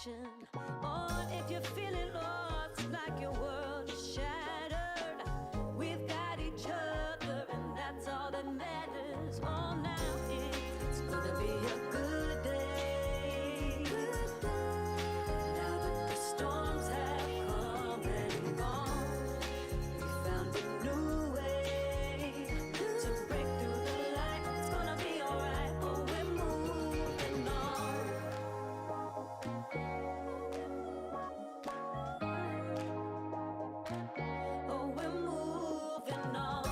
direction. Or if you're feeling lost, like your world is shattered, we've got each other, and that's all that matters. Oh, now it's gonna be a good day. Now that the storms have come and gone, we found a new way to break through the light. It's gonna be alright. Oh, we're moving on. Oh, we're moving on.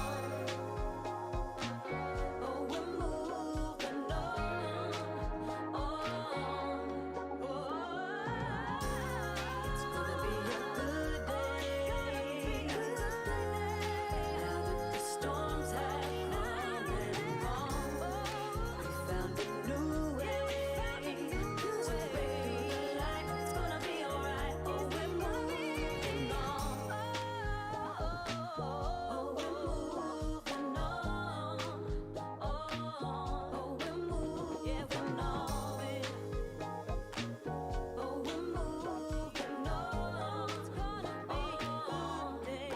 Oh, we're moving on. It's gonna be a good day. Now that the storms have come and gone, we found a new way to break through the light. It's gonna be alright. Oh, we're moving on. Oh, we're moving on. Oh, we're moving, yeah, we're moving. Oh, we're moving on. It's gonna be a good day.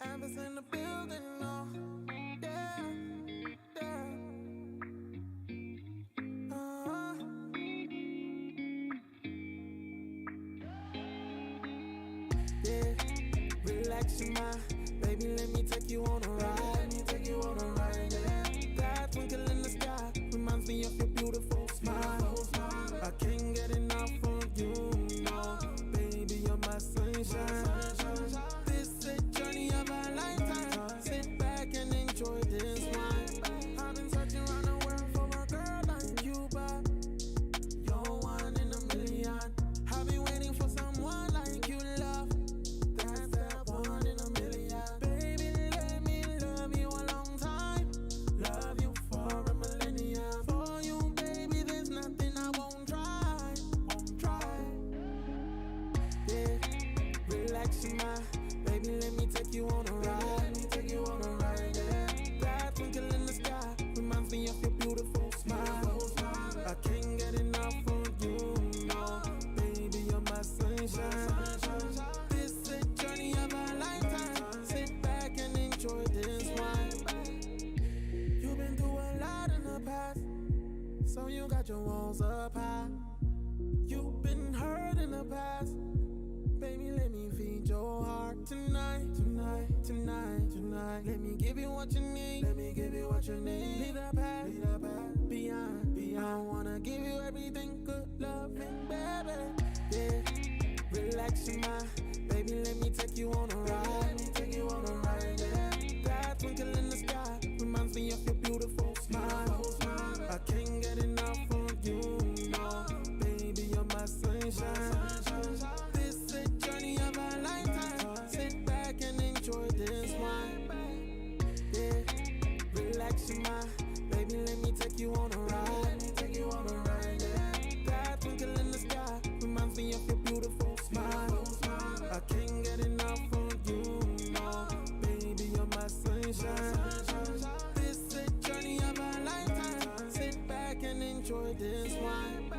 Ambers in the building, oh, yeah, yeah. Yeah, relax your mind, baby, let me take you on a ride, yeah. That twinkle in the sky reminds me of your beautiful smile. I can't get enough of you, no, baby, you're my sunshine. This is a journey of a lifetime. Sit back and enjoy this wine. I've been searching around the world for a girl like you, but you're one in a million. I've been waiting for someone like you, love. That's that one in a million. Baby, let me love you a long time. Love you for a millennium. For you, baby, there's nothing I won't try. Yeah, relax your mind, baby, let me take you on a ride, yeah. That twinkle in the sky in the past. Baby, let me feed your heart tonight. Let me give you what you need. Leave the past beyond. I wanna give you everything, good loving, baby. Yeah, relax your mind. Baby, let me take you on a ride. Yeah, that twinkle in the sky reminds me of your beautiful smile. I can't get enough of you, no. Baby, you're my sunshine. This is a journey of a lifetime. Sit back and enjoy this wine. Yeah, relax your mind. Baby, let me take you on a ride. Yeah, that twinkle in the sky reminds me of your beautiful smile. I can't get enough of you, no. Baby, you're my sunshine. This is a journey of a lifetime. Sit back and enjoy this wine.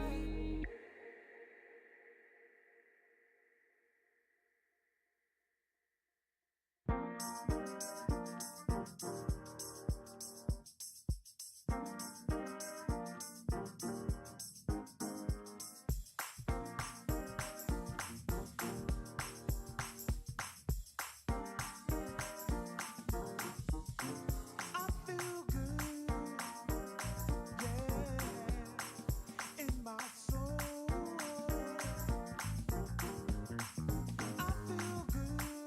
I feel good, yeah, in my soul. I feel good,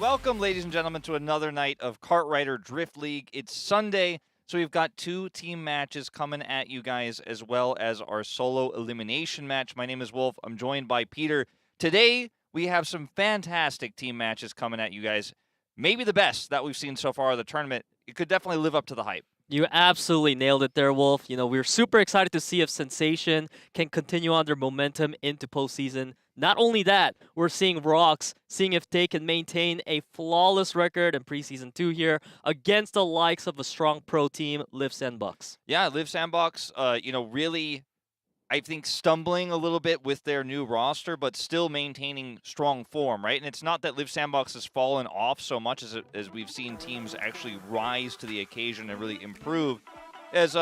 Welcome, ladies and gentlemen, to another night of Kartrider Drift League. It's Sunday, so we've got 2 team matches coming at you guys, as well as our solo elimination match. My name is Wolf. I'm joined by Peter. Today, we have some fantastic team matches coming at you guys. Maybe the best that we've seen so far of the tournament. It could definitely live up to the hype. You absolutely nailed it there, Wolf. You know, we're super excited to see if Sensation can continue on their momentum into postseason. Not only that, we're seeing ROX, seeing if they can maintain a flawless record in Preseason 2 here against the likes of a strong pro team, Liiv SANDBOX. Yeah, Liiv SANDBOX, really, I think, stumbling a little bit with their new roster, but still maintaining strong form, right? And it's not that Liiv SANDBOX has fallen off so much as we've seen teams actually rise to the occasion and really improve. As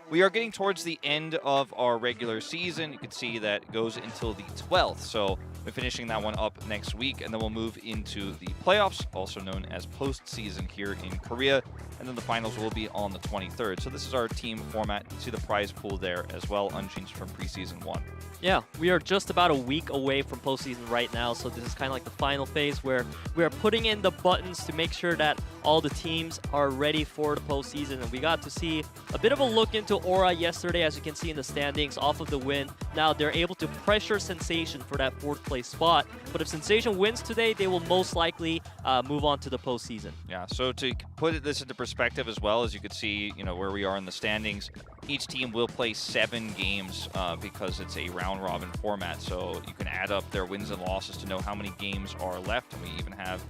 we are getting towards the end of our regular season, you can see that it goes until the 12th. So we're finishing that one up next week, and then we'll move into the playoffs, also known as postseason here in Korea. And then the finals will be on the 23rd. So this is our team format. You see the prize pool there as well, unchanged from Preseason 1. Yeah, we are just about a week away from postseason right now, so this is kind of like the final phase where we are putting in the buttons to make sure that all the teams are ready for the postseason. And we got to see a bit of a look into Aura yesterday, as you can see in the standings, off of the win. Now they're able to pressure Sensation for that 4th place spot, but if Sensation wins today, they will most likely move on to the postseason. Yeah, so to put this into perspective as well, as you can see, where we are in the standings, each team will play 7 games because it's a round-robin format. So you can add up their wins and losses to know how many games are left. And we even have,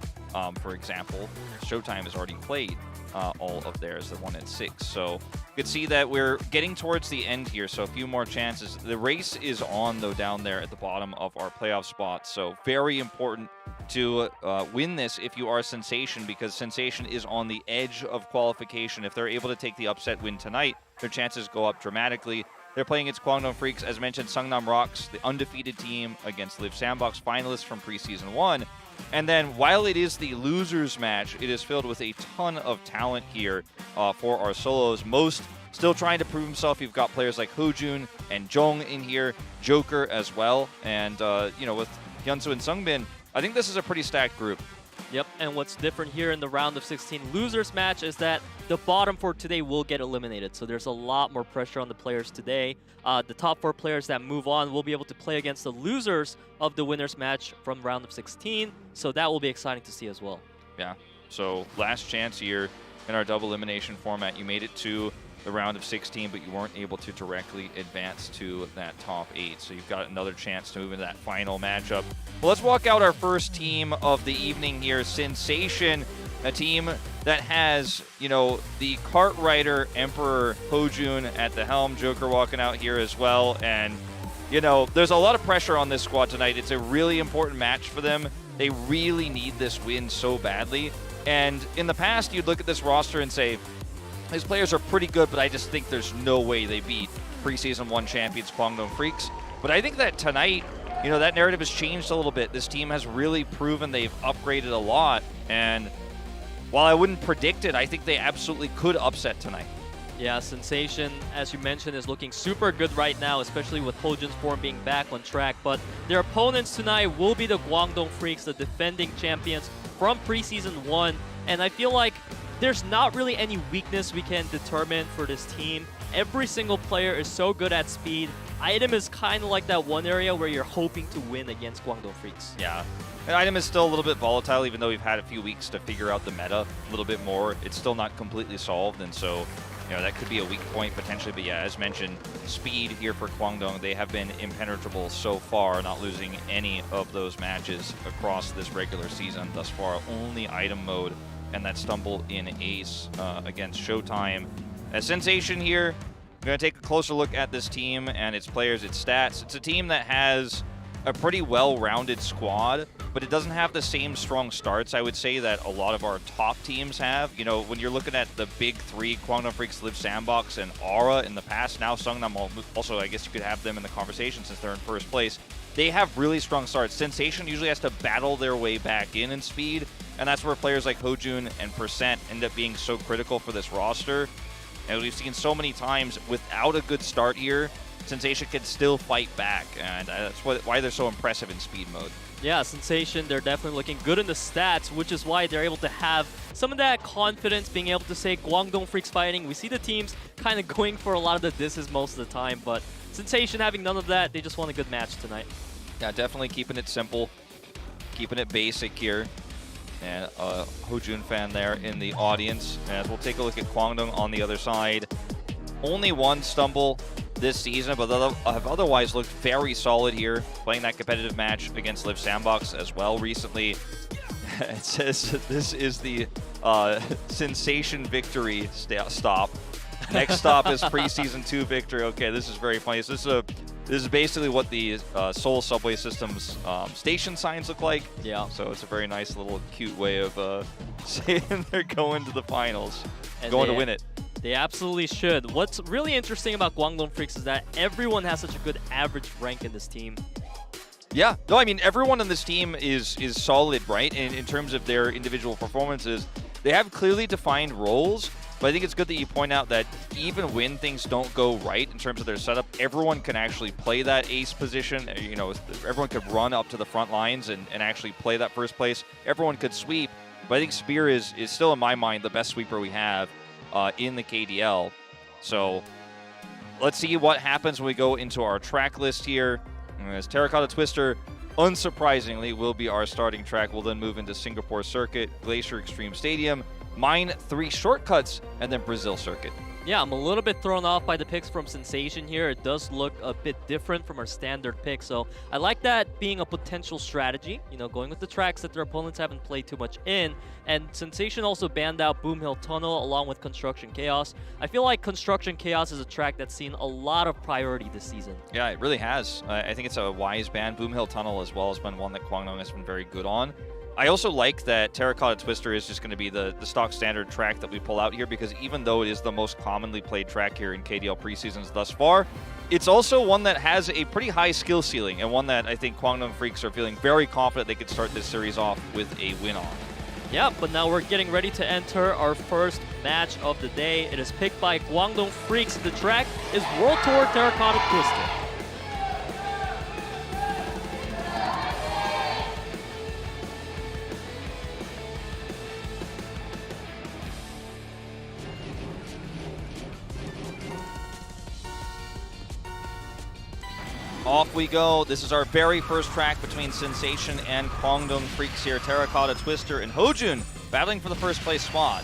for example, Showtime has already played all of theirs. They're 1-6. So you can see that we're getting towards the end here. So a few more chances. The race is on, though, down there at the bottom of our playoff spots. So very important to win this if you are Sensation, because Sensation is on the edge of qualification. If they're able to take the upset win tonight, their chances go up dramatically. They're playing against KWANGDONGFREECS, as mentioned, Seongnam ROX, the undefeated team, against Liiv SANDBOX, finalists from Preseason 1. And then, while it is the losers match, it is filled with a ton of talent here for our solos. Most still trying to prove himself. You've got players like HoJun and JJONG in here, Joker as well. And, with HyunSu and SUNGBIN, I think this is a pretty stacked group. Yep, and what's different here in the round of 16 losers match is that the bottom 4 today will get eliminated. So there's a lot more pressure on the players today. The top 4 players that move on will be able to play against the losers of the winners match from round of 16. So that will be exciting to see as well. Yeah, so last chance here in our double elimination format. You made it to the round of 16, but you weren't able to directly advance to that top 8. So you've got another chance to move into that final matchup. Well, let's walk out our first team of the evening here, Sensation, a team that has, the Kartrider Emperor HoJun at the helm, Joker walking out here as well. And, there's a lot of pressure on this squad tonight. It's a really important match for them. They really need this win so badly. And in the past, you'd look at this roster and say, these players are pretty good, but I just think there's no way they beat Preseason 1 champions KWANGDONGFREECS. But I think that tonight, that narrative has changed a little bit. This team has really proven they've upgraded a lot. And while I wouldn't predict it, I think they absolutely could upset tonight. Yeah, Sensation, as you mentioned, is looking super good right now, especially with HoJun's form being back on track. But their opponents tonight will be the KWANGDONGFREECS, the defending champions from Preseason 1. And I feel like there's not really any weakness we can determine for this team. Every single player is so good at speed. Item is kind of like that one area where you're hoping to win against KWANGDONGFREECS. Yeah. And Item is still a little bit volatile, even though we've had a few weeks to figure out the meta a little bit more. It's still not completely solved, and so that could be a weak point potentially. But yeah, as mentioned, speed here for KWANGDONG. They have been impenetrable so far, not losing any of those matches across this regular season thus far. Only Item mode and that stumble in Ace against Showtime. As Sensation here, we're going to take a closer look at this team and its players, its stats. It's a team that has a pretty well-rounded squad, but it doesn't have the same strong starts, I would say, that a lot of our top teams have. When you're looking at the big 3, KWANGDONGFREECS, Liiv SANDBOX, and Aura in the past, now Seongnam also, I guess you could have them in the conversation since they're in first place. They have really strong starts. Sensation usually has to battle their way back in speed, and that's where players like HoJun and Percent end up being so critical for this roster. And we've seen so many times, without a good start here, Sensation can still fight back, and that's why they're so impressive in speed mode. Yeah, Sensation, they're definitely looking good in the stats, which is why they're able to have some of that confidence, being able to say Guangdong Freaks fighting. We see the teams kind of going for a lot of the disses most of the time, but Sensation having none of that, they just won a good match tonight. Yeah, definitely keeping it simple, keeping it basic here. And a HoJun fan there in the audience. As we'll take a look at Kwangdong on the other side. Only one stumble this season, but have otherwise looked very solid here, playing that competitive match against Liiv SANDBOX as well recently. It says this is the Sensation victory stop. Next stop is preseason 2 victory. Okay, this is very funny. So this is basically what the Seoul subway system's station signs look like. Yeah. So it's a very nice little cute way of saying they're going to the finals, And going to win it. They absolutely should. What's really interesting about Guangdong Freaks is that everyone has such a good average rank in this team. Yeah, no, I mean, everyone on this team is solid, right? In terms of their individual performances. They have clearly defined roles, but I think it's good that you point out that even when things don't go right in terms of their setup, everyone can actually play that ace position. You know, everyone could run up to the front lines and actually play that first place. Everyone could sweep, but I think Spear is still, in my mind, the best sweeper we have in the KDL. So let's see what happens when we go into our track list here. As Terracotta Twister, unsurprisingly, will be our starting track. We'll then move into Singapore Circuit, Glacier Extreme Stadium, Mine 3 Shortcuts, and then Brazil Circuit. Yeah, I'm a little bit thrown off by the picks from Sensation here. It does look a bit different from our standard pick, so I like that being a potential strategy, you know, going with the tracks that their opponents haven't played too much in. And Sensation also banned out Boom Hill Tunnel along with Construction Chaos. I feel like Construction Chaos is a track that's seen a lot of priority this season. Yeah, it really has. I think it's a wise ban. Boom Hill Tunnel as well has been one that Kwangdong has been very good on. I also like that Terracotta Twister is just going to be the stock standard track that we pull out here, because even though it is the most commonly played track here in KDL Preseasons thus far, it's also one that has a pretty high skill ceiling, and one that I think Kwangdong Freaks are feeling very confident they could start this series off with a win on. Yeah, but now we're getting ready to enter our first match of the day. It is picked by Guangdong Freaks. The track is World Tour Terracotta Twister. Off we go. This is our very first track between Sensation and Kwangdong Freaks here. Terracotta Twister and HoJun battling for the first place spot.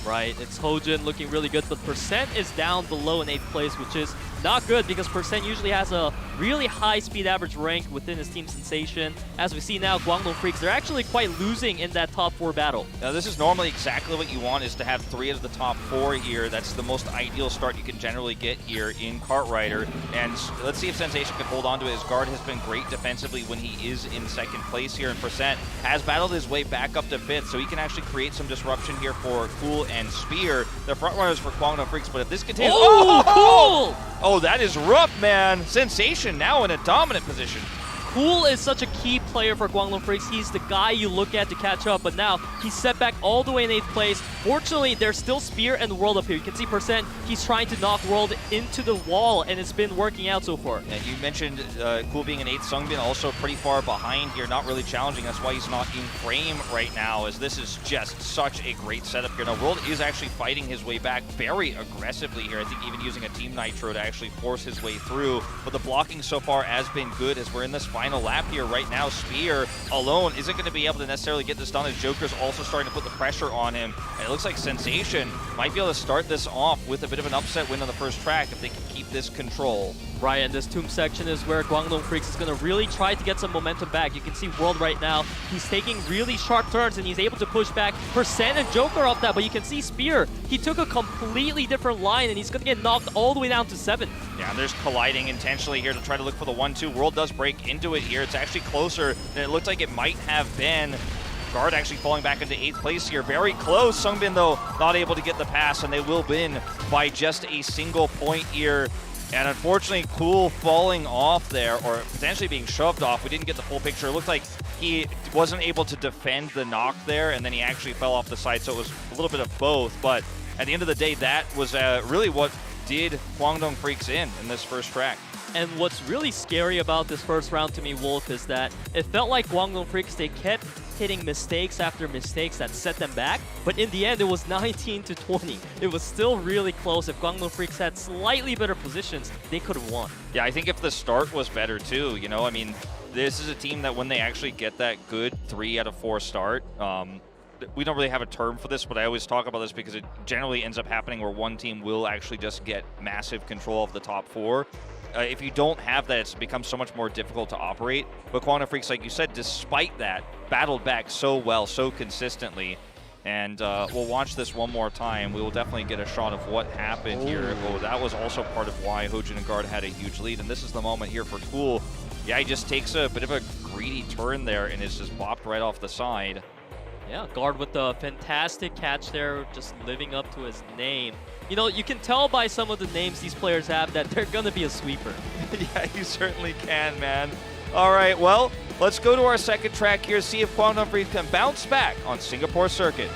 Right, it's HoJun looking really good, but Percent is down below in 8th place, which is not good because Percent usually has a really high speed average rank within his team Sensation. As we see now, Guangdong Freaks, they're actually quite losing in that top 4 battle. Now this is normally exactly what you want, is to have 3 out of the top 4 here. That's the most ideal start you can generally get here in Kartrider. And let's see if Sensation can hold on to it. His guard has been great defensively when he is in 2nd place here, and Percent has battled his way back up to 5th, so he can actually create some disruption here for Cool and Spear, the front runners for Kwangdong Freaks. But if this continues, Cool! Oh, that is rough, man. Sensation now in a dominant position. Cool is such a key player for Guangdong Freaks. He's the guy you look at to catch up, but now he's set back all the way in 8th place. Fortunately, there's still Spear and World up here. You can see Percent, he's trying to knock World into the wall, and it's been working out so far. Yeah, you mentioned Cool being an 8th, SUNGBIN also pretty far behind here, not really challenging. That's why he's not in frame right now, as this is just such a great setup here. Now, World is actually fighting his way back very aggressively here. I think even using a Team Nitro to actually force his way through. But the blocking so far has been good, as we're in this final lap here right now. Spear alone isn't going to be able to necessarily get this done, as Joker's also starting to put the pressure on him. And it looks like Sensation might be able to start this off with a bit of an upset win on the first track if they can keep this control. Right, and this tomb section is where Guangdong Freaks is going to really try to get some momentum back. You can see World right now, he's taking really sharp turns and he's able to push back Percent and Joker off that, but you can see Spear, he took a completely different line and he's going to get knocked all the way down to 7th. Yeah, and there's colliding intentionally here to try to look for the 1-2. World does break into it here. It's actually closer than it looked like it might have been. Guard actually falling back into 8th place here. Very close. SUNGBIN, though, not able to get the pass, and they will win by just a single point here. And unfortunately, Cool falling off there, or potentially being shoved off. We didn't get the full picture. It looked like he wasn't able to defend the knock there, and then he actually fell off the side, so it was a little bit of both. But at the end of the day, that was really what did Kwangdong Freaks in this first track. And what's really scary about this first round to me, Wolf, is that it felt like Kwangdong Freaks, they kept hitting mistakes after mistakes that set them back. But in the end, it was 19-20. It was still really close. If Kwangdong Freaks had slightly better positions, they could have won. Yeah, I think if the start was better too, you know, I mean, this is a team that when they actually get that good 3 out of 4 start, we don't really have a term for this, but I always talk about this because it generally ends up happening where one team will actually just get massive control of the top 4. If you don't have that, it's become so much more difficult to operate. But Kwangdong Freaks, like you said, despite that, battled back so well, so consistently. And we'll watch this one more time. We will definitely get a shot of what happened here. Oh, that was also part of why HoJun and Guard had a huge lead. And this is the moment here for Cool. Yeah, he just takes a bit of a greedy turn there and is just bopped right off the side. Yeah, Guard with a fantastic catch there, just living up to his name. You know, you can tell by some of the names these players have that they're going to be a sweeper. Yeah, you certainly can, man. All right, well, let's go to our second track here, see if Kwangdong Freaks can bounce back on Singapore circuit.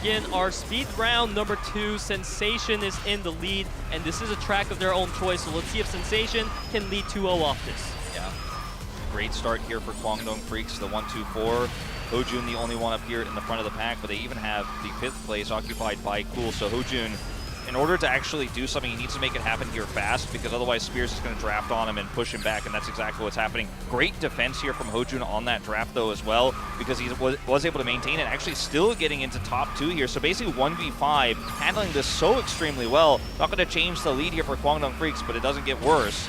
Begin our speed round number 2. Sensation is in the lead, and this is a track of their own choice, so let's see if Sensation can lead 2-0 off this. Yeah, great start here for Kwangdong Freaks, the 1-2-4. HoJun the only one up here in the front of the pack, but they even have the 5th place occupied by Cool. So HoJun, in order to actually do something, he needs to make it happen here fast, because otherwise Spears is going to draft on him and push him back, and that's exactly what's happening. Great defense here from HoJun on that draft, though, as well, because he was able to maintain it, actually still getting into top 2 here. So basically 1v5, handling this so extremely well. Not going to change the lead here for Kwangdong Freaks, but it doesn't get worse.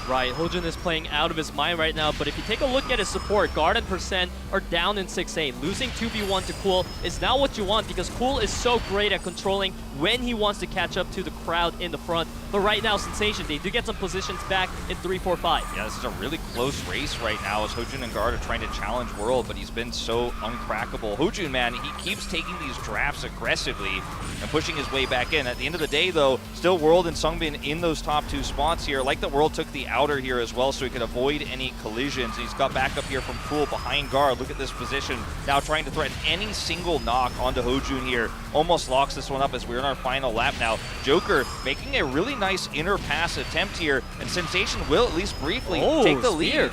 Right, HoJun is playing out of his mind right now, but if you take a look at his support, Guard and Percent are down in 6-8. Losing 2v1 to Cool is not what you want, because Cool is so great at controlling when he wants to catch up to the crowd in the front. But right now, Sensation, they do get some positions back in 3-4-5. Yeah, this is a really close race right now as HoJun and Guard are trying to challenge World, but he's been so uncrackable. HoJun, man, he keeps taking these drafts aggressively and pushing his way back in. At the end of the day, though, still World and SUNGBIN in those top 2 spots here. Like that World took the outer here as well so he could avoid any collisions. He's got backup here from Cool behind Guard. Look at this position. Now trying to threaten any single knock onto HoJun here. Almost locks this one up as we're in our final lap now. Joker making a really nice inner pass attempt here, and Sensation will at least briefly take the lead.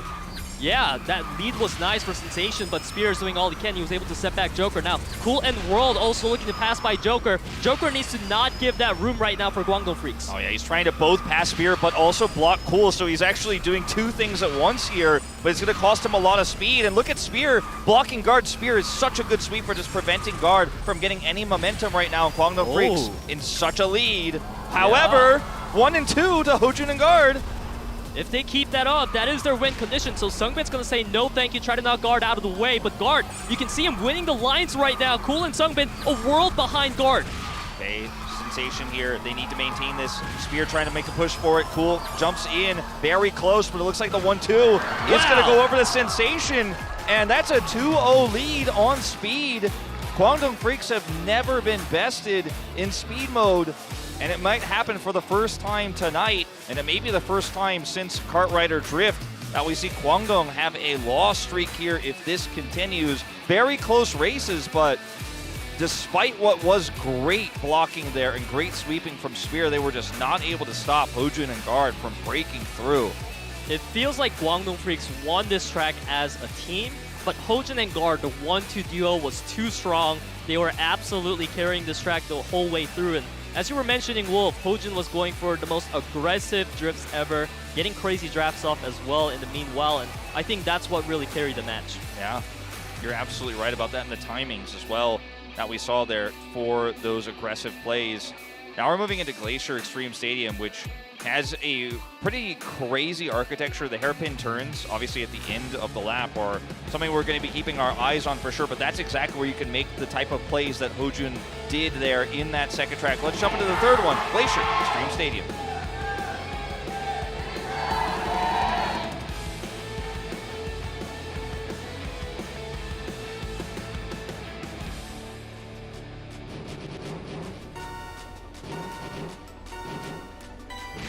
Yeah, that lead was nice for Sensation, but Spears doing all he can. He was able to set back Joker. Now, Cool and World also looking to pass by Joker. Joker needs to not give that room right now for Kwangdong Freaks. Oh yeah, he's trying to both pass Spear, but also block Cool, so he's actually doing 2 things at once here, but it's going to cost him a lot of speed. And look at Spear blocking Guard. Spear is such a good sweeper, just preventing Guard from getting any momentum right now. And Kwangdong Freaks in such a lead. However, 1 and 2 to HoJun and Guard. If they keep that up, that is their win condition. So SUNGBIN's going to say no thank you, try to knock Guard out of the way. But Guard, you can see him winning the lines right now. Cool and SUNGBIN, a world behind Guard. Okay, Sensation here. They need to maintain this. Spear trying to make a push for it. Cool jumps in, very close, but it looks like the 1-2 is going to go over to Sensation. And that's a 2-0 lead on speed. Kwangdong Freaks have never been bested in speed mode, and it might happen for the first time tonight, and it may be the first time since Kartrider Drift that we see Kwangdong have a loss streak here if this continues. Very close races, but despite what was great blocking there and great sweeping from Spear, they were just not able to stop HoJun and Guard from breaking through. It feels like Kwangdong Freaks won this track as a team, but HoJun and Guard, the 1-2 duo was too strong. They were absolutely carrying this track the whole way through. And as you were mentioning, Wolf, HoJun was going for the most aggressive drifts ever, getting crazy drafts off as well in the meanwhile, and I think that's what really carried the match. Yeah, you're absolutely right about that, and the timings as well that we saw there for those aggressive plays. Now we're moving into Glacier Extreme Stadium, which has a pretty crazy architecture. The hairpin turns, obviously at the end of the lap, are something we're going to be keeping our eyes on for sure, but that's exactly where you can make the type of plays that HoJun did there in that second track. Let's jump into the third one, Glacier Extreme Stadium.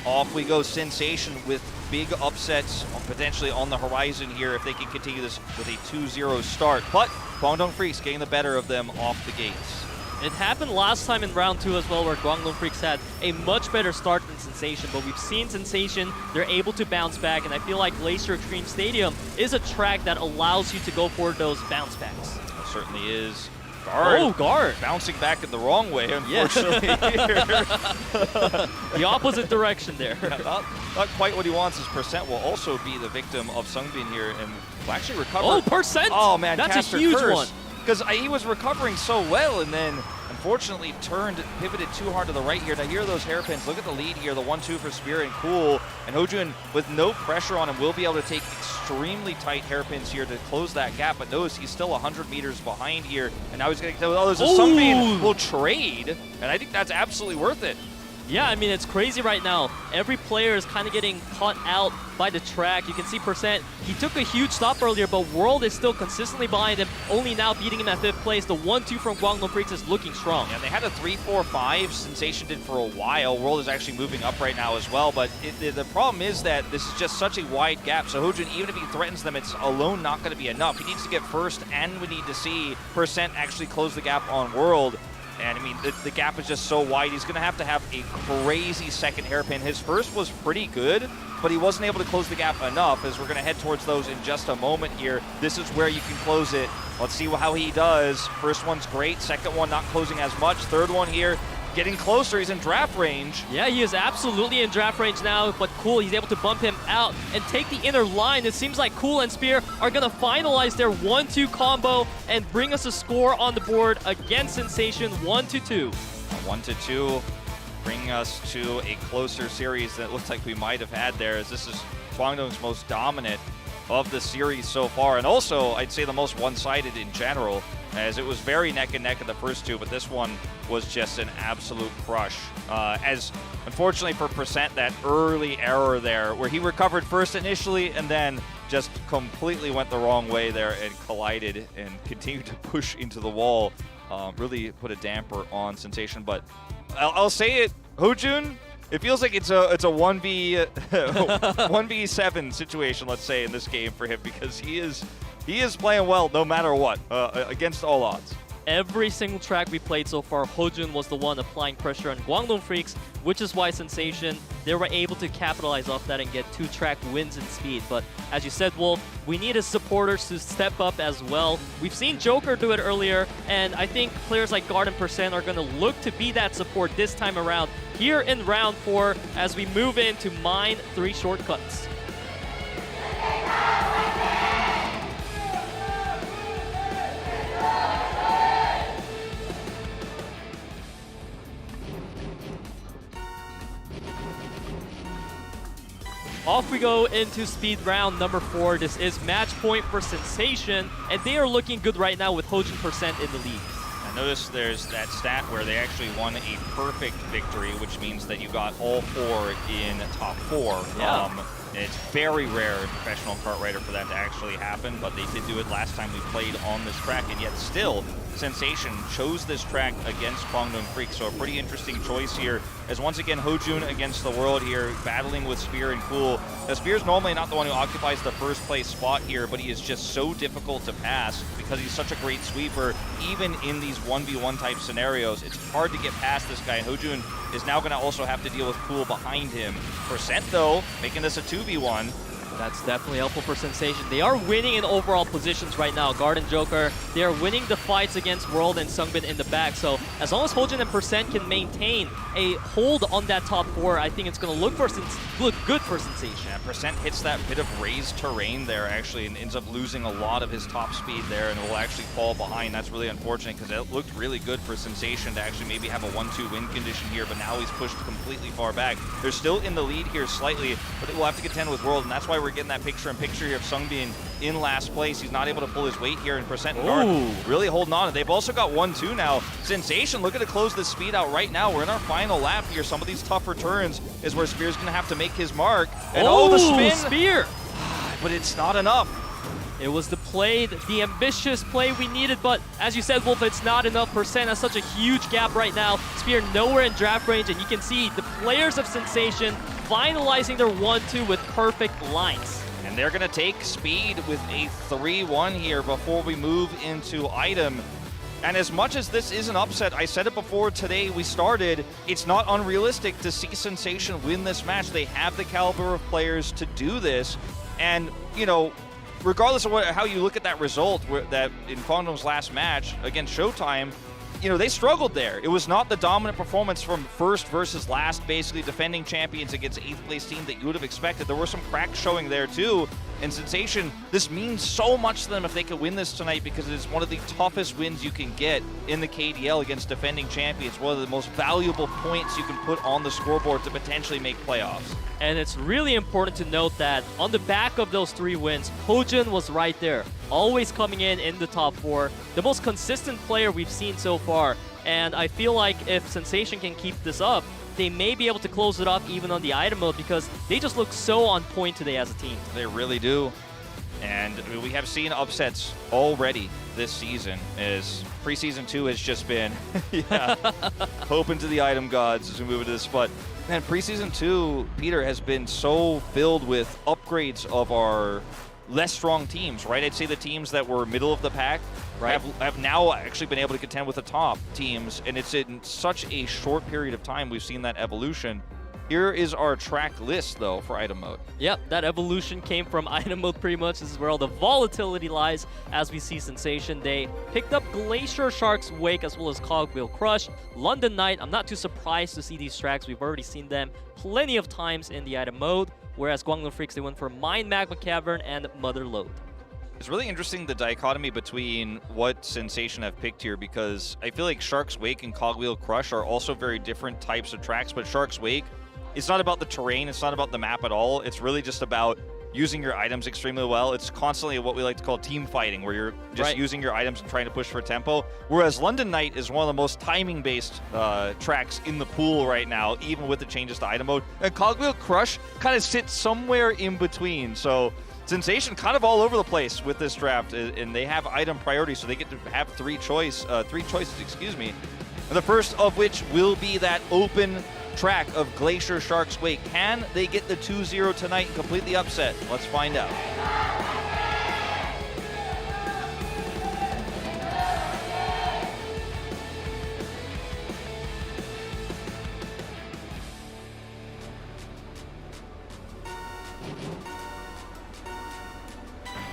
Off we go, Sensation with big upsets potentially on the horizon here if they can continue this with a 2-0 start. But KWANGDONGFREECS getting the better of them off the gates. It happened last time in round 2 as well, where KWANGDONGFREECS had a much better start than Sensation, but we've seen Sensation, they're able to bounce back, and I feel like Glacier Extreme Stadium is a track that allows you to go for those bounce backs. It certainly is. Guard. Oh, Guard. Bouncing back in the wrong way, unfortunately. The opposite direction there. Yeah, not quite what he wants. His Percent will also be the victim of SUNGBIN here and will actually recover. Oh, Percent! Oh, man, that's Caster a huge Curse. one. Because he was recovering so well and then unfortunately pivoted too hard to the right here. Now here are those hairpins. Look at the lead here, the 1-2 for Spear and Cool. And HoJun, with no pressure on him, will be able to take extremely tight hairpins here to close that gap. But notice he's still 100 meters behind here. And now he's going to go, oh, there's a SUNGBIN will trade. And I think that's absolutely worth it. Yeah, I mean, it's crazy right now. Every player is kind of getting caught out by the track. You can see Percent, he took a huge stop earlier, but World is still consistently behind him, only now beating him at 5th place. The 1-2 from KWANGDONGFREECS is looking strong. Yeah, they had a 3-4-5. Sensation did for a while. World is actually moving up right now as well, but the problem is that this is just such a wide gap. So HoJun, even if he threatens them, it's alone not going to be enough. He needs to get first, and we need to see Percent actually close the gap on World. And I mean, the gap is just so wide. He's going to have a crazy second hairpin. His first was pretty good, but he wasn't able to close the gap enough, as we're going to head towards those in just a moment here. This is where you can close it. Let's see how he does. First one's great. Second one not closing as much. Third one here, getting closer. He's in draft range. Yeah, he is absolutely in draft range now, but Cool, he's able to bump him out and take the inner line. It seems like Cool and Spear are going to finalize their 1-2 combo and bring us a score on the board against Sensation, 1-2. 1-2, bringing us to a closer series that looks like we might have had there, as this is KWANGDONG's most dominant of the series so far, and also I'd say the most one-sided in general, as it was very neck and neck in the first two, but this one was just an absolute crush. As unfortunately for Percent, that early error there where he recovered first initially and then just completely went the wrong way there and collided and continued to push into the wall, really put a damper on Sensation. But I'll say it, HoJun, it feels like it's a 1v7 situation, let's say, in this game for him, because he is playing well no matter what, against all odds. Every single track we played so far, HoJun was the one applying pressure on KWANGDONGFREECS, which is why Sensation, they were able to capitalize off that and get 2 track wins in speed. But as you said, Wolf, we need his supporters to step up as well. We've seen Joker do it earlier, and I think players like Guard and Percent are going to look to be that support this time around here in round 4 as we move into Mine 3 shortcuts. Off we go into speed round number 4. This is match point for Sensation, and they are looking good right now with HoJun Percent in the lead. I noticed there's that stat where they actually won a perfect victory, which means that you got all 4 in top 4. Yeah. It's very rare in professional kart rider for that to actually happen, but they did do it last time we played on this track, and yet still, Sensation chose this track against KWANGDONGFREECS, so a pretty interesting choice here, as once again HoJun against the world here, battling with Spear and Cool. Now, Spear's normally not the one who occupies the first place spot here, but he is just so difficult to pass because he's such a great sweeper. Even in these 1v1 type scenarios, it's hard to get past this guy, and HoJun is now going to also have to deal with Cool behind him. Percent, though, making this a 2v1. That's definitely helpful for Sensation. They are winning in overall positions right now. Guard and Joker, they are winning the fights against World and SUNGBIN in the back. So as long as HoJun and Percent can maintain a hold on that top 4, I think it's going to look good for Sensation. Yeah, Percent hits that bit of raised terrain there, actually, and ends up losing a lot of his top speed there, and will actually fall behind. That's really unfortunate, because it looked really good for Sensation to actually maybe have a 1-2 win condition here, but now he's pushed completely far back. They're still in the lead here slightly, but they will have to contend with World, and that's why we're getting that picture-in-picture here of SUNGBIN in last place. He's not able to pull his weight here, and Percent and Guard really holding on. They've also got 1-2 now. Sensation looking to close this speed out right now. We're in our final lap here. Some of these tougher turns is where Spear's going to have to make his mark. And the spin! Spear! But it's not enough. It was the ambitious play we needed, but as you said, Wolf, it's not enough. Percent has such a huge gap right now. Spear nowhere in draft range, and you can see the players of Sensation, finalizing their 1-2 with perfect lines. And they're going to take speed with a 3-1 here before we move into item. And as much as this is an upset, I said it before today we started, it's not unrealistic to see Sensation win this match. They have the caliber of players to do this. And, you know, regardless of how you look at that result, that in KWANGDONG's last match against Showtime, you know, they struggled there. It was not the dominant performance from first versus last, basically defending champions against 8th place team that you would have expected. There were some cracks showing there too. And Sensation, this means so much to them if they could win this tonight, because it is one of the toughest wins you can get in the KDL against defending champions. One of the most valuable points you can put on the scoreboard to potentially make playoffs. And it's really important to note that on the back of those 3 wins, HoJun was right there, always coming in the top 4, the most consistent player we've seen so far. And I feel like if Sensation can keep this up, they may be able to close it up even on the item mode, because they just look so on point today as a team. They really do. And we have seen upsets already this season, as Preseason 2 has just been hoping to the item gods as we move into this. But man, Preseason 2, Peter, has been so filled with upgrades of our less strong teams, right? I'd say the teams that were middle of the pack have now actually been able to contend with the top teams, and it's in such a short period of time we've seen that evolution. Here is our track list, though, for item mode. Yep, that evolution came from item mode pretty much. This is where all the volatility lies as we see Sensation. They picked up Glacier Shark's Wake as well as Cogwheel Crush. London Knight, I'm not too surprised to see these tracks. We've already seen them plenty of times in the item mode. Whereas KWANGDONGFREECS, they went for Mine Magma Cavern and Mother Lode. It's really interesting, the dichotomy between what Sensation have picked here, because I feel like Shark's Wake and Cogwheel Crush are also very different types of tracks, but Shark's Wake, it's not about the terrain, it's not about the map at all. It's really just about using your items extremely well. It's constantly what we like to call team fighting, where you're just using your items and trying to push for tempo. Whereas London Knight is one of the most timing-based tracks in the pool right now, even with the changes to item mode. And Cogwheel Crush kind of sits somewhere in between. So Sensation kind of all over the place with this draft, and they have item priority, so they get to have three choices, And the first of which will be that open track of Glacier Shark's Wake. Can they get the 2-0 tonight and complete the upset? Let's find out.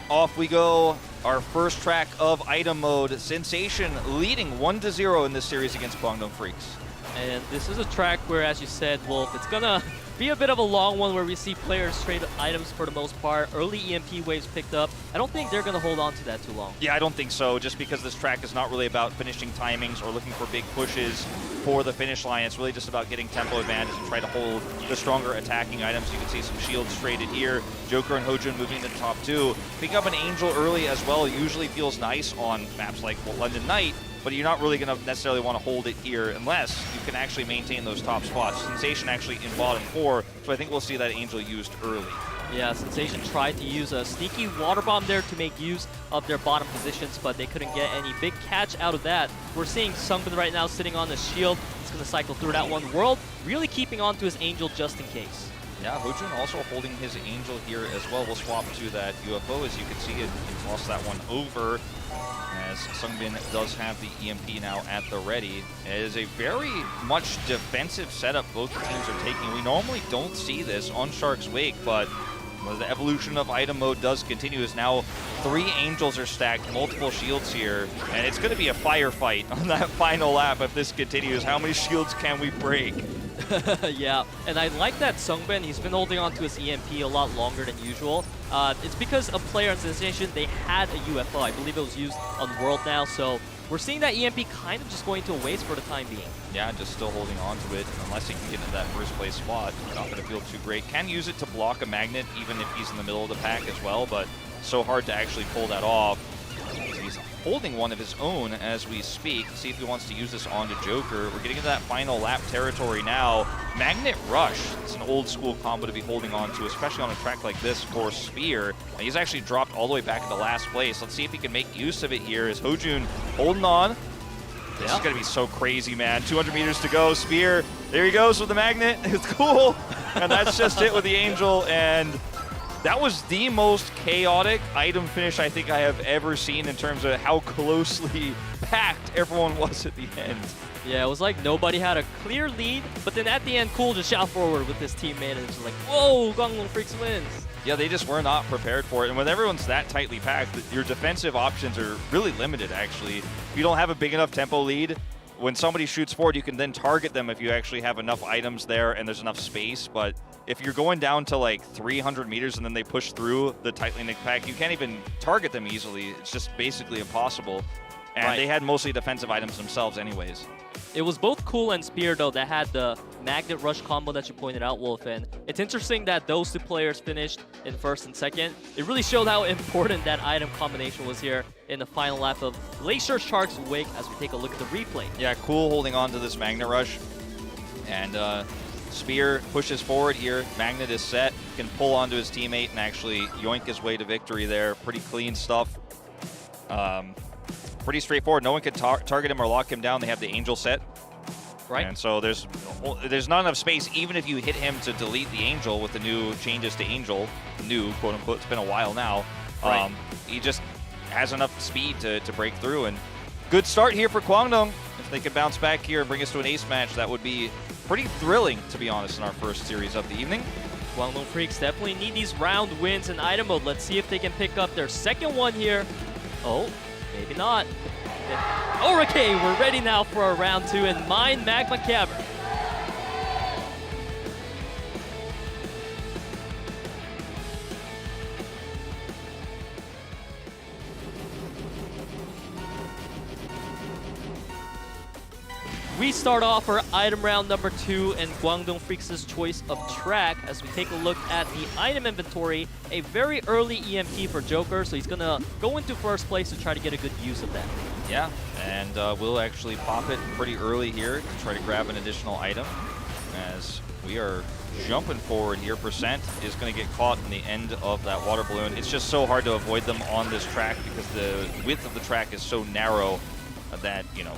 Off we go. Our first track of item mode. Sensation leading 1-0 in this series against KWANGDONGFREECS. And this is a track where, as you said, Wolf, it's gonna be a bit of a long one where we see players trade items for the most part. Early EMP waves picked up. I don't think they're gonna hold on to that too long. Yeah, I don't think so, just because this track is not really about finishing timings or looking for big pushes for the finish line. It's really just about getting tempo advantage and try to hold the stronger attacking items. You can see some shields traded here. Joker and HoJun moving to the top 2. Picking up an Angel early as well usually feels nice on maps like London Knight, but you're not really going to necessarily want to hold it here unless you can actually maintain those top spots. Sensation actually in bottom 4, so I think we'll see that Angel used early. Yeah, Sensation tried to use a sneaky water bomb there to make use of their bottom positions, but they couldn't get any big catch out of that. We're seeing SUNGBIN right now sitting on the shield. He's going to cycle through that one. World really keeping on to his Angel just in case. Yeah, HoJun also holding his Angel here as well. We'll swap to that UFO. As you can see, it lost that one over, as SUNGBIN does have the EMP now at the ready. It is a very much defensive setup both teams are taking. We normally don't see this on Shark's Wake, but the evolution of item mode does continue, as now 3 Angels are stacked, multiple shields here, and it's going to be a firefight on that final lap if this continues. How many shields can we break? Yeah, and I like that SUNGBIN, he's been holding on to his EMP a lot longer than usual. It's because a player in Sensation, they had a UFO. I believe it was used on World now, so we're seeing that EMP kind of just going to waste for the time being. Yeah, just still holding on to it. Unless he can get into that first place spot, not going to feel too great. Can use it to block a magnet, even if he's in the middle of the pack as well, but so hard to actually pull that off. He's holding one of his own as we speak. See if he wants to use this onto Joker. We're getting into that final lap territory now. Magnet Rush. It's an old school combo to be holding on to, especially on a track like this for Spear. And he's actually dropped all the way back into last place. Let's see if he can make use of it here as HoJun holding on. This is going to be so crazy, man. 200 meters to go. Spear, there he goes with the magnet. It's cool. And that's just it with the Angel. And that was the most chaotic item finish I think I have ever seen in terms of how closely packed everyone was at the end. Yeah, it was like nobody had a clear lead, but then at the end, Cool just shot forward with his teammate, and it's like, whoa, KWANGDONGFREECS wins. Yeah, they just were not prepared for it. And when everyone's that tightly packed, your defensive options are really limited, actually. If you don't have a big enough tempo lead, when somebody shoots forward, you can then target them if you actually have enough items there and there's enough space. But if you're going down to like 300 meters and then they push through the tightly knit pack, you can't even target them easily. It's just basically impossible. And they had mostly defensive items themselves anyways. It was both Cool and Spear, though, that had the Magnet Rush combo that you pointed out, Wolf. And it's interesting that those two players finished in first and second. It really showed how important that item combination was here in the final lap of Glacier Shark's wake as we take a look at the replay. Yeah, Cool holding on to this Magnet Rush. And Spear pushes forward here. Magnet is set, can pull onto his teammate and actually yoink his way to victory there. Pretty clean stuff. Pretty straightforward. No one can target him or lock him down. They have the Angel set. Right. And so there's not enough space, even if you hit him to delete the Angel with the new changes to Angel. New, quote unquote. It's been a while now. Right. He just has enough speed to break through. And good start here for Kwangdong. If they could bounce back here and bring us to an ace match, that would be pretty thrilling, to be honest, in our first series of the evening. KWANGDONGFREECS definitely need these round wins in item mode. Let's see if they can pick up their second one here. Oh, maybe not. Okay, we're ready now for our round two in Mine Magma Cavern. We start off our item round number 2 and KWANGDONGFREECS' choice of track as we take a look at the item inventory. A very early EMP for Joker, so he's gonna go into first place to try to get a good use of that. Yeah, and we'll actually pop it pretty early here to try to grab an additional item as we are jumping forward here. Percent is going to get caught in the end of that water balloon. It's just so hard to avoid them on this track because the width of the track is so narrow that, you know,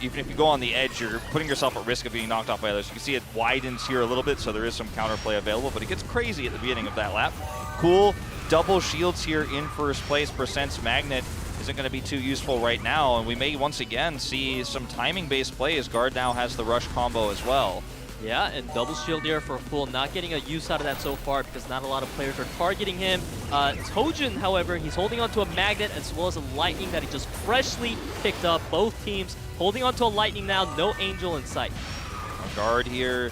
even if you go on the edge, you're putting yourself at risk of being knocked off by others. You can see it widens here a little bit, so there is some counterplay available, but it gets crazy at the beginning of that lap. Cool double shields here in first place. Percent's Magnet isn't going to be too useful right now, and we may once again see some timing-based play as Guard now has the rush combo as well. Yeah, and double shield here for Fool, not getting a use out of that so far because not a lot of players are targeting him. HoJun, however, he's holding onto a Magnet as well as a Lightning that he just freshly picked up. Both teams holding onto a Lightning now, no Angel in sight. Guard here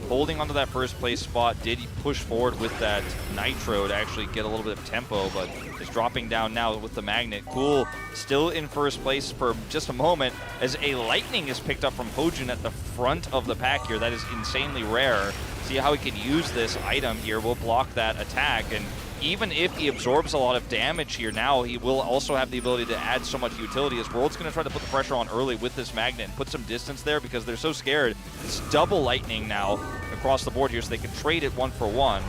holding onto that first place spot. Did he push forward with that Nitro to actually get a little bit of tempo, but is dropping down now with the Magnet. Cool still in first place for just a moment as a Lightning is picked up from HoJun at the front of the pack here. That is insanely rare. See how he can use this item here. We'll block that attack, and even if he absorbs a lot of damage here now, he will also have the ability to add so much utility as World's going to try to put the pressure on early with this Magnet and put some distance there because they're so scared. It's double Lightning now across the board here, so they can trade it 1-for-1.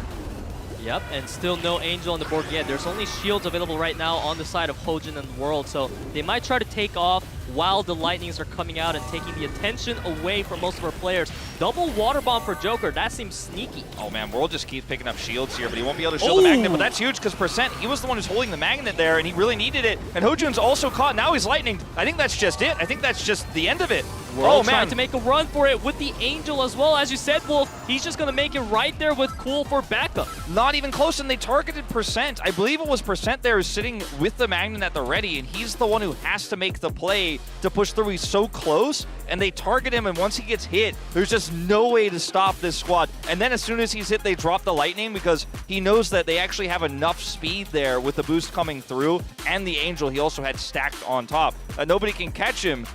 Yep, and still no Angel on the board yet. There's only shields available right now on the side of HoJun and World, so they might try to take off while the Lightnings are coming out and taking the attention away from most of our players. Double Water Bomb for Joker, that seems sneaky. Oh man, World just keeps picking up shields here, but he won't be able to shield the Magnet, but that's huge because Percent, he was the one who's holding the Magnet there, and he really needed it, and HoJun's also caught. Now he's Lightning. I think that's just it. I think that's just the end of it. World trying to make a run for it with the Angel as well. As you said, Wolf, he's just going to make it right there with Cool for backup. Not even close, and they targeted Percent. I believe it was Percent there sitting with the Magnet at the ready, and he's the one who has to make the play to push through. He's so close, and they target him, and once he gets hit, there's just no way to stop this squad. And then as soon as he's hit, they drop the Lightning because he knows that they actually have enough speed there with the boost coming through, and the Angel he also had stacked on top. Nobody can catch him.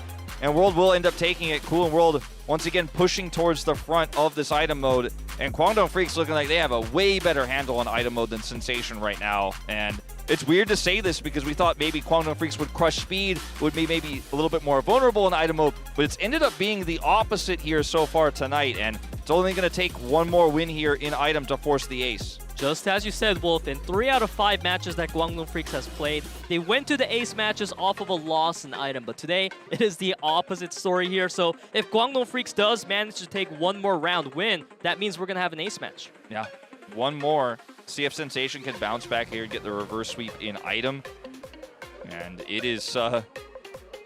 And World will end up taking it. Cool and World once again pushing towards the front of this item mode. And KWANGDONGFREECS looking like they have a way better handle on item mode than Sensation right now. And it's weird to say this because we thought maybe KWANGDONGFREECS would crush speed, would be maybe a little bit more vulnerable in item mode, but it's ended up being the opposite here so far tonight. And it's only going to take one more win here in item to force the ace. Just as you said, Wolf, in 3 out of 5 matches that Kwangdong Freaks has played, they went to the ace matches off of a loss in item. But today, it is the opposite story here. So if Kwangdong Freaks does manage to take one more round win, that means we're going to have an ace match. Yeah, one more. See if Sensation can bounce back here and get the reverse sweep in item. And it is...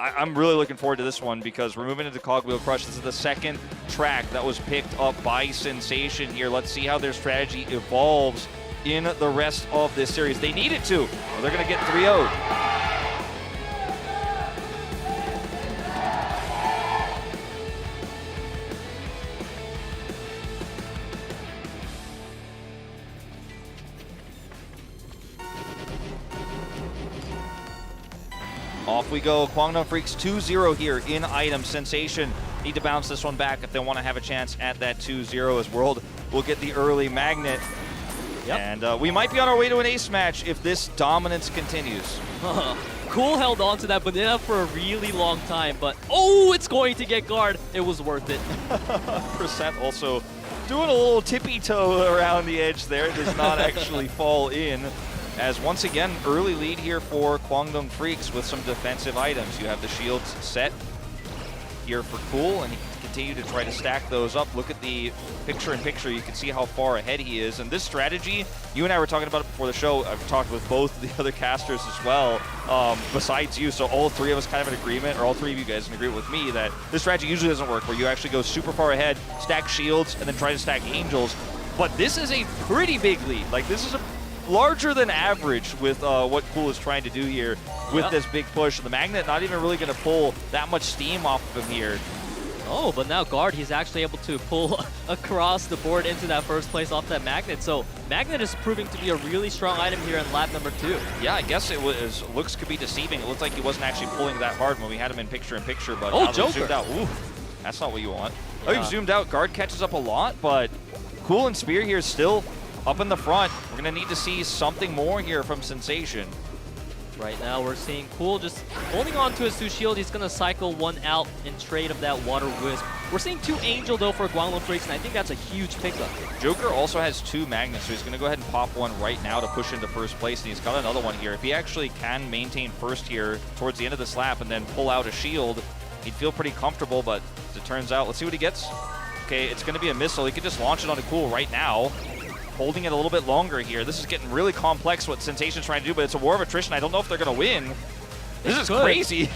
I'm really looking forward to this one because we're moving into Cogwheel Crush. This is the second track that was picked up by Sensation here. Let's see how their strategy evolves in the rest of this series. They need it to, or they're going to get 3-0'd. Off we go. Kwangdong Freaks 2-0 here in item. Sensation need to bounce this one back if they want to have a chance at that 2-0 as World will get the early magnet. Yep. And we might be on our way to an ace match if this dominance continues. Cool held on to that banana for a really long time, but oh, it's going to get guard. It was worth it. Percent also doing a little tippy toe around the edge there. It does not actually fall in. As once again, early lead here for Kwangdong Freaks with some defensive items. You have the shields set here for Cool, and he can continue to try to stack those up. Look at the picture-in-picture. You can see how far ahead he is. And this strategy, you and I were talking about it before the show. I've talked with both the other casters as well, besides you. So all 3 of us kind of in agreement, or all 3 of you guys in agreement with me, that this strategy usually doesn't work, where you actually go super far ahead, stack shields, and then try to stack angels. But this is a pretty big lead. Like, this is a larger than average with what Cool is trying to do here with this big push. The magnet not even really going to pull that much steam off of him here. Oh, but now guard, he's actually able to pull across the board into that first place off that magnet. So magnet is proving to be a really strong item here in lap number 2. Yeah, I guess it was. Looks could be deceiving. It looked like he wasn't actually pulling that hard when we had him in picture-in-picture. But oh, now Joker. Zoomed out. Ooh, that's not what you want. Yeah. Oh, you zoomed out. Guard catches up a lot, but Cool and Spear here still up in the front. We're going to need to see something more here from Sensation. Right now, we're seeing Cool just holding on to his 2 shield. He's going to cycle one out in trade of that Water Wisp. We're seeing 2 Angel, though, for Kwangdong Freaks, and I think that's a huge pickup. Joker also has 2 magnets, so he's going to go ahead and pop one right now to push into first place, and he's got another one here. If he actually can maintain first here towards the end of this lap and then pull out a shield, he'd feel pretty comfortable, but as it turns out, let's see what he gets. Okay, it's going to be a missile. He could just launch it onto Cool right now. Holding it a little bit longer here. This is getting really complex what Sensation's trying to do, but it's a war of attrition. I don't know if they're going to win. This is crazy.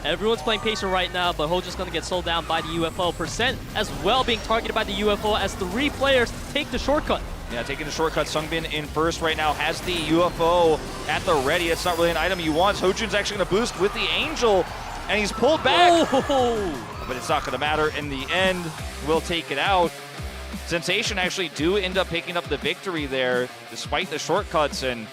Everyone's playing patient right now, but HoJun's going to get sold down by the UFO. Percent as well being targeted by the UFO as 3 players take the shortcut. Yeah, taking the shortcut. SUNGBIN in first right now. Has the UFO at the ready. It's not really an item he wants. HoJun's actually going to boost with the Angel, and he's pulled back. Oh. But it's not going to matter. In the end, we'll take it out. Sensation actually do end up picking up the victory there, despite the shortcuts. And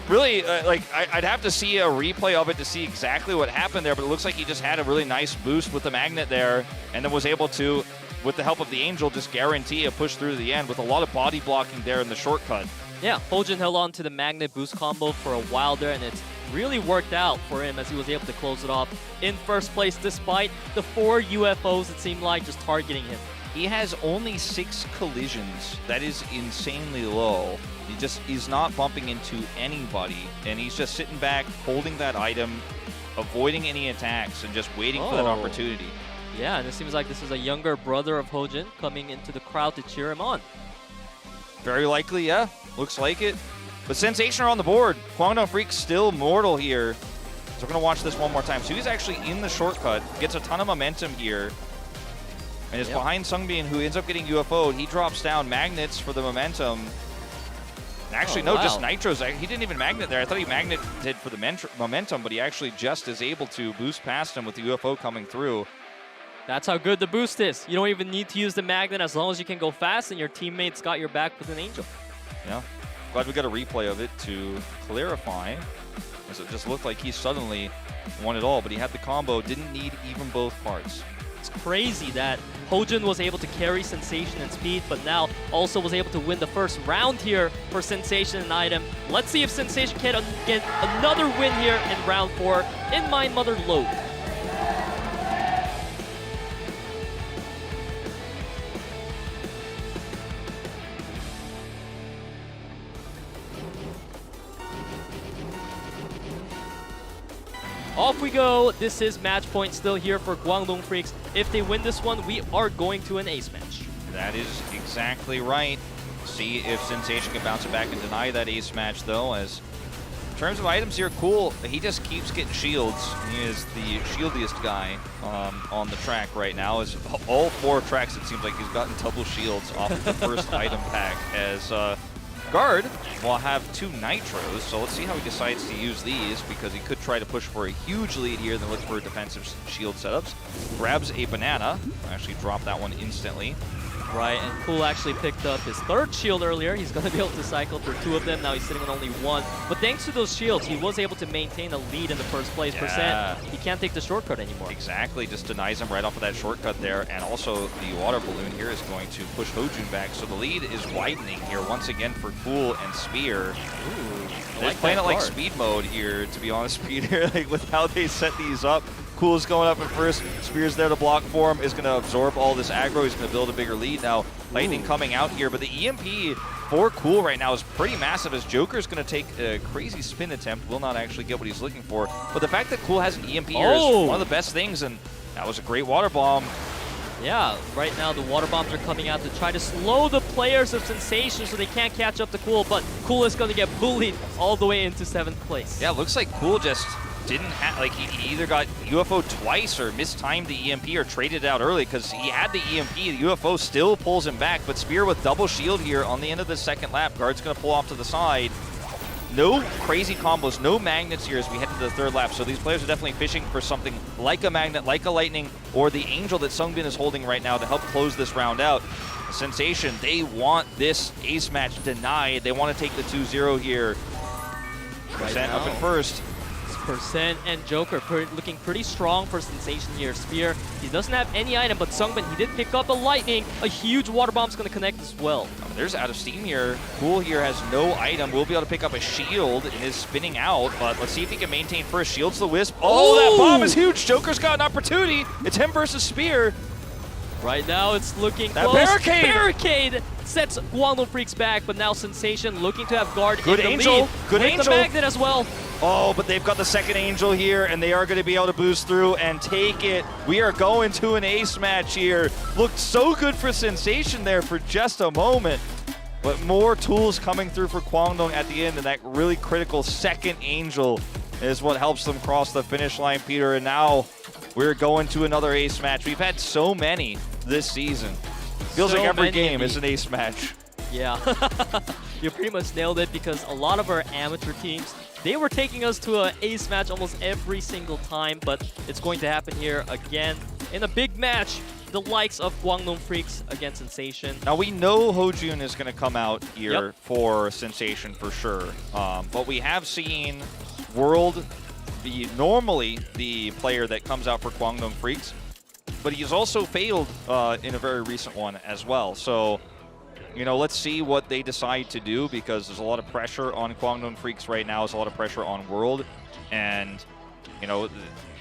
really, I'd have to see a replay of it to see exactly what happened there, but it looks like he just had a really nice boost with the magnet there, and then was able to, with the help of the Angel, just guarantee a push through to the end with a lot of body blocking there in the shortcut. Yeah, HoJun held on to the magnet boost combo for a while there, and it's really worked out for him as he was able to close it off in first place, despite the 4 UFOs, it seemed like, just targeting him. He has only 6 collisions. That is insanely low. He just is not bumping into anybody, and he's just sitting back, holding that item, avoiding any attacks, and just waiting for that opportunity. Yeah, and it seems like this is a younger brother of HoJun coming into the crowd to cheer him on. Very likely, yeah. Looks like it. But Sensation are on the board. Kwangdong Freaks still mortal here. So we're going to watch this one more time. So he's actually in the shortcut, gets a ton of momentum here, and is behind SUNGBIN, who ends up getting UFO'd. He drops down magnets for the momentum. Actually, just nitros. He didn't even magnet there. I thought he magneted for the momentum, but he actually just is able to boost past him with the UFO coming through. That's how good the boost is. You don't even need to use the magnet as long as you can go fast and your teammates got your back with an Angel. Yeah. Glad we got a replay of it to clarify, as it just looked like he suddenly won it all, but he had the combo, didn't need even both parts. It's crazy that HoJun was able to carry Sensation and speed, but now also was able to win the first round here for Sensation and item. Let's see if Sensation can get another win here in round 4 in My Mother Load. Off we go. This is match point still here for Kwangdong Freaks. If they win this one, we are going to an ace match. That is exactly right. See if Sensation can bounce it back and deny that ace match, though, as in terms of items here, Cool, he just keeps getting shields. He is the shieldiest guy on the track right now. As all 4 tracks, it seems like he's gotten double shields off of the first item pack, as Guard will have 2 nitros, so let's see how he decides to use these, because he could try to push for a huge lead here, then look for defensive shield setups. Grabs a banana, actually dropped that one instantly. Right, and Cool actually picked up his 3rd shield earlier. He's going to be able to cycle through 2 of them. Now he's sitting on only 1. But thanks to those shields, he was able to maintain a lead in the first place. Yeah. He can't take the shortcut anymore. Exactly, just denies him right off of that shortcut there. And also the water balloon here is going to push HoJun back. So the lead is widening here once again for Cool and Spear. Ooh, They're playing it like speed mode here, to be honest, Peter. Like with how they set these up. Cool's going up at first. Spear's there to block for him. Is going to absorb all this aggro. He's going to build a bigger lead now. Lightning coming out here, but the EMP for Cool right now is pretty massive, as Joker's going to take a crazy spin attempt. Will not actually get what he's looking for. But the fact that Cool has an EMP here is one of the best things, and that was a great water bomb. Yeah, right now the water bombs are coming out to try to slow the players of Sensation so they can't catch up to Cool, but Cool is going to get bullied all the way into 7th place. Yeah, looks like Cool just didn't have, like, he either got UFO twice or mistimed the EMP or traded it out early, because he had the EMP. The UFO still pulls him back, but Spear with double shield here on the end of the 2nd lap. Guard's going to pull off to the side. No crazy combos, no magnets here as we head to the 3rd lap, so these players are definitely fishing for something like a magnet, like a lightning, or the angel that SUNGBIN is holding right now to help close this round out. Sensation, they want this ace match denied. They want to take the 2-0 here. Percent up in first. Percent and Joker looking pretty strong for Sensation here. Spear, he doesn't have any item, but SUNGBIN, he did pick up a lightning. A huge water bomb's going to connect as well. There's out of steam here. Cool here has no item. Will be able to pick up a shield and is spinning out, but let's see if he can maintain first. Shields the Wisp. Oh, that bomb is huge. Joker's got an opportunity. It's him versus Spear. Right now, it's looking that close. Barricade! Barricade sets Kwangdong Freaks back, but now Sensation looking to have Guard Good in the angel. lead. Good with angel. the magnet as well. Oh, but they've got the 2nd angel here, and they are going to be able to boost through and take it. We are going to an ace match here. Looked so good for Sensation there for just a moment. But more tools coming through for Kwangdong at the end, and that really critical 2nd angel is what helps them cross the finish line, Peter. And now we're going to another ace match. We've had so many this season. Feels like every game is an ace match. Yeah, you pretty much nailed it, because a lot of our amateur teams, they were taking us to an ace match almost every single time, but it's going to happen here again in a big match. The likes of Kwangdong Freaks against Sensation. Now we know HoJun is going to come out here for Sensation for sure, but we have seen World be normally the player that comes out for Kwangdong Freaks, but he's also failed in a very recent one as well. So, you know, let's see what they decide to do, because there's a lot of pressure on Kwangdong Freaks right now. There's a lot of pressure on World, and, you know,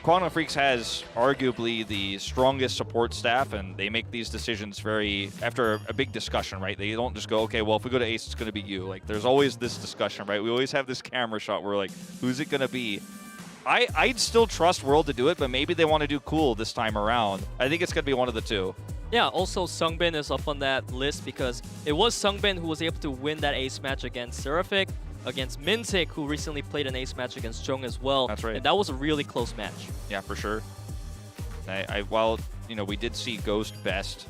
Kwangdong Freaks has arguably the strongest support staff, and they make these decisions after a big discussion, right? They don't just go, okay, well, if we go to ace, it's going to be you. Like, there's always this discussion, right? We always have this camera shot where, like, who's it going to be? I'd still trust World to do it, but maybe they want to do Cool this time around. I think it's going to be one of the 2. Yeah, also SUNGBIN is up on that list, because it was SUNGBIN who was able to win that ace match against Seraphic, against Mintic, who recently played an ace match against JJONG as well. That's right. And that was a really close match. Yeah, for sure. While, you know, we did see Ghost best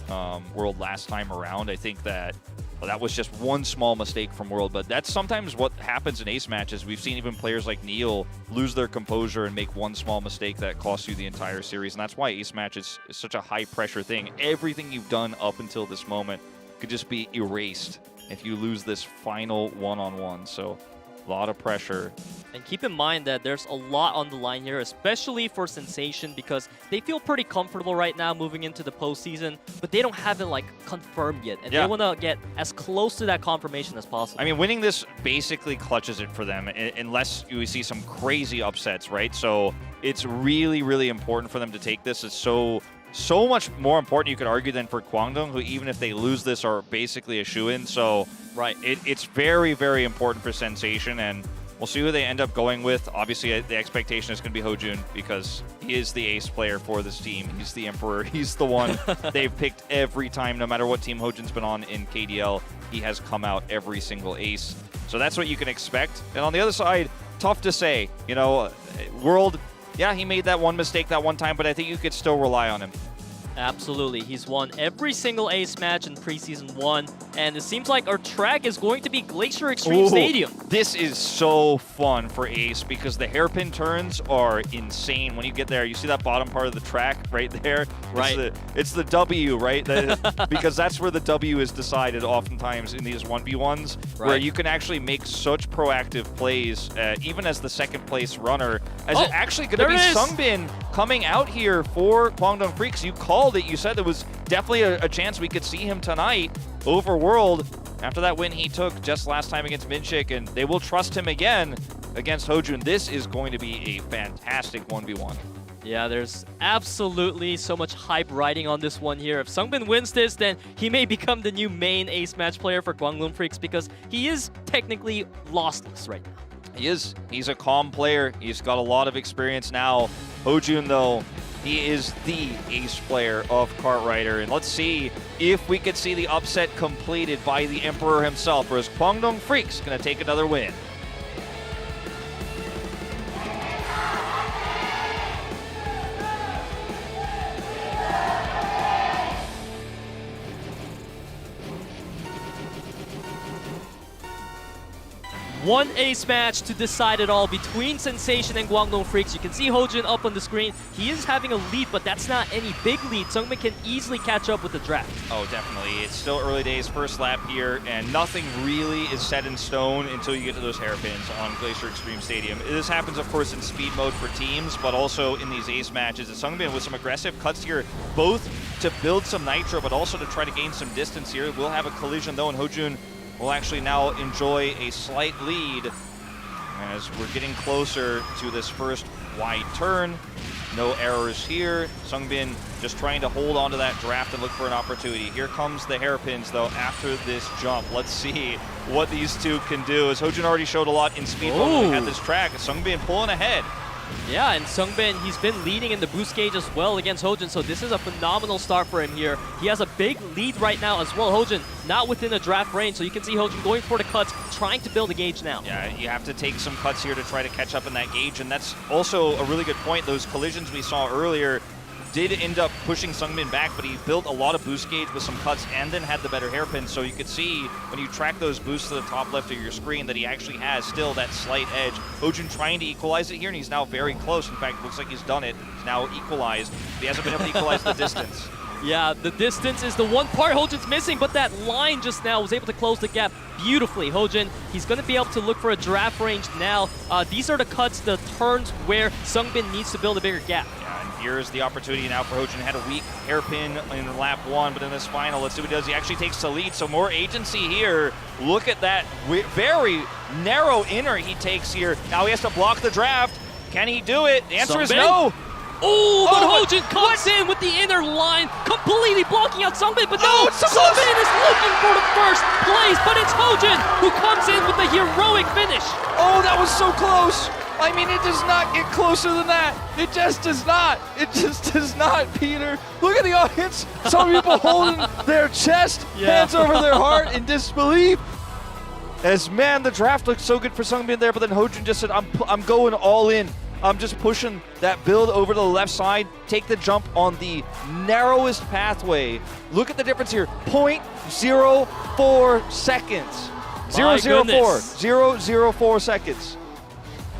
World last time around, I think that that was just one small mistake from World, but that's sometimes what happens in ace matches. We've seen even players like Neil lose their composure and make one small mistake that costs you the entire series, and that's why ace matches is such a high-pressure thing. Everything you've done up until this moment could just be erased if you lose this final one-on-one, so a lot of pressure. And keep in mind that there's a lot on the line here, especially for Sensation, because they feel pretty comfortable right now moving into the postseason, but they don't have it like confirmed yet, and they want to get as close to that confirmation as possible. I mean, winning this basically clutches it for them, unless you see some crazy upsets, right? So it's really, really important for them to take this. It's so much more important, you could argue, than for Kwangdong, who even if they lose this are basically a shoo-in. So right, it's very, very important for Sensation, and We'll see who they end up going with. Obviously, the expectation is going to be HoJun because he is the ace player for this team. He's the Emperor. He's the one they've picked every time, no matter what team HoJun's been on in KDL. He has come out every single ace. So that's what you can expect. And on the other side, tough to say. You know, World, yeah, he made that one mistake that one time, but I think you could still rely on him. Absolutely. He's won every single ace match in Preseason 1, and it seems like our track is going to be Glacier Extreme Stadium. This is so fun for ace because the hairpin turns are insane. When you get there, you see that bottom part of the track right there? Right. It's the W, right? Because that's where the W is decided oftentimes in these 1v1s, where you can actually make such proactive plays, even as the second place runner. As it actually going to be SUNGBIN coming out here for KWANGDONGFREECS. You called it. You said there was definitely a chance we could see him tonight over World after that win he took just last time against Minchik, and they will trust him again against HoJun. This is going to be a fantastic 1v1. Yeah, there's absolutely so much hype riding on this one here. If SUNGBIN wins this, then he may become the new main ace match player for KWANGDONGFREECS because he is technically lostless right now. He is. He's a calm player. He's got a lot of experience now. HoJun, though, he is the ace player of Cartwrighter. And let's see if we could see the upset completed by the Emperor himself, or is KWANGDONGFREECS going to take another win? One ace match to decide it all between Sensation and KWANGDONGFREECS. You can see HoJun up on the screen. He is having a lead, but that's not any big lead. SUNGBIN can easily catch up with the draft. Oh, definitely. It's still early days, first lap here, and nothing really is set in stone until you get to those hairpins on Glacier Extreme Stadium. This happens, of course, in speed mode for teams, but also in these ace matches. SUNGBIN with some aggressive cuts here, both to build some nitro, but also to try to gain some distance here. We'll have a collision, though, and HoJun will actually now enjoy a slight lead as we're getting closer to this first wide turn. No errors here. SUNGBIN just trying to hold on to that draft and look for an opportunity. Here comes the hairpins, though, after this jump. Let's see what these two can do, as HoJun already showed a lot in speed mode when we had this track. SUNGBIN pulling ahead. Yeah, and SUNGBIN, he's been leading in the boost gauge as well against HoJun, so this is a phenomenal start for him here. He has a big lead right now as well. HoJun not within the draft range, so you can see HoJun going for the cuts, trying to build a gauge now. Yeah, you have to take some cuts here to try to catch up in that gauge, and that's also a really good point. Those collisions we saw earlier did end up pushing SUNGBIN back, but he built a lot of boost gauge with some cuts and then had the better hairpin, so you could see when you track those boosts to the top left of your screen that he actually has still that slight edge. HoJun trying to equalize it here, and he's now very close. In fact, it looks like he's done it. He's now equalized. He hasn't been able to equalize the distance. Yeah, the distance is the one part HoJun's missing, but that line just now was able to close the gap beautifully. HoJun, he's going to be able to look for a draft range now. These are the cuts, the turns where SUNGBIN needs to build a bigger gap. Here's the opportunity now for HoJun. Had a weak hairpin in lap 1, but in this final, let's see what he does. He actually takes the lead, so more agency here. Look at that very narrow inner he takes here. Now he has to block the draft. Can he do it? The answer is no. Oh, but HoJun comes in with the inner line, completely blocking out SUNGBIN, but no, SUNGBIN is looking for the first place, but it's HoJun who comes in with the heroic finish. Oh, that was so close. I mean, it does not get closer than that. It just does not. It just does not, Peter. Look at the audience. Some people holding their chest, hands over their heart in disbelief. As, man, the draft looked so good for SUNGBIN there, but then HoJun just said, I'm going all in. I'm just pushing that build over to the left side, take the jump on the narrowest pathway. Look at the difference here, 0.04 seconds. 0.04 seconds.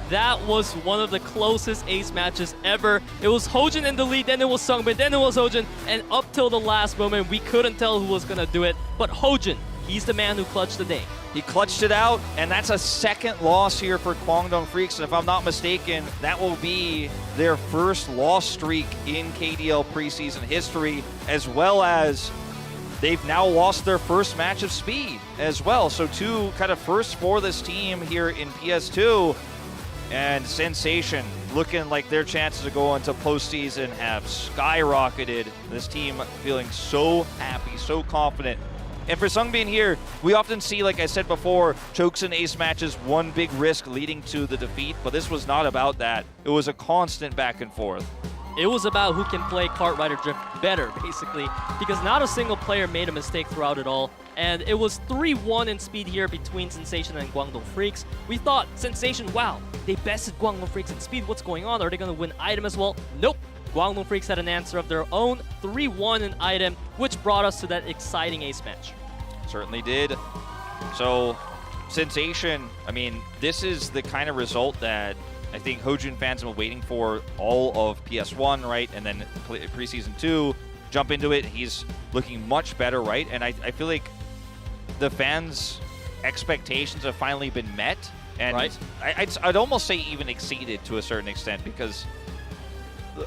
That was one of the closest ace matches ever. It was HoJun in the lead, then it was SUNGBIN, then it was HoJun, and up till the last moment, we couldn't tell who was gonna do it. But HoJun, he's the man who clutched the day. He clutched it out, and that's a second loss here for KWANGDONGFREECS. And if I'm not mistaken, that will be their first loss streak in KDL preseason history, as well as they've now lost their first match of speed as well. So two kind of firsts for this team here in PS2. And Sensation looking like their chances of going to postseason have skyrocketed. This team feeling so happy, so confident And for SUNGBIN here, we often see, like I said before, chokes and ace matches, one big risk leading to the defeat, but this was not about that. It was a constant back and forth. It was about who can play Kart Rider Drift better, basically, because not a single player made a mistake throughout it all. And it was 3-1 in speed here between Sensation and Kwangdong Freaks. We thought, Sensation, wow, they bested Kwangdong Freaks in speed. What's going on? Are they going to win item as well? Nope. Kwangdong Freaks had an answer of their own, 3-1 in item, which brought us to that exciting ace match. Certainly did. So, Sensation, I mean, this is the kind of result that I think HoJun fans have been waiting for all of PS1, right? And then Preseason 2, jump into it. He's looking much better, right? And I feel like the fans' expectations have finally been met. And right. I'd almost say even exceeded to a certain extent, because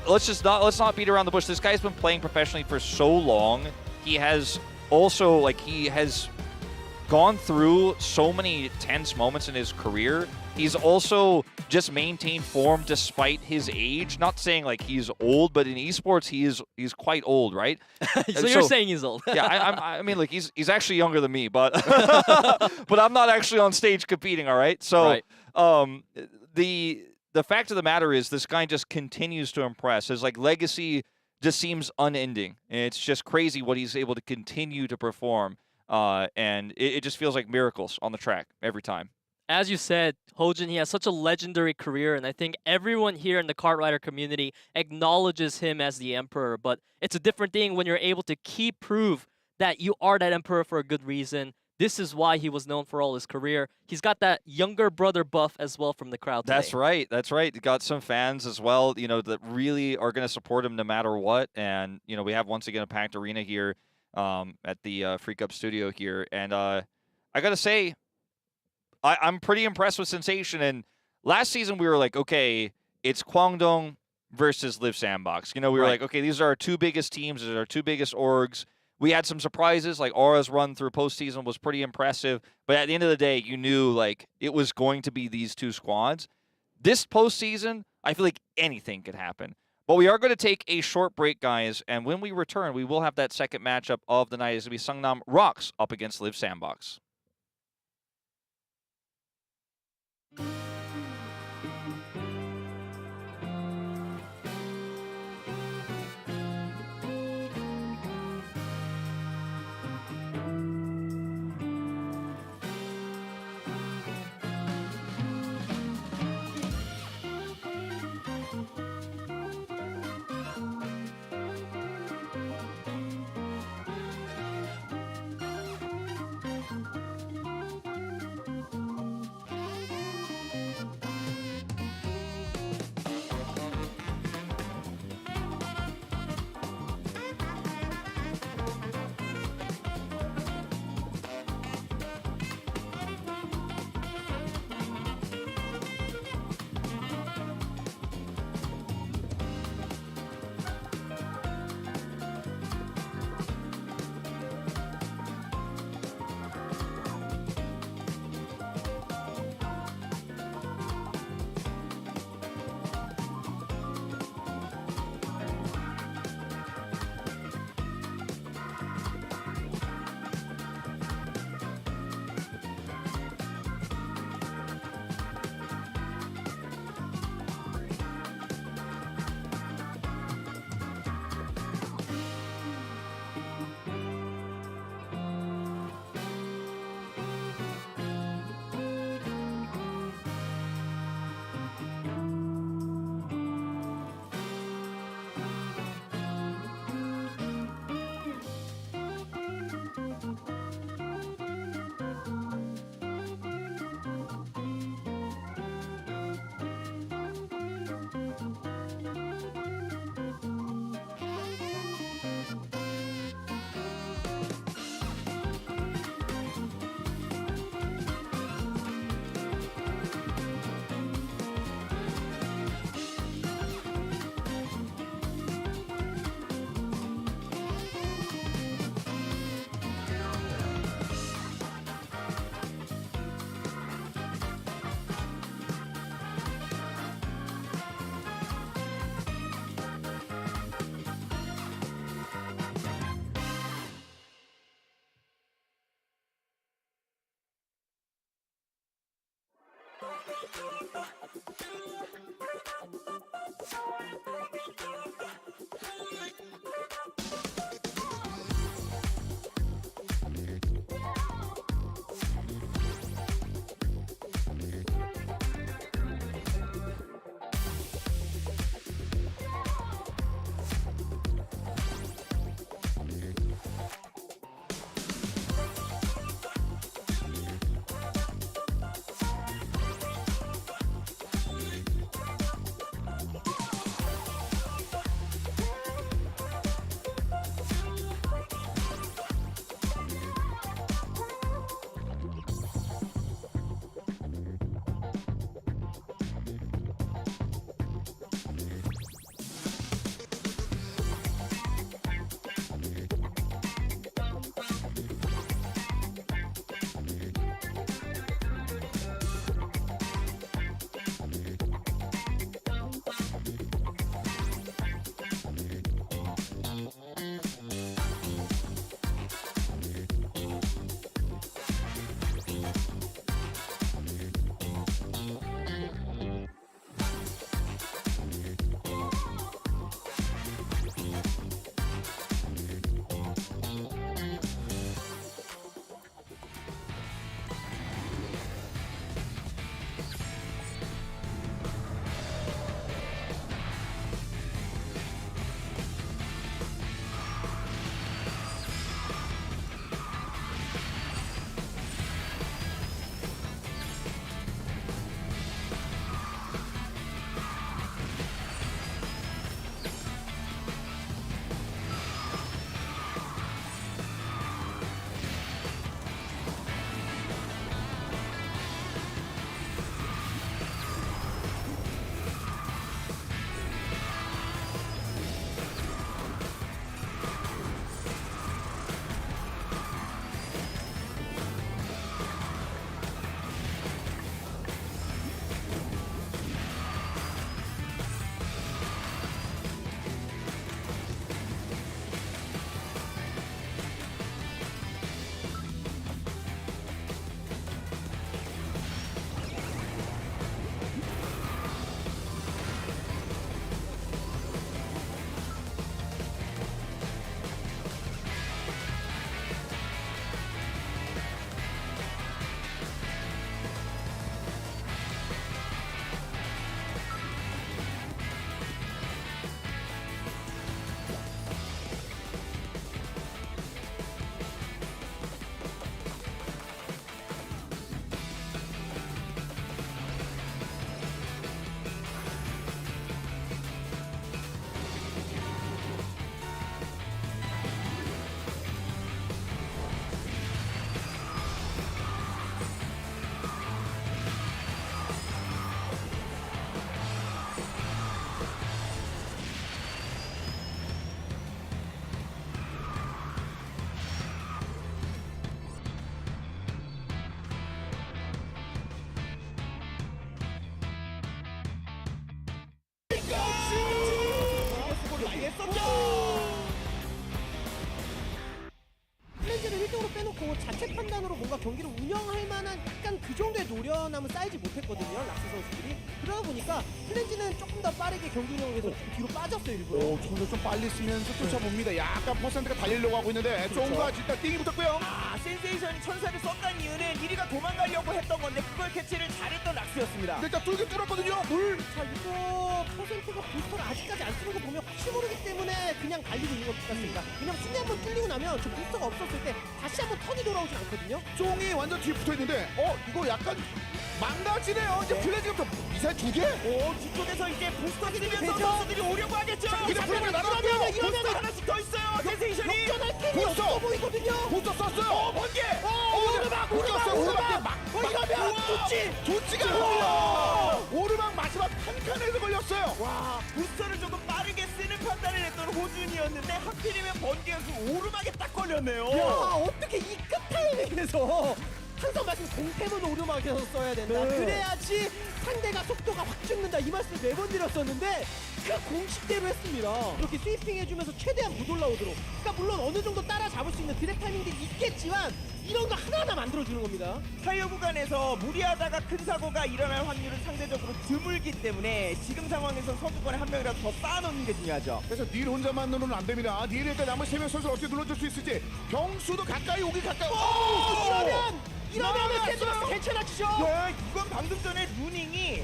let's not beat around the bush. This guy's been playing professionally for so long. He has also, like, he has gone through so many tense moments in his career. He's also just maintained form despite his age. Not saying like he's old, but in esports he's quite old, right? So you're saying he's old? Yeah, I mean, like he's actually younger than me, but but I'm not actually on stage competing. All right, so right. The fact of the matter is, this guy just continues to impress. His like legacy just seems unending, and it's just crazy what he's able to continue to perform. And it just feels like miracles on the track every time. As you said, HoJun, he has such a legendary career, and I think everyone here in the Kart Rider community acknowledges him as the Emperor, but it's a different thing when you're able to prove that you are that Emperor for a good reason. This is why he was known for all his career. He's got that younger brother buff as well from the crowd today. That's right. That's right. Got some fans as well, you know, that really are going to support him no matter what. And, you know, we have once again a packed arena here at the Freak Up studio here. And I got to say, I'm pretty impressed with Sensation. And last season we were like, okay, it's Kwangdong versus Liiv SANDBOX. You know, we were like, okay, these are our two biggest teams. These are our two biggest orgs. We had some surprises, like Aura's run through postseason was pretty impressive. But at the end of the day, you knew like it was going to be these two squads. This postseason, I feel like anything could happen. But we are going to take a short break, guys. And when we return, we will have that second matchup of the night. It's going to be Seongnam ROX up against Liiv SANDBOX. 자체 판단으로 뭔가 경기를 운영할 만한 약간 그 정도의 노련함은 쌓이지 못했거든요, 락스 선수들이. 그러다 보니까 플랜지는 조금 더 빠르게 경기 운영을 위해서 뒤로 빠졌어요, 일부러. 오, 조금 좀 빨리 쓰면서 쫓아봅니다. 약간 퍼센트가 달리려고 하고 있는데 쫑가 일단 띵이 붙었고요. 아, 센세이션이 천사를 썼다는 이유는 1위가 도망가려고 했던 건데 그걸 캐치를 잘했던 락스였습니다. 근데 일단 뚫긴 뚫었거든요. 자, 이거 퍼센트가 부스터를 아직까지 안 쓰는 거 보면 혹시 모르기 때문에 그냥 달리고 있는 것 같습니다. 왜냐면 순위 한번 뚫리고 나면 저 부스터가 없었을 때 다시 한번 턴이 돌아오진 않거든요. 쫑이 완전 뒤에 붙어있는데 이거 약간 망가지네요. 이제 플래지부터 미사일 2개? 오, 뒤쪽에서 이제 부스터 쓰면서 되죠? 선수들이 오려고 하겠죠. 근데 플래지가 날아갔고요. 부스터 하나씩 더 있어요. 센세이션이. 역전할 템이 없어 보이거든요. 부스터 썼어요. 번개. 오르막 이러면 두찌가 오르막 마지막 한 칸에도 걸렸어요. 와, 부스터를 조금 빠르게 쓰는 판단을 했던 호준이었는데 하필이면 번개가 그 오르막에 딱 걸렸네요. 야, 어떻게 이 끝 타이밍에서 항상 말씀 공템은 오르막에서 써야 된다. 네. 그래야지 상대가 속도가 확 죽는다. 이 말씀 매번 드렸었는데 그 공식대로 했습니다. 이렇게 스위핑 해주면서 최대한 못 올라오도록. 그러니까 물론 어느 정도 따라잡을 수 있는 드랩 타이밍들이 있겠지만 이런 거 하나하나 만들어주는 겁니다. 타이어 구간에서 무리하다가 큰 사고가 일어날 확률은 상대적으로 드물기 때문에 지금 상황에서 선두권에 한 명이라도 더 쌓아놓는 게 중요하죠. 그래서 닐 혼자만으로는 안 됩니다. 닐 일단 남은 3명 선수를 어떻게 눌러줄 수 있을지. 경수도 가까이 오기 가까이. 이러면 샌드박스 괜찮아지죠? 네, 이건 방금 전에 루닝이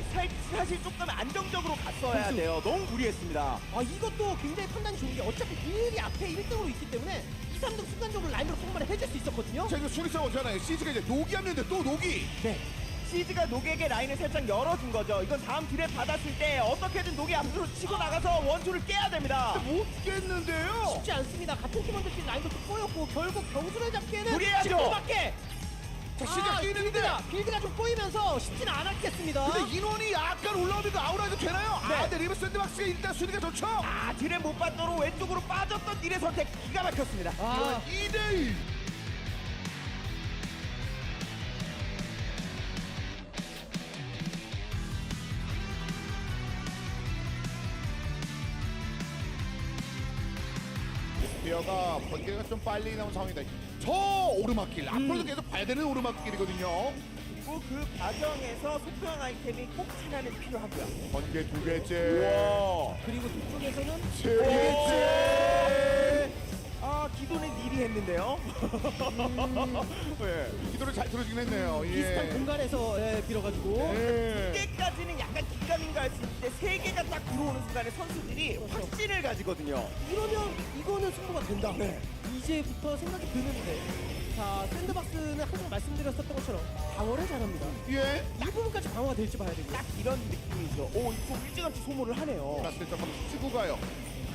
사실 조금 안정적으로 갔어야 돼요. 너무 무리했습니다. 아 이것도 굉장히 판단이 좋은 게 어차피 닐이 앞에 1등으로 있기 때문에 2, 3등 순간적으로 라인으로 통과를 해줄 수 있었거든요. 자, 이거 수리 싸웠잖아요. 시즈가 이제 녹이 하는데 또 녹이. 네. 시즈가 녹에게 라인을 살짝 열어준 거죠. 이건 다음 드랩 받았을 때 어떻게든 녹이 앞으로 치고 나가서 원투를 깨야 됩니다. 못 깼는데요. 쉽지 않습니다. 같은 팀원들끼리 라인도 좀 꼬였고 결국 경수를 잡기에는 무리해야죠. 지금밖에 자, 시즈가 뛰는데. 빌드가 좀 꼬이면서 쉽지는 않았겠습니다. 근데 인원이 약간 올라오니까 아우라도 되나요? 네. 아, 근데 리브 샌드박스가 일단 수리가 좋죠. 아, 드랩 못 받도록 왼쪽으로 빠졌던 닐의 선택 기가 막혔습니다. 아, 2대1. 스피어가 번개가 좀 빨리 나온 상황이다. 저 오르막길 앞으로도 계속 봐야 되는 오르막길이거든요. 그리고 그 과정에서 속도형 아이템이 꼭 하나는 필요하고요. 번개 2개째. 그리고 뒤쪽에서는 3개째. 아, 기도는 닐이 했는데요. 네, 기도를 잘 들어주긴 했네요. 예. 비슷한 공간에서 빌어가지고 예. 2개까지는 약간 기가민가 할 수 있는데 3개가 딱 들어오는 순간에 선수들이 확신을 가지거든요. 이러면 이거는 승부가 된다. 이제부터 생각이 드는데 자 샌드박스는 항상 말씀드렸었던 것처럼 방어를 잘합니다. 예. 이 부분까지 방어가 될지 봐야 되고 딱 이런 느낌이죠. 오, 이거 일찌감치 소모를 하네요. 라스트 한번 쓰고 가요.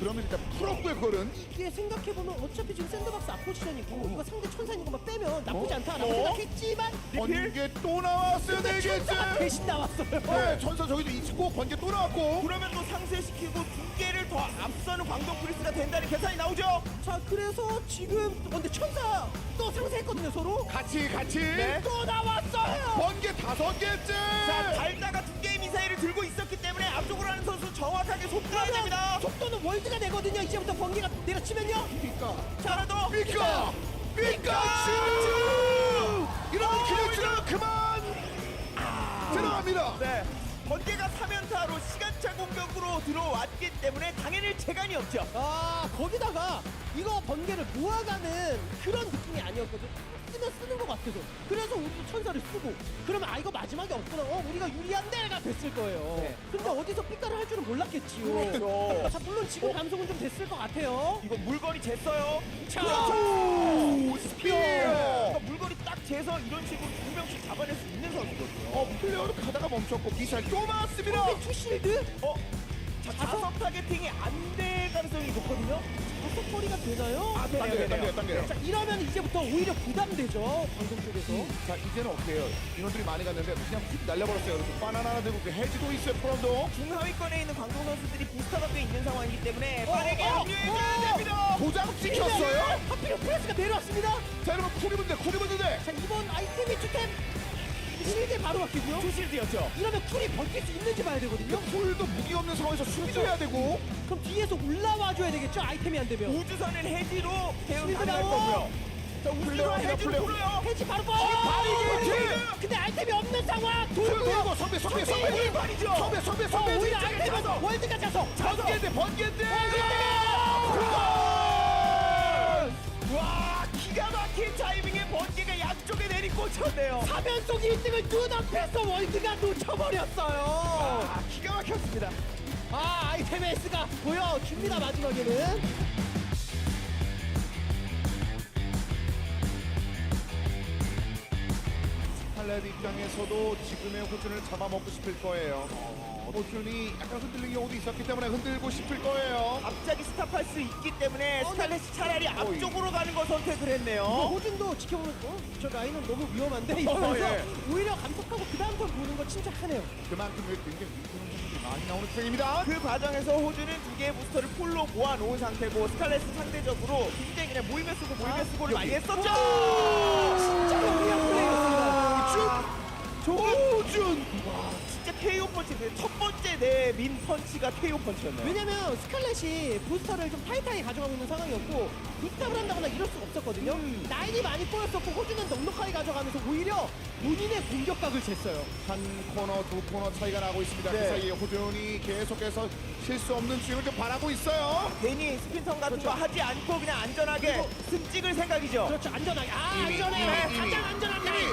그러면 일단 풀었고요, 그거는. 이게 생각해보면 어차피 지금 샌드박스 앞포지션이고 이거 상대 천사인 것만 빼면 나쁘지 않다라고 생각했지만 번개 또 나왔어요, 근데 4개째. 천사가 대신 나왔어요. 네, 천사 저기도 있고 번개 또 나왔고. 그러면 또 상쇄시키고 2개를 더 앞서는 광동 프리스가 된다는 계산이 나오죠. 자 그래서 지금 근데 천사 또 상세했거든요 서로. 같이. 네. 또 나왔어요. 번개 5개째. 자, 달다가 2개의 미사일을 들고 있었기 때문에 앞쪽으로 하는 선수 정확하게 속도해야 됩니다. 속도는 월드가 되거든요. 이제부터 번개가 내려치면요. 삐까. 자, 하나 더. 삐까. 삐까츄. 이러면 그냥 지나면 그만. 들어갑니다. 네. 번개가 3연타로 시간차 공격으로 들어왔기 때문에 당연히 재간이 없죠. 아 거기다가 이거 번개를 모아가는 그런 느낌이 아니었거든. 쓰면 쓰는 것 같아서. 그래서 우리도 천사를 쓰고 그러면 아 이거 마지막에 없구나. 우리가 유리한데가 됐을 거예요. 네. 근데 어디서 삐까를 할 줄은 몰랐겠지요. 그렇죠. 자 물론 지금 감속은 좀 됐을 것 같아요. 이거 물거리 쟀어요. 자 오, 스피어. 그러니까 물거리 딱 재서 이런 식으로 2명씩 잡아낼 수 있는 선수거든요. 플레이어로 가다가 멈췄고 미사일 또 맞습니다. 투실드? 자, 자석 타겟팅이 안 될 가능성이 높거든요. 다섯 거리가 되나요? 아, 당겨요. 자 이러면 이제부터 오히려 부담되죠. 방송 쪽에서. 자, 이제는 어때요? 인원들이 많이 갔는데 그냥 휙 날려버렸어요. 그리고 바나나 하나 들고 해지도 있어요, 프롬도. 중하위권에 있는 광동 선수들이 부스터가 꽤 있는 상황이기 때문에 빠르게 합류해줘야 됩니다. 도장 찍혔어요? 하필 프레스가 내려왔습니다. 자, 여러분 쿨이분데. 자 이번 아이템이 투템 실드 바로 바뀌고요. 투실드였죠. 이러면 쿨이 벗길 수 있는지 봐야 되거든요. 쿨도 무기 없는 상황에서 수비도 해야 되고. 그럼 뒤에서 올라와줘야 되겠죠. 아이템이 안 되면. 우주선은 해지로 대응 실드 가능할 나와. 거고요. 자, 우주선 플레이어, 해지로 플레이어. 풀어요. 해지 바로 봐. 바로 근데 아이템이 없는 상황. 돌고 선배. 돌발이죠. 선배. 오히려 아이템은 월드가 자석. 번개인데. 와, 기가 막힌 타이밍에 번개가 양쪽에 내리꽂혔네요. 3연속 1등을 눈앞에서 월드가 놓쳐버렸어요. 아, 기가 막혔습니다. 아 아이템 S가 보여줍니다 마지막에는. 팔레드 입장에서도 지금의 호준을 잡아먹고 싶을 거예요. 호준이 약간 흔들리는 경우도 있었기 때문에 흔들고 싶을 거예요. 갑자기 스탑할 수 있기 때문에 스탈렛이 차라리 앞쪽으로 가는 걸 선택을 했네요. 호준도 지켜보면 저 라인은 너무 위험한데 이러면서 예. 오히려 감속하고 그 다음 턴 보는 거 침착하네요. 그만큼 굉장히 위태로운 선수들이 많이 나오는 편입니다. 그 과정에서 호주는 2개의 부스터를 풀로 모아놓은 상태고 스칼렛은 상대적으로 굉장히 그냥 모임에 쓰고를 많이 했었죠. 진짜 영리한 플레이였습니다. 호준. 진짜 KO 펀치, 첫 번째 내 민 펀치가 KO 펀치였네요. 왜냐면 스칼렛이 부스터를 좀 타이트하게 가져가고 있는 상황이었고 부스터를 한다거나 이럴 수가 없었거든요. 라인이 많이 꼬였었고 호주는 넉넉하게 가져가면서 오히려 본인의 공격각을 쟀어요. 한 코너, 두 코너 차이가 나고 있습니다. 네. 그 사이에 호준이 계속해서 실수 없는 스윙을 좀 바라고 있어요. 괜히 스핀턴 같은 거 하지 않고 그냥 안전하게 그리고- 슴 찍을 생각이죠. 그렇죠. 안전하게. 이미, 안전해요. 이미. 가장 안전한 라인.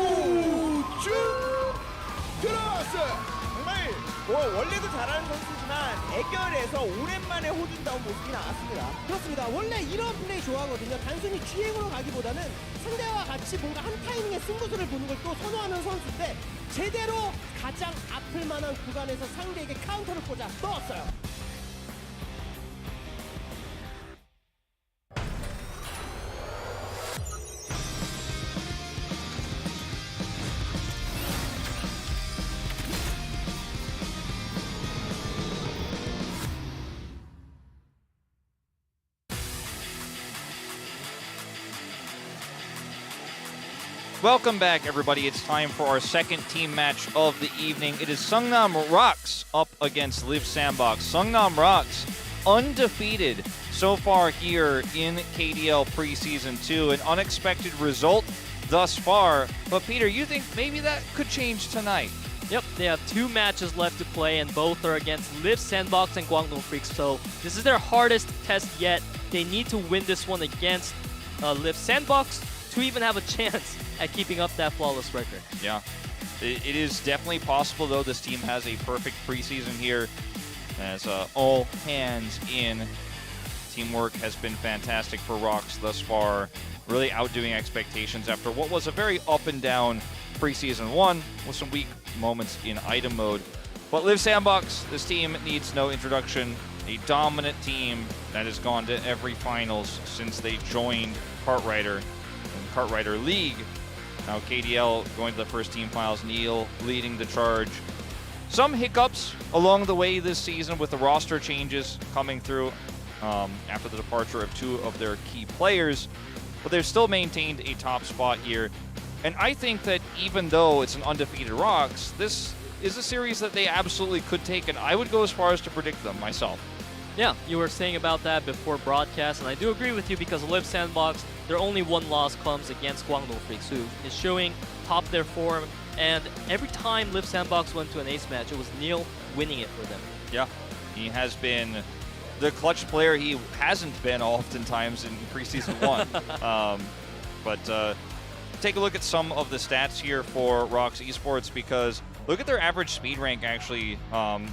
호준 들어왔어요. 정말 뭐 원래도 잘하는 선수지만 애결에서 오랜만에 호준다운 모습이 나왔습니다. 그렇습니다. 원래 이런 플레이 좋아하거든요. 단순히 주행으로 가기보다는 상대와 같이 뭔가 한 타이밍에 승부수를 보는 걸 또 선호하는 선수인데 제대로 가장 아플 만한 구간에서 상대에게 카운터를 꽂아 넣었어요. Welcome back, everybody. It's time for our second team match of the evening. It is Seongnam ROX up against Liiv SANDBOX. Seongnam ROX undefeated so far here in KDL Preseason 2. An unexpected result thus far. But Peter, you think maybe that could change tonight? Yep, they have 2 matches left to play, and both are against Liiv SANDBOX and KWANGDONGFREECS. So this is their hardest test yet. They need to win this one against Liiv SANDBOX to even have a chance at keeping up that flawless record. Yeah, it is definitely possible, though. This team has a perfect preseason here, as all hands in. Teamwork has been fantastic for ROX thus far, really outdoing expectations after what was a very up and down preseason 1 with some weak moments in item mode. But Liiv SANDBOX, this team needs no introduction. A dominant team that has gone to every finals since they joined Cartwrighter and Cartwrighter League. Now KDL going to the first team finals, Neil leading the charge. Some hiccups along the way this season with the roster changes coming through after the departure of 2 of their key players, but they've still maintained a top spot here. And I think that even though it's an undefeated ROX, this is a series that they absolutely could take, and I would go as far as to predict them myself. Yeah, you were saying about that before broadcast, and I do agree with you because Liiv SANDBOX, their only 1 loss comes against KWANGDONGFREECS, who is showing top their form. And every time Liiv SANDBOX went to an ace match, it was Neil winning it for them. Yeah, he has been the clutch player he hasn't been oftentimes in preseason 1. But take a look at some of the stats here for ROX Esports, because look at their average speed rank actually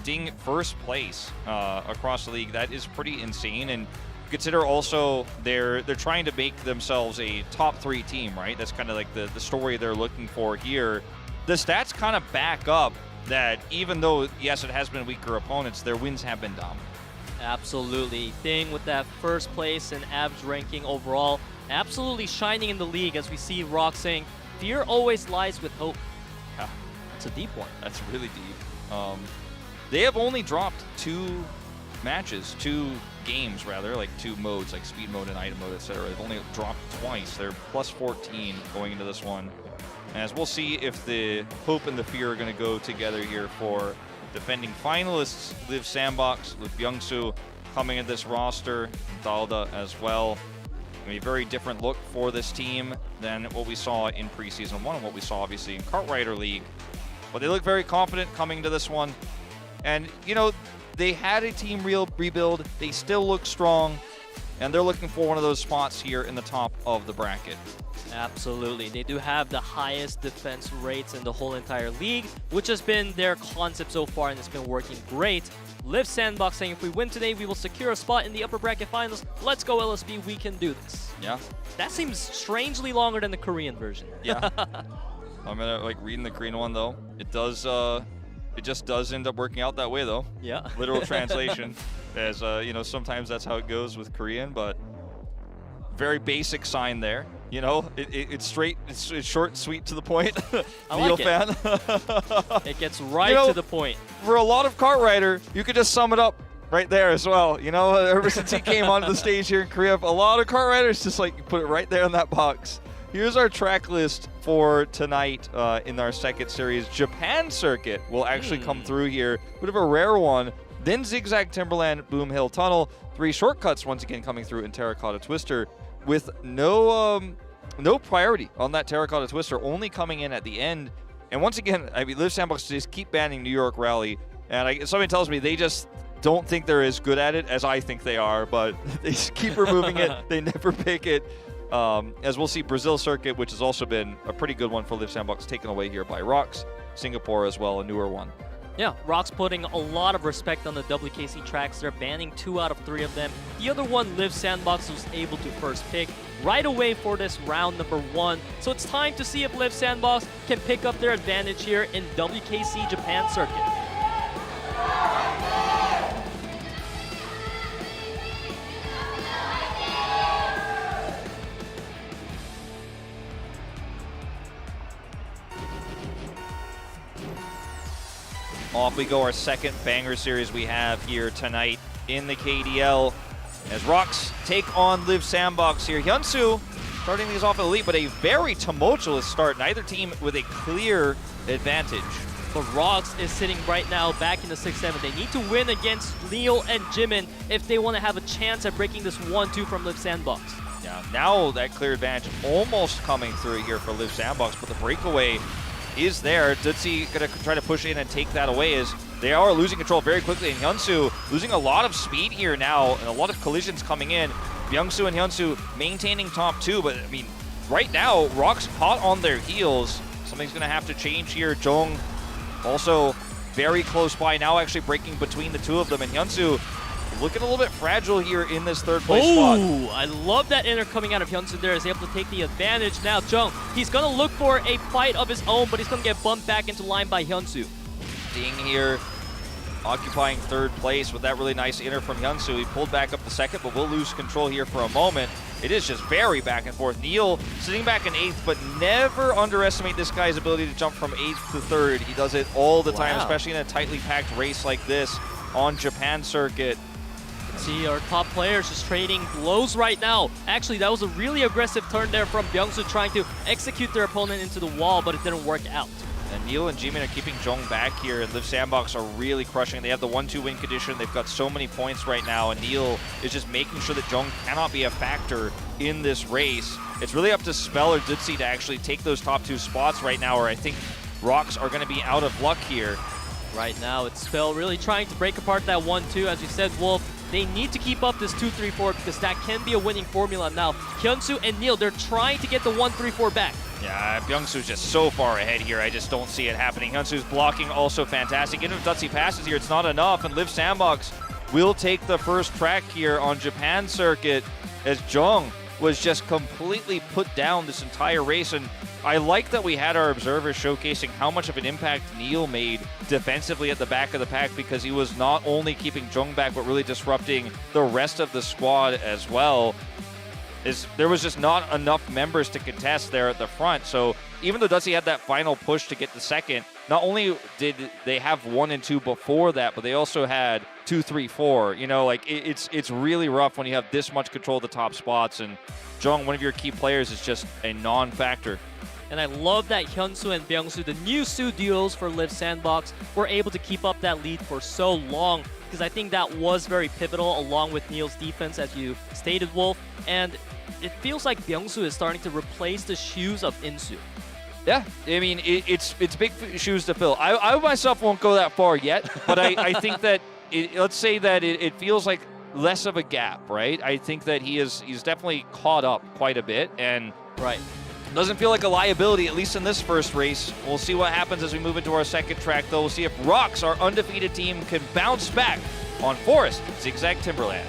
ding first place across the league. That is pretty insane. And consider also they're trying to make themselves a top 3 team, right? That's kind of like the story they're looking for here. The stats kind of back up that even though, yes, it has been weaker opponents, their wins have been dominant. Absolutely. Thing with that first place and average ranking overall, absolutely shining in the league, as we see ROX saying, fear always lies with hope. Yeah, That's a deep one. that's really deep. They have only dropped 2 matches, 2 games rather, like 2 modes, like speed mode and item mode, etc. They've only dropped twice. They're plus 14 going into this one. As we'll see if the hope and the fear are going to go together here for defending finalists, Liiv SANDBOX, with HyunSu coming in this roster, Dalda as well. A very different look for this team than what we saw in preseason 1 and what we saw obviously in Cartwrighter League. But they look very confident coming to this one. And, you know, they had a team rebuild. They still look strong. And they're looking for one of those spots here in the top of the bracket. Absolutely. They do have the highest defense rates in the whole entire league, which has been their concept so far, and it's been working great. Liiv SANDBOX saying, if we win today, we will secure a spot in the upper bracket finals. Let's go, LSB. We can do this. Yeah. That seems strangely longer than the Korean version. Yeah. I'm gonna like reading the Korean one though. It does it just does end up working out that way though. Yeah. Literal translation. As you know, sometimes that's how it goes with Korean, but very basic sign there. You know, it's straight, it's short and sweet to the point. I like fan. It gets right You know, to the point. For a lot of Cartwrighter, you could just sum it up right there as well. You know, ever since he came onto the stage here in Korea, a lot of Cartwriters just like you put it right there in that box. here's our track list for tonight in our second series. Japan Circuit will actually come through here. Bit of a rare one. Then Zigzag Timberland, Boom Hill Tunnel. 3 shortcuts once again coming through in Terracotta Twister with no priority on that Terracotta Twister, only coming in at the end. And once again, I mean, Liiv SANDBOX just keep banning New York Rally. And somebody tells me they just don't think they're as good at it as I think they are, but they just keep removing it. They never pick it. As we'll see, Brazil Circuit, which has also been a pretty good one for Liiv SANDBOX, taken away here by ROX. Singapore as well, a newer one. Yeah, ROX putting a lot of respect on the WKC tracks. They're banning 2 out of 3 of them. The other one, Liiv SANDBOX, was able to first pick right away for this round number 1. So it's time to see if Liiv SANDBOX can pick up their advantage here in WKC Japan Circuit. Off we go, our second banger series we have here tonight in the KDL. As ROX take on Liiv SANDBOX here. HyunSu starting these off elite, but a very tumultuous start. Neither team with a clear advantage. But ROX is sitting right now back in the 6-7. They need to win against Neil and Jimin if they want to have a chance at breaking this 1-2 from Liiv SANDBOX. Yeah, now that clear advantage almost coming through here for Liiv SANDBOX, but the breakaway is there. Duzzi gonna try to push in and take that away as they are losing control very quickly, and HyunSu losing a lot of speed here now and a lot of collisions coming in. Byung-Soo and HyunSu maintaining top 2, but I mean, right now, ROX hot on their heels. Something's gonna have to change here. JJONG also very close by now, actually breaking between the 2 of them, and HyunSu looking a little bit fragile here in this 3rd place spot. Oh, I love that inner coming out of HyunSu there. Is able to take the advantage. Now JJONG, he's going to look for a fight of his own, but he's going to get bumped back into line by HyunSu. Ding here, occupying 3rd place with that really nice inner from HyunSu. He pulled back up the 2nd, but will lose control here for a moment. It is just very back and forth. Neil sitting back in 8th, but never underestimate this guy's ability to jump from 8th to 3rd. He does it all the time, especially in a tightly packed race like this on Japan Circuit. See our top players just trading blows right now. Actually, that was a really aggressive turn there from Byung-Soo trying to execute their opponent into the wall, but it didn't work out. And Neil and Jimin are keeping JJONG back here, and Liiv SANDBOX are really crushing. They have the 1-2 win condition. They've got so many points right now, and Neil is just making sure that JJONG cannot be a factor in this race. It's really up to Spell or Duzzi to actually take those top 2 spots right now, or I think ROX are going to be out of luck here. Right now, it's Spell really trying to break apart that 1-2. As you said, Wolf, they need to keep up this 2-3-4 because that can be a winning formula now. HyunSu and Neil, they're trying to get the 1-3-4 back. Yeah, Byung-Soo's just so far ahead here. I just don't see it happening. HyunSu's blocking also fantastic. Even if Duzzi passes here, it's not enough. And Liiv SANDBOX will take the first track here on Japan Circuit as JJONG was just completely put down this entire race. And I like that we had our observers showcasing how much of an impact Neil made defensively at the back of the pack, because he was not only keeping JJONG back, but really disrupting the rest of the squad as well. There was just not enough members to contest there at the front. So even though Duzzi had that final push to get the 2nd, not only did they have 1 and 2 before that, but they also had 2, 3, 4. You know, like it's really rough when you have this much control of the top spots, and JJONG, one of your key players, is just a non-factor. And I love that HyunSu and Byung-Soo, the new Su duos for Liiv SANDBOX, were able to keep up that lead for so long, because I think that was very pivotal along with Neil's defense, as you stated, Wolf. And it feels like Byung-Soo is starting to replace the shoes of Insu. Yeah, I mean, it's big shoes to fill. I myself won't go that far yet, but I think that, let's say that it feels like less of a gap, right? I think that he's definitely caught up quite a bit, and doesn't feel like a liability, at least in this first race. We'll see what happens as we move into our 2nd track, though. We'll see if ROX, our undefeated team, can bounce back on Forest Zigzag Timberland.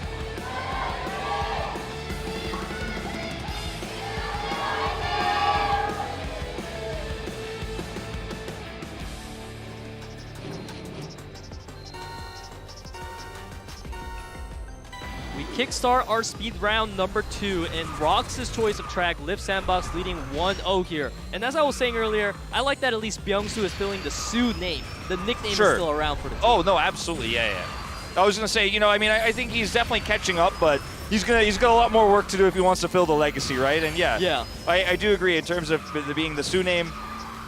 Kickstart our speed round number 2 in ROX's choice of track. Liiv SANDBOX leading 1-0 here. And as I was saying earlier, I like that at least Byung-Soo is filling the Su name. The nickname is still around for the team. Oh, no, absolutely. Yeah. I was going to say, you know, I mean, I think he's definitely catching up, but he's got a lot more work to do if he wants to fill the legacy, right? And Yeah. I do agree in terms of being the Su name.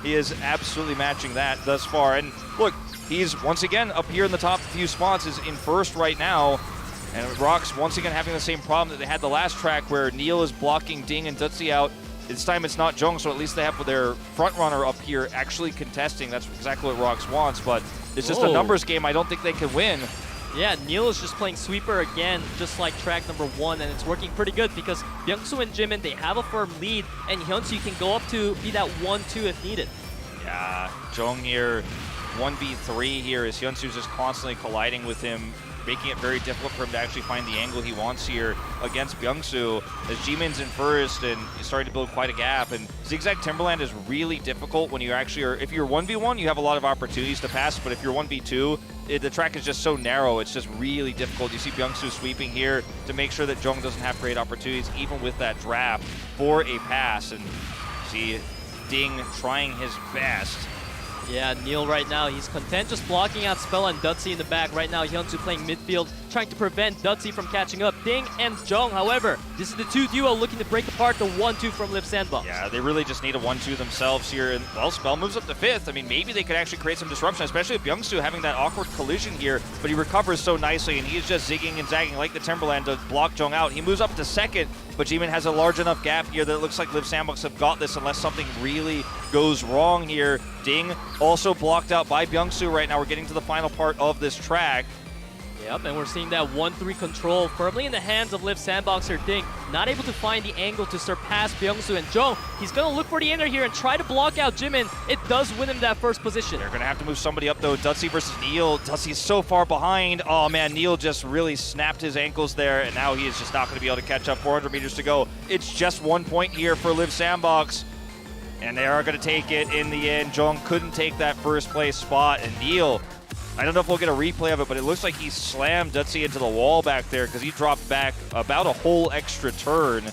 He is absolutely matching that thus far. And look, he's once again up here in the top few spots, is in first right now. And ROX once again having the same problem that they had the last track where Neil is blocking Ding and Duzzi out. This time it's not JJONG, so at least they have their front runner up here actually contesting. That's exactly what ROX wants, but it's just a numbers game. I don't think they can win. Yeah, Neil is just playing sweeper again, just like track number 1, and it's working pretty good because Byung-Soo and Jimin, they have a firm lead, and HyunSu can go up to be that 1-2 if needed. Yeah, JJONG here, 1v3 here as HyunSu's just constantly colliding with him, making it very difficult for him to actually find the angle he wants here against Byung-Soo. As Jimin's in first and he's starting to build quite a gap, and Zigzag Timberland is really difficult when you actually are, if you're 1v1, you have a lot of opportunities to pass, but if you're 1v2, the track is just so narrow, it's just really difficult. You see Byung-Soo sweeping here to make sure that JJONG doesn't have great opportunities, even with that draft, for a pass. And see Ding trying his best. Yeah, Neil right now, he's content just blocking out Spell and Duzzi in the back. Right now, HyunSu playing midfield, trying to prevent Duzzi from catching up. Ding and JJONG, however, this is the 2 duo looking to break apart the 1-2 from Liiv SANDBOX. Yeah, they really just need a 1-2 themselves here. And, well, Spell moves up to 5th. I mean, maybe they could actually create some disruption, especially with Byung-Soo having that awkward collision here, but he recovers so nicely, and he's just zigging and zagging like the Timberland to block JJONG out. He moves up to 2nd, but Jimin has a large enough gap here that it looks like Liiv SANDBOX have got this unless something really goes wrong here. Ding also blocked out by Byung-Soo right now. We're getting to the final part of this track. Yep, and we're seeing that 1-3 control firmly in the hands of Liiv SANDBOX here. Ding not able to find the angle to surpass Byung-Soo, and JJONG, he's going to look for the inner here and try to block out Jimin. It does win him that first position. They're going to have to move somebody up though. Duzzi versus Neil. Duzzi's so far behind. Oh man, Neil just really snapped his ankles there, and now he is just not going to be able to catch up. 400 meters to go. It's just 1 point here for Liiv SANDBOX. And they are going to take it in the end. JJONG couldn't take that first place spot. And Neil, I don't know if we'll get a replay of it, but it looks like he slammed Duzzi into the wall back there because he dropped back about a whole extra turn.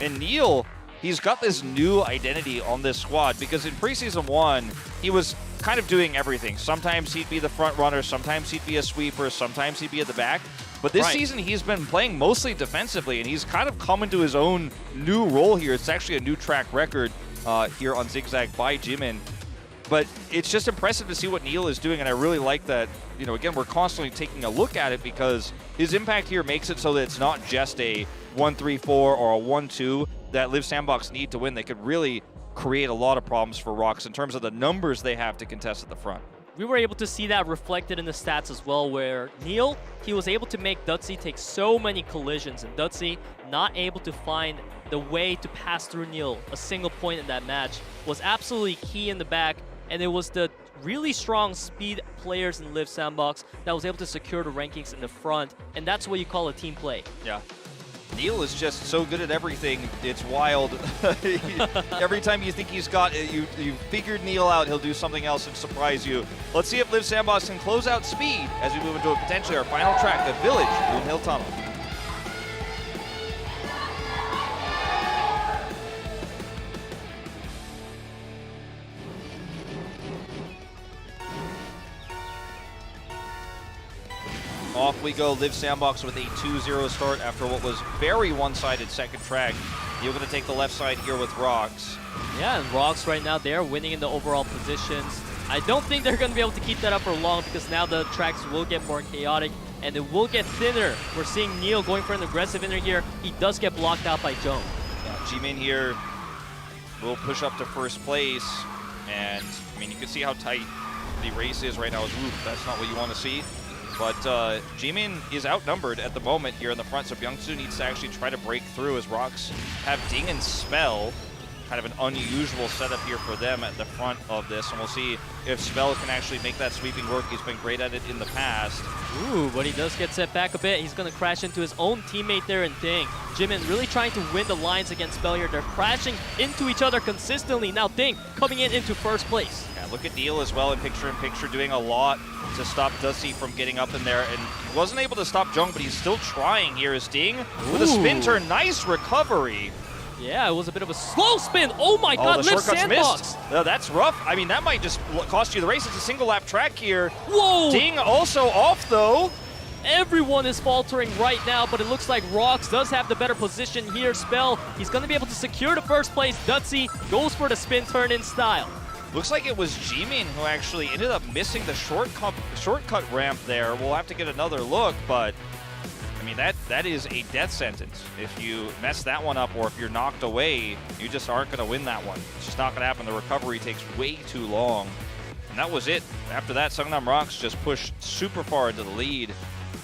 And Neil, he's got this new identity on this squad because in Preseason 1, he was kind of doing everything. Sometimes he'd be the front runner, sometimes he'd be a sweeper, sometimes he'd be at the back. But this season, he's been playing mostly defensively, and he's kind of come into his own new role here. It's actually a new track record here on Zigzag by Jimin. But it's just impressive to see what Neil is doing, and I really like that, you know, again, we're constantly taking a look at it because his impact here makes it so that it's not just a 1-3-4 or a 1-2 that Liiv SANDBOX need to win. They could really create a lot of problems for ROX in terms of the numbers they have to contest at the front. We were able to see that reflected in the stats as well, where Neil, he was able to make Duzzi take so many collisions, and Duzzi not able to find the way to pass through Neil. A single point in that match was absolutely key in the back, and it was the really strong speed players in Liiv SANDBOX that was able to secure the rankings in the front, and that's what you call a team play. Yeah. Neil is just so good at everything. It's wild. Every time you think he's got it, you figured Neil out, he'll do something else and surprise you. Let's see if Liiv SANDBOX can close out speed as we move into potentially our final track, the Village, Moon Hill Tunnel. Off we go, Liiv SANDBOX with a 2-0 start after what was very one-sided second track. You're going to take the left side here with ROX. Yeah, and ROX right now, they're winning in the overall positions. I don't think they're going to be able to keep that up for long because now the tracks will get more chaotic and it will get thinner. We're seeing Neil going for an aggressive inner here. He does get blocked out by JJONG. Yeah, Jimin here will push up to first place. And, I mean, you can see how tight the race is right now. That's not what you want to see. But Jimin is outnumbered at the moment here in the front, so Byung-Soo needs to actually try to break through as ROX have Ding and Spell. Kind of an unusual setup here for them at the front of this, and we'll see if Spell can actually make that sweeping work. He's been great at it in the past. Ooh, but he does get set back a bit. He's going to crash into his own teammate there in Ding. Jimin really trying to win the lines against Spell here. They're crashing into each other consistently. Now Ding coming into first place. Yeah, look at Neil as well in picture-in-picture doing a lot to stop Duzzi from getting up in there. And he wasn't able to stop JJONG, but he's still trying here as Ding with a spin turn. Nice recovery. Yeah, it was a bit of a slow spin. Oh my god, the Liiv shortcut's SANDBOX. missed. That's rough. I mean, that might just cost you the race. It's a single lap track here. Whoa! Ding also off though. Everyone is faltering right now, but it looks like ROX does have the better position here. Spell, he's going to be able to secure the first place. Duzzi goes for the spin turn in style. Looks like it was JJONG who actually ended up missing the shortcut ramp there. We'll have to get another look, but I mean, that is a death sentence. If you mess that one up or if you're knocked away, you just aren't going to win that one. It's just not going to happen. The recovery takes way too long. And that was it. After that, Seongnam ROX just pushed super far into the lead.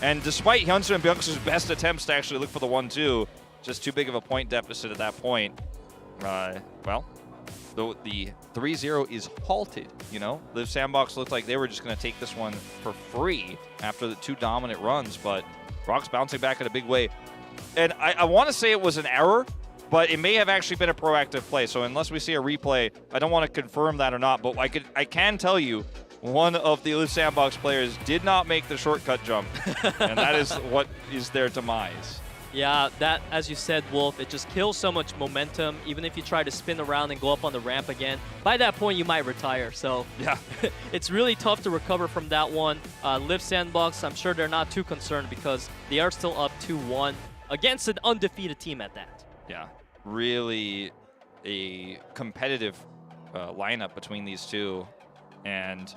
And despite HyunSu and Byungsu's best attempts to actually look for the 1-2, just too big of a point deficit at that point. Well, the 3-0 is halted, you know? Liiv SANDBOX looked like they were just going to take this one for free after the 2 dominant runs, but ROX bouncing back in a big way. And I want to say it was an error, but it may have actually been a proactive play. So unless we see a replay, I don't want to confirm that or not, but I can tell you one of the Liiv SANDBOX players did not make the shortcut jump, and that is what is their demise. Yeah, that, as you said, Wolf, it just kills so much momentum. Even if you try to spin around and go up on the ramp again, by that point you might retire. So yeah, it's really tough to recover from that one. Liiv SANDBOX, I'm sure they're not too concerned because they are still up 2-1 against an undefeated team at that. Yeah, really a competitive lineup between these two. And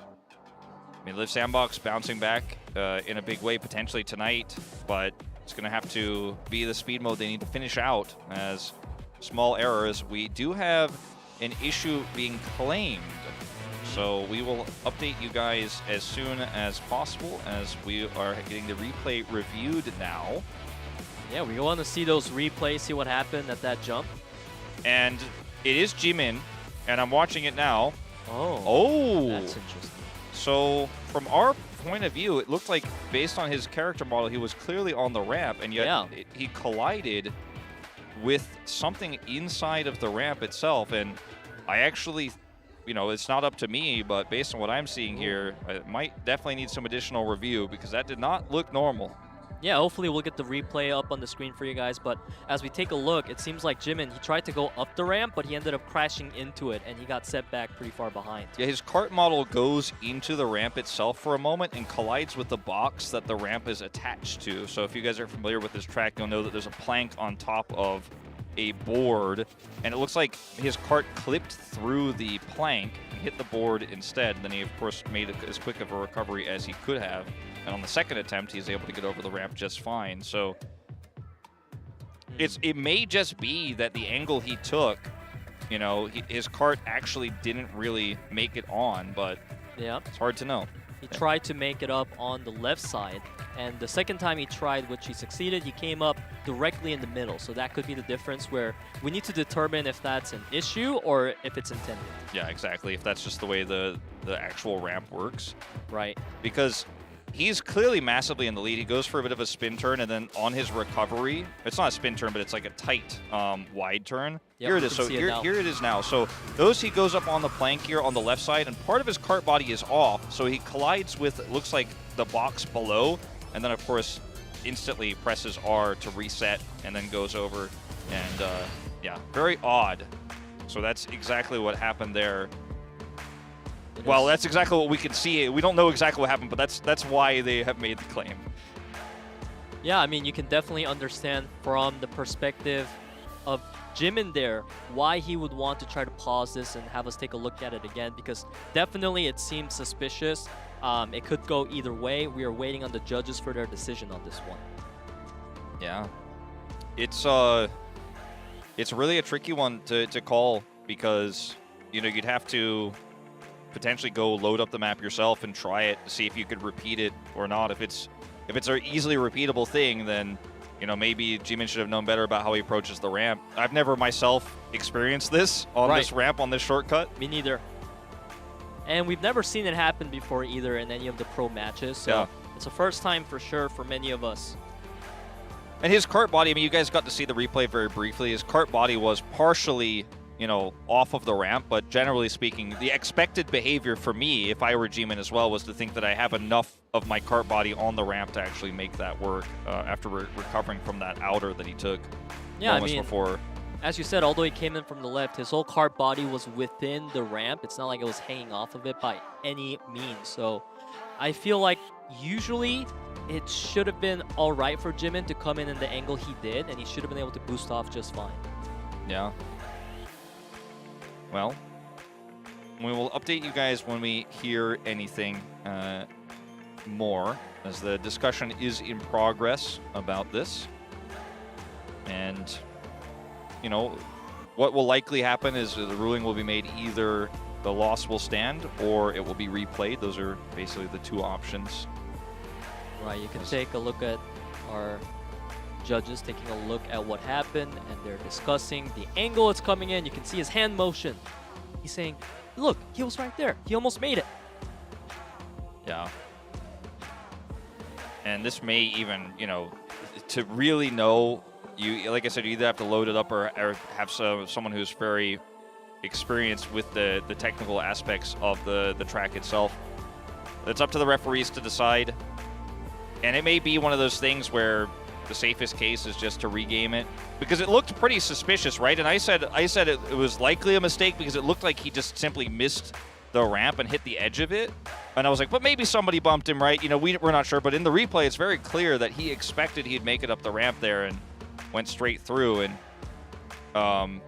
I mean, Liiv SANDBOX bouncing back in a big way potentially tonight, but it's going to have to be the speed mode they need to finish out as small errors. We do have an issue being claimed, so we will update you guys as soon as possible as we are getting the replay reviewed now. Yeah, we want to see those replays, see what happened at that jump. And it is JJONG, and I'm watching it now. Oh, that's interesting. So from our point of view, it looked like based on his character model, he was clearly on the ramp, and yet he collided with something inside of the ramp itself. And I actually, you know, it's not up to me, but based on what I'm seeing here, I might definitely need some additional review because that did not look normal. Yeah, hopefully we'll get the replay up on the screen for you guys. But as we take a look, it seems like JJONG, he tried to go up the ramp, but he ended up crashing into it, and he got set back pretty far behind. Yeah, his cart model goes into the ramp itself for a moment and collides with the box that the ramp is attached to. So if you guys are familiar with this track, you'll know that there's a plank on top of a board, and it looks like his cart clipped through the plank and hit the board instead. And then he, of course, made as quick of a recovery as he could have. And on the second attempt, he's able to get over the ramp just fine. So it may just be that the angle he took, you know, his cart actually didn't really make it on, but yeah, it's hard to know. He tried to make it up on the left side, and the second time he tried, which he succeeded, he came up directly in the middle. So that could be the difference where we need to determine if that's an issue or if it's intended. Yeah, exactly. If that's just the way the actual ramp works. Right. Because he's clearly massively in the lead. He goes for a bit of a spin turn, and then on his recovery, it's not a spin turn, but it's like a tight wide turn. Yep, here it is. So here it is now. So he goes up on the plank here on the left side, and part of his cart body is off. So he collides with, it looks like, the box below, and then of course instantly presses R to reset, and then goes over. And yeah, very odd. So that's exactly what happened there. Well, that's exactly what we can see. We don't know exactly what happened, but that's why they have made the claim. Yeah, I mean, you can definitely understand from the perspective of JJONG there why he would want to try to pause this and have us take a look at it again, because definitely it seems suspicious. It could go either way. We are waiting on the judges for their decision on this one. Yeah, it's really a tricky one to call because, you know, you'd have to potentially go load up the map yourself and try it to see if you could repeat it or not. If it's an easily repeatable thing, then, you know, maybe JJONG should have known better about how he approaches the ramp. I've never myself experienced this on this ramp, on this shortcut. Me neither. And we've never seen it happen before either in any of the pro matches. So it's the first time for sure for many of us. And his cart body, I mean, you guys got to see the replay very briefly. His cart body was partially, you know, off of the ramp, but generally speaking, the expected behavior for me, if I were JJONG as well, was to think that I have enough of my cart body on the ramp to actually make that work after recovering from that outer that he took moments before. As you said, although he came in from the left, his whole cart body was within the ramp. It's not like it was hanging off of it by any means. So I feel like usually it should have been all right for Jimin to come in the angle he did, and he should have been able to boost off just fine. Yeah. Well, we will update you guys when we hear anything more, as the discussion is in progress about this. And, you know, what will likely happen is the ruling will be made, either the loss will stand or it will be replayed. Those are basically the two options. Right, you can take a look at our judges taking a look at what happened, and they're discussing the angle it's coming in. You can see his hand motion. He's saying, look, he was right there. He almost made it. Yeah. And this may even, you know, to really know, you, like I said, you either have to load it up or have someone who's very experienced with the technical aspects of the track itself. It's up to the referees to decide. And it may be one of those things where the safest case is just to regame it, because it looked pretty suspicious, right? And I said it was likely a mistake because it looked like he just simply missed the ramp and hit the edge of it. And I was like, but maybe somebody bumped him, right? You know, we're not sure. But in the replay, it's very clear that he expected he'd make it up the ramp there and went straight through. And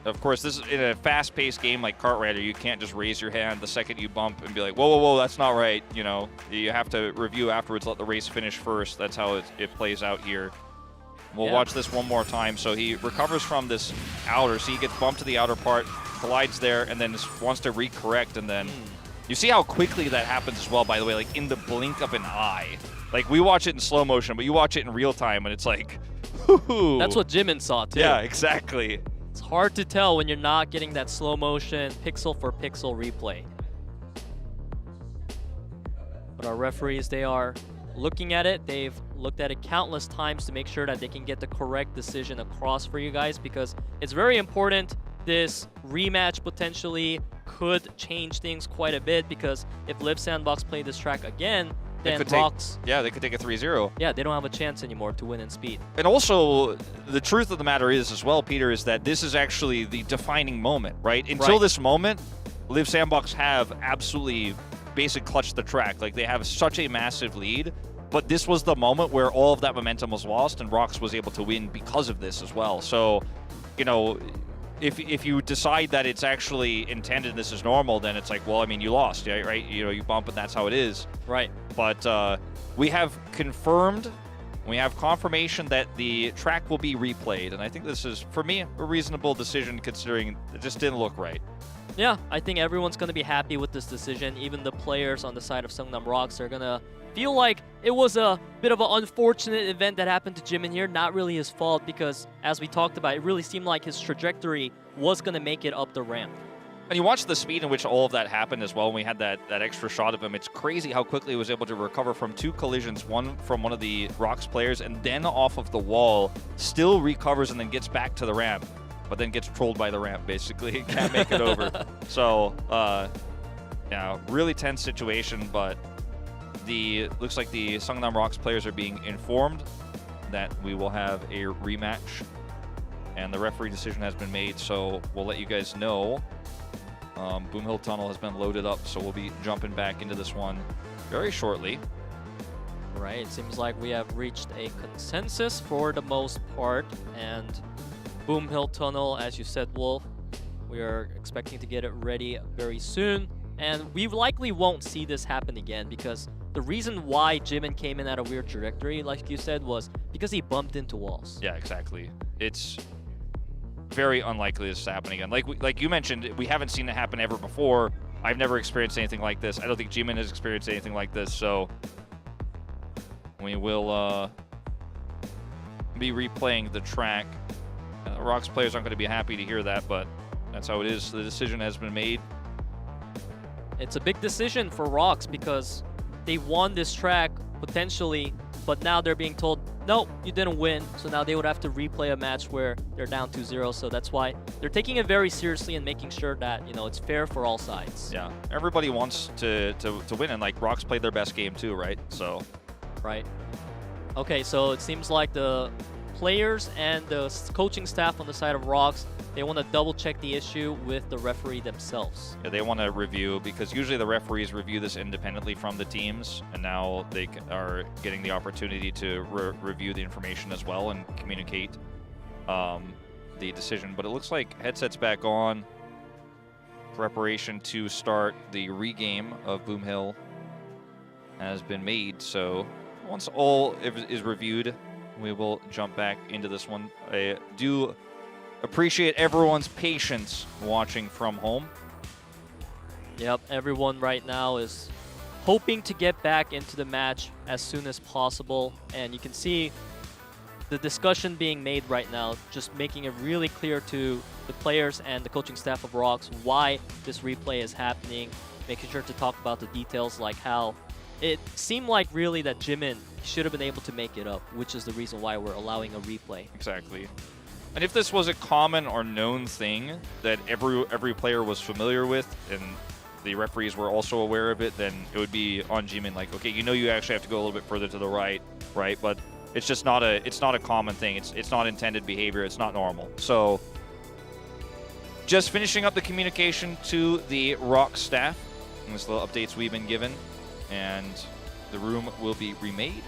of course, this is in a fast-paced game like Kart Rider. You can't just raise your hand the second you bump and be like, whoa, whoa, whoa, that's not right. You know, you have to review afterwards, let the race finish first. That's how it plays out here. We'll watch this one more time. So he recovers from this outer. So he gets bumped to the outer part, collides there, and then wants to recorrect. And then you see how quickly that happens as well, by the way, like in the blink of an eye. Like, we watch it in slow motion, but you watch it in real time, and it's like, whoo. That's what Jimin saw, too. Yeah, exactly. It's hard to tell when you're not getting that slow motion, pixel for pixel replay. But our referees, they are looking at it. They've looked at it countless times to make sure that they can get the correct decision across for you guys, because it's very important. This rematch potentially could change things quite a bit, because if Liiv SANDBOX play this track again, then ROX... Yeah, they could take a 3-0. Yeah, they don't have a chance anymore to win in speed. And also, the truth of the matter is as well, Peter, is that this is actually the defining moment, right? Until this moment, Liiv SANDBOX have absolutely basically clutched the track. Like, they have such a massive lead, but this was the moment where all of that momentum was lost, and ROX was able to win because of this as well. So, you know, if you decide that it's actually intended, this is normal, then it's like, well, I mean, you lost, right? You know, you bump and that's how it is. Right. But we have confirmed, we have confirmation that the track will be replayed. And I think this is, for me, a reasonable decision considering it just didn't look right. Yeah, I think everyone's going to be happy with this decision. Even the players on the side of Seongnam ROX are going to feel like it was a bit of an unfortunate event that happened to Jimin here. Not really his fault, because as we talked about, it really seemed like his trajectory was going to make it up the ramp. And you watch the speed in which all of that happened as well. When we had that extra shot of him, it's crazy how quickly he was able to recover from two collisions, one from one of the ROX players and then off of the wall, still recovers and then gets back to the ramp, but then gets trolled by the ramp, basically. Can't make it over. So, yeah, really tense situation, but looks like the Seongnam ROX players are being informed that we will have a rematch, and the referee decision has been made, so we'll let you guys know. Boom Hill Tunnel has been loaded up, so we'll be jumping back into this one very shortly. Right, it seems like we have reached a consensus for the most part, and Boom Hill Tunnel, as you said, Wolf, we are expecting to get it ready very soon, and we likely won't see this happen again, because the reason why Jimin came in at a weird trajectory, like you said, was because he bumped into walls. Yeah, exactly. It's very unlikely this is happening again. Like you mentioned, we haven't seen it happen ever before. I've never experienced anything like this. I don't think Jimin has experienced anything like this, so we will be replaying the track. ROX players aren't going to be happy to hear that, but that's how it is. The decision has been made. It's a big decision for ROX, because they won this track potentially, but now they're being told, no, you didn't win. So now they would have to replay a match where they're down 2-0. So that's why they're taking it very seriously and making sure that, you know, it's fair for all sides. Yeah, everybody wants to win, and like ROX played their best game too, right? So, right. Okay, so it seems like the players and the coaching staff on the side of ROX, they want to double check the issue with the referee themselves. Yeah, they want to review, because usually the referees review this independently from the teams, and now they are getting the opportunity to review the information as well and communicate the decision. But it looks like headsets back on. Preparation to start the regame of Boom Hill has been made, so once all is reviewed, we will jump back into this one. I do appreciate everyone's patience watching from home. Yep, everyone right now is hoping to get back into the match as soon as possible, and you can see the discussion being made right now, just making it really clear to the players and the coaching staff of ROX why this replay is happening, making sure to talk about the details, like how it seemed like really that Jimin should have been able to make it up, which is the reason why we're allowing a replay. Exactly. And if this was a common or known thing that every player was familiar with, and the referees were also aware of it, then it would be on Jimin, like, okay, you know, you actually have to go a little bit further to the right? But it's just not a common thing. It's not intended behavior. It's not normal. So just finishing up the communication to the ROX staff. And these little updates we've been given, and the room will be remade.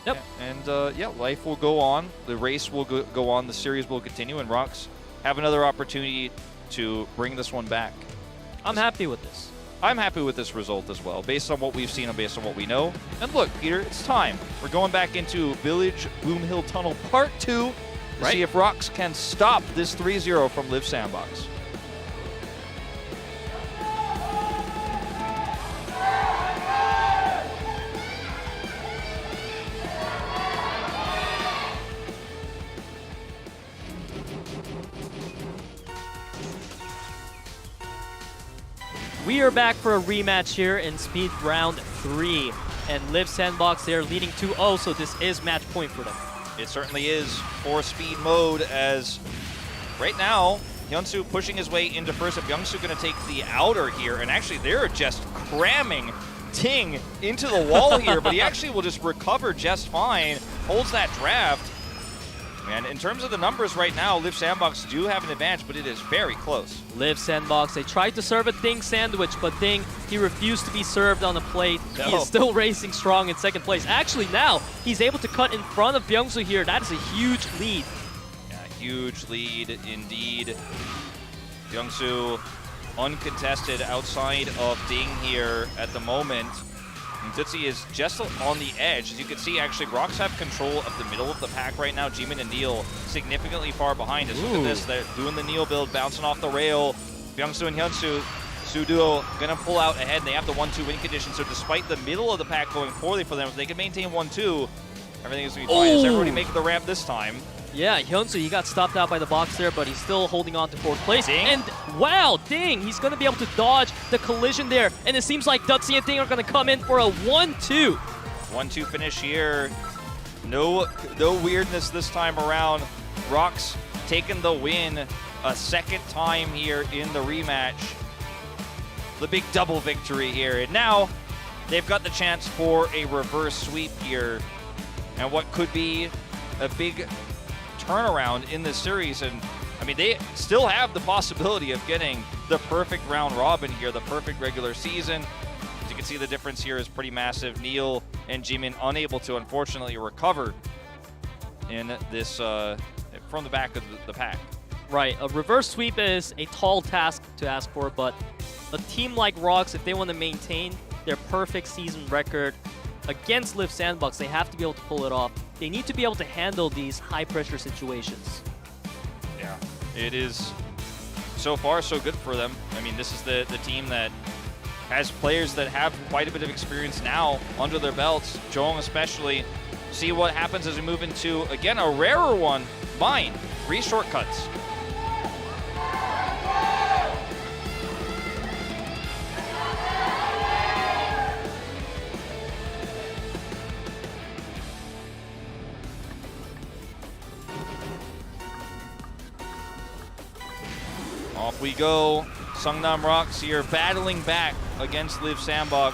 Yep. And yeah, life will go on. The race will go on. The series will continue, and ROX have another opportunity to bring this one back. I'm happy with this. I'm happy with this result as well, based on what we've seen and based on what we know. And look, Peter, it's time. We're going back into Village Boom Hill Tunnel Part 2 to see if ROX can stop this 3-0 from Liiv SANDBOX. We are back for a rematch here in Speed Round 3. And Liiv SANDBOX, they are leading 2-0, so this is match point for them. It certainly is for speed mode, as right now, HyunSu pushing his way into first. If HyunSu going to take the outer here, and actually they're just cramming Ting into the wall here, but he actually will just recover just fine, holds that draft. And in terms of the numbers right now, Liiv SANDBOX do have an advantage, but it is very close. Liiv SANDBOX, they tried to serve a Ting sandwich, but Ting, he refused to be served on the plate. No. He is still racing strong in second place. Actually, now, he's able to cut in front of HyunSu here. That is a huge lead. Yeah, huge lead indeed. HyunSu uncontested outside of Ding here at the moment. And Duzzi is just on the edge. As you can see, actually, ROX have control of the middle of the pack right now. Jimin and Neil significantly far behind us. Look at this. They're doing the Neil build, bouncing off the rail. HyunSu and HyunSu, Suduo gonna pull out ahead, and they have the 1-2 win condition. So despite the middle of the pack going poorly for them, if they can maintain 1-2, everything is gonna be fine. Is everybody making the ramp this time? Yeah, HyunSu, he got stopped out by the box there, but he's still holding on to fourth place. Ding. And wow, Ding, he's going to be able to dodge the collision there. And it seems like Duzzi and Ding are going to come in for a 1-2. 1-2 finish here. No weirdness this time around. ROX taking the win a second time here in the rematch. The big double victory here. And now they've got the chance for a reverse sweep here. And what could be a big turnaround in this series. And I mean, they still have the possibility of getting the perfect round robin here, the perfect regular season. As you can see, the difference here is pretty massive. Neil and Jimin unable to, unfortunately, recover in this from the back of the pack. Right, a reverse sweep is a tall task to ask for, but a team like ROX, if they want to maintain their perfect season record against Liiv SANDBOX, they have to be able to pull it off. They need to be able to handle these high-pressure situations. Yeah, it is so far so good for them. I mean, this is the team that has players that have quite a bit of experience now under their belts, JJONG especially. See what happens as we move into, again, a rarer one, Mine, 3 shortcuts. Off we go. Seongnam ROX here battling back against Liiv SANDBOX.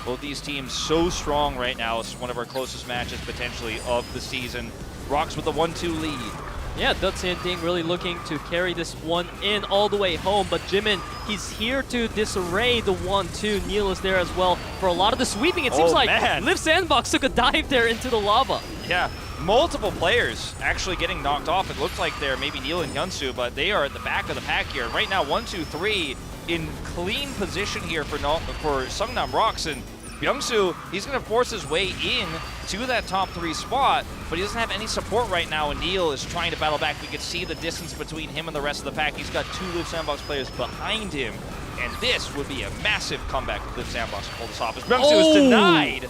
Both these teams so strong right now. It's one of our closest matches potentially of the season. ROX with the 1-2 lead. Yeah, Duzzi and Ding really looking to carry this one in all the way home, but Jimin, he's here to disarray the 1-2. Neil is there as well for a lot of the sweeping. It seems like Liiv SANDBOX took a dive there into the lava. Yeah, multiple players actually getting knocked off. It looked like they're maybe Neil and HyunSu, but they are at the back of the pack here. Right now, 1-2-3 in clean position here for Seongnam ROX, and HyunSu, he's going to force his way in to that top 3 spot, but he doesn't have any support right now, and Neil is trying to battle back. We can see the distance between him and the rest of the pack. He's got 2 Liiv SANDBOX players behind him, and this would be a massive comeback if Liiv SANDBOX pull this off. As HyunSu is denied.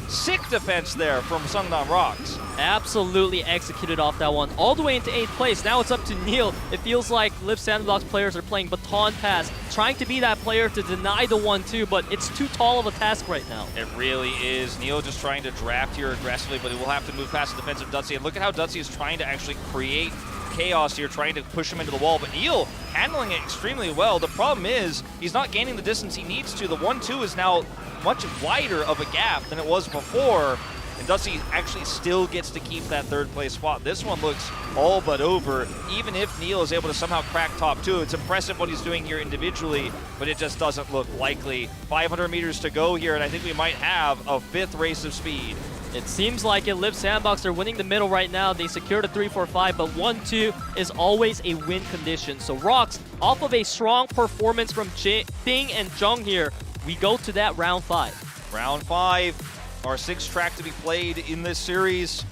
Sick defense there from Seongnam ROX. Absolutely executed off that one, all the way into 8th place. Now it's up to Neil. It feels like Liiv SANDBOX players are playing baton pass, trying to be that player to deny the 1-2, but it's too tall of a task right now. It really is. Neil just trying to draft here aggressively, but he will have to move past the defensive Duzzi. And look at how Duzzi is trying to actually create chaos here, trying to push him into the wall, but Neil handling it extremely well. The problem is he's not gaining the distance he needs to. The 1-2 is now much wider of a gap than it was before, and Duzzi actually still gets to keep that 3rd place spot. This one looks all but over, even if Neil is able to somehow crack top 2. It's impressive what he's doing here individually, but it just doesn't look likely. 500 meters to go here, and I think we might have a 5th race of speed. It seems like it. Liiv SANDBOX are winning the middle right now. They secured a 3-4-5, but 1-2 is always a win condition. So ROX, off of a strong performance from Ding and JJONG here, we go to that round 5. Round 5, our 6th track to be played in this series,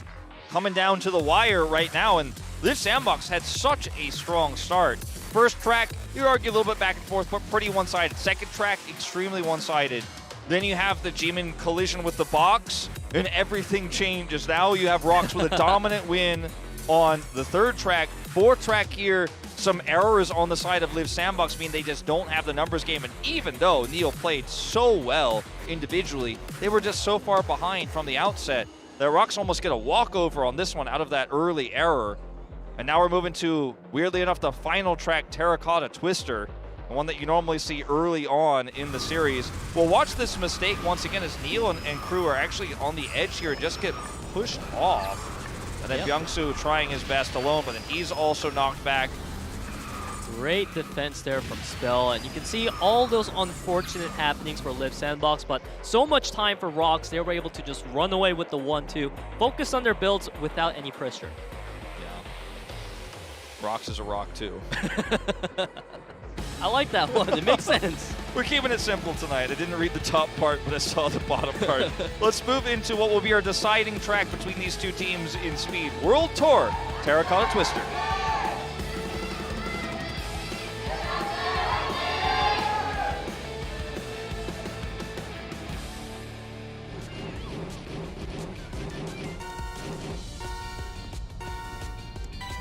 coming down to the wire right now, and Liiv SANDBOX had such a strong start. First track, you argue a little bit back and forth, but pretty one-sided. Second track, extremely one-sided. Then you have the Jimin collision with the box, and everything changes. Now you have ROX with a dominant win on the 3rd track. 4th track here, some errors on the side of Liiv SANDBOX mean they just don't have the numbers game, and even though Neil played so well individually, they were just so far behind from the outset that ROX almost get a walkover on this one out of that early error. And now we're moving to, weirdly enough, the final track, Terracotta Twister, the one that you normally see early on in the series. We'll watch this mistake once again as Neil and crew are actually on the edge here and just get pushed off. And then HyunSu trying his best alone, but then he's also knocked back. Great defense there from Spell, and you can see all those unfortunate happenings for Liiv SANDBOX, but so much time for ROX. They were able to just run away with the 1-2, focus on their builds without any pressure. Yeah. ROX is a rock too. I like that one. It makes sense. We're keeping it simple tonight. I didn't read the top part, but I saw the bottom part. Let's move into what will be our deciding track between these two teams in speed. World Tour, Terracotta Twister.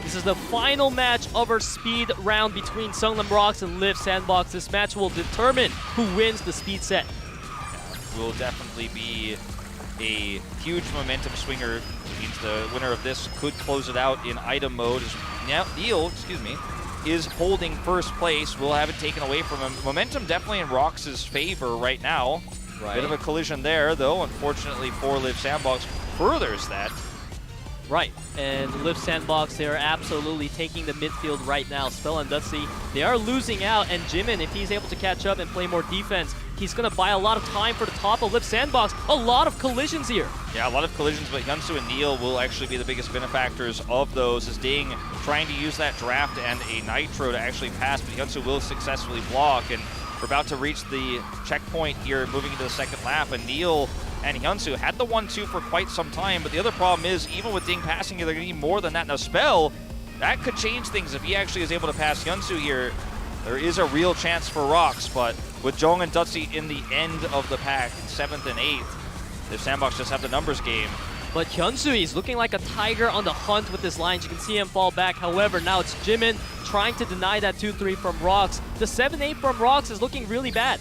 This is the final match of our speed round between Seongnam ROX and Liiv SANDBOX. This match will determine who wins the speed set. Will definitely be a huge momentum swinger. It means the winner of this could close it out in item mode. Now Neil, is holding 1st place. We'll have it taken away from him. Momentum definitely in ROX's favor right now. Right. Bit of a collision there, though. Unfortunately for Liiv SANDBOX, furthers that. Right, and Liiv SANDBOX, they are absolutely taking the midfield right now. Spell and Duzzi, they are losing out, and Jimin, if he's able to catch up and play more defense, he's going to buy a lot of time for the top of Liiv SANDBOX. A lot of collisions here. Yeah, a lot of collisions, but HyunSu and Neil will actually be the biggest benefactors of those, as Ding trying to use that draft and a nitro to actually pass, but HyunSu will successfully block, and we're about to reach the checkpoint here, moving into the 2nd lap, and Neil and HyunSu had the 1-2 for quite some time, but the other problem is, even with Ding passing here, they're going to need more than that. Now, Spell, that could change things. If he actually is able to pass HyunSu here, there is a real chance for ROX, but with JJONG and Duzzi in the end of the pack, in 7th and 8th, if SANDBOX just have the numbers game. But HyunSu is looking like a tiger on the hunt with his lines. You can see him fall back. However, now it's Jimin trying to deny that 2-3 from ROX. The 7-8 from ROX is looking really bad.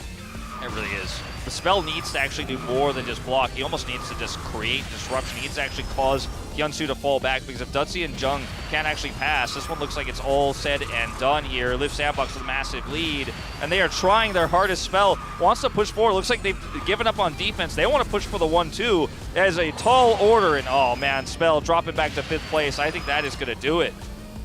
It really is. The Spell needs to actually do more than just block. He almost needs to just create disruption. He needs to actually cause HyunSu to fall back, because if Duzzi and JJONG can't actually pass, this one looks like it's all said and done here. Liiv SANDBOX with a massive lead, and they are trying their hardest. Spell wants to push forward. Looks like they've given up on defense. They want to push for the 1-2 as a tall order, and oh man, Spell dropping back to 5th place. I think that is going to do it.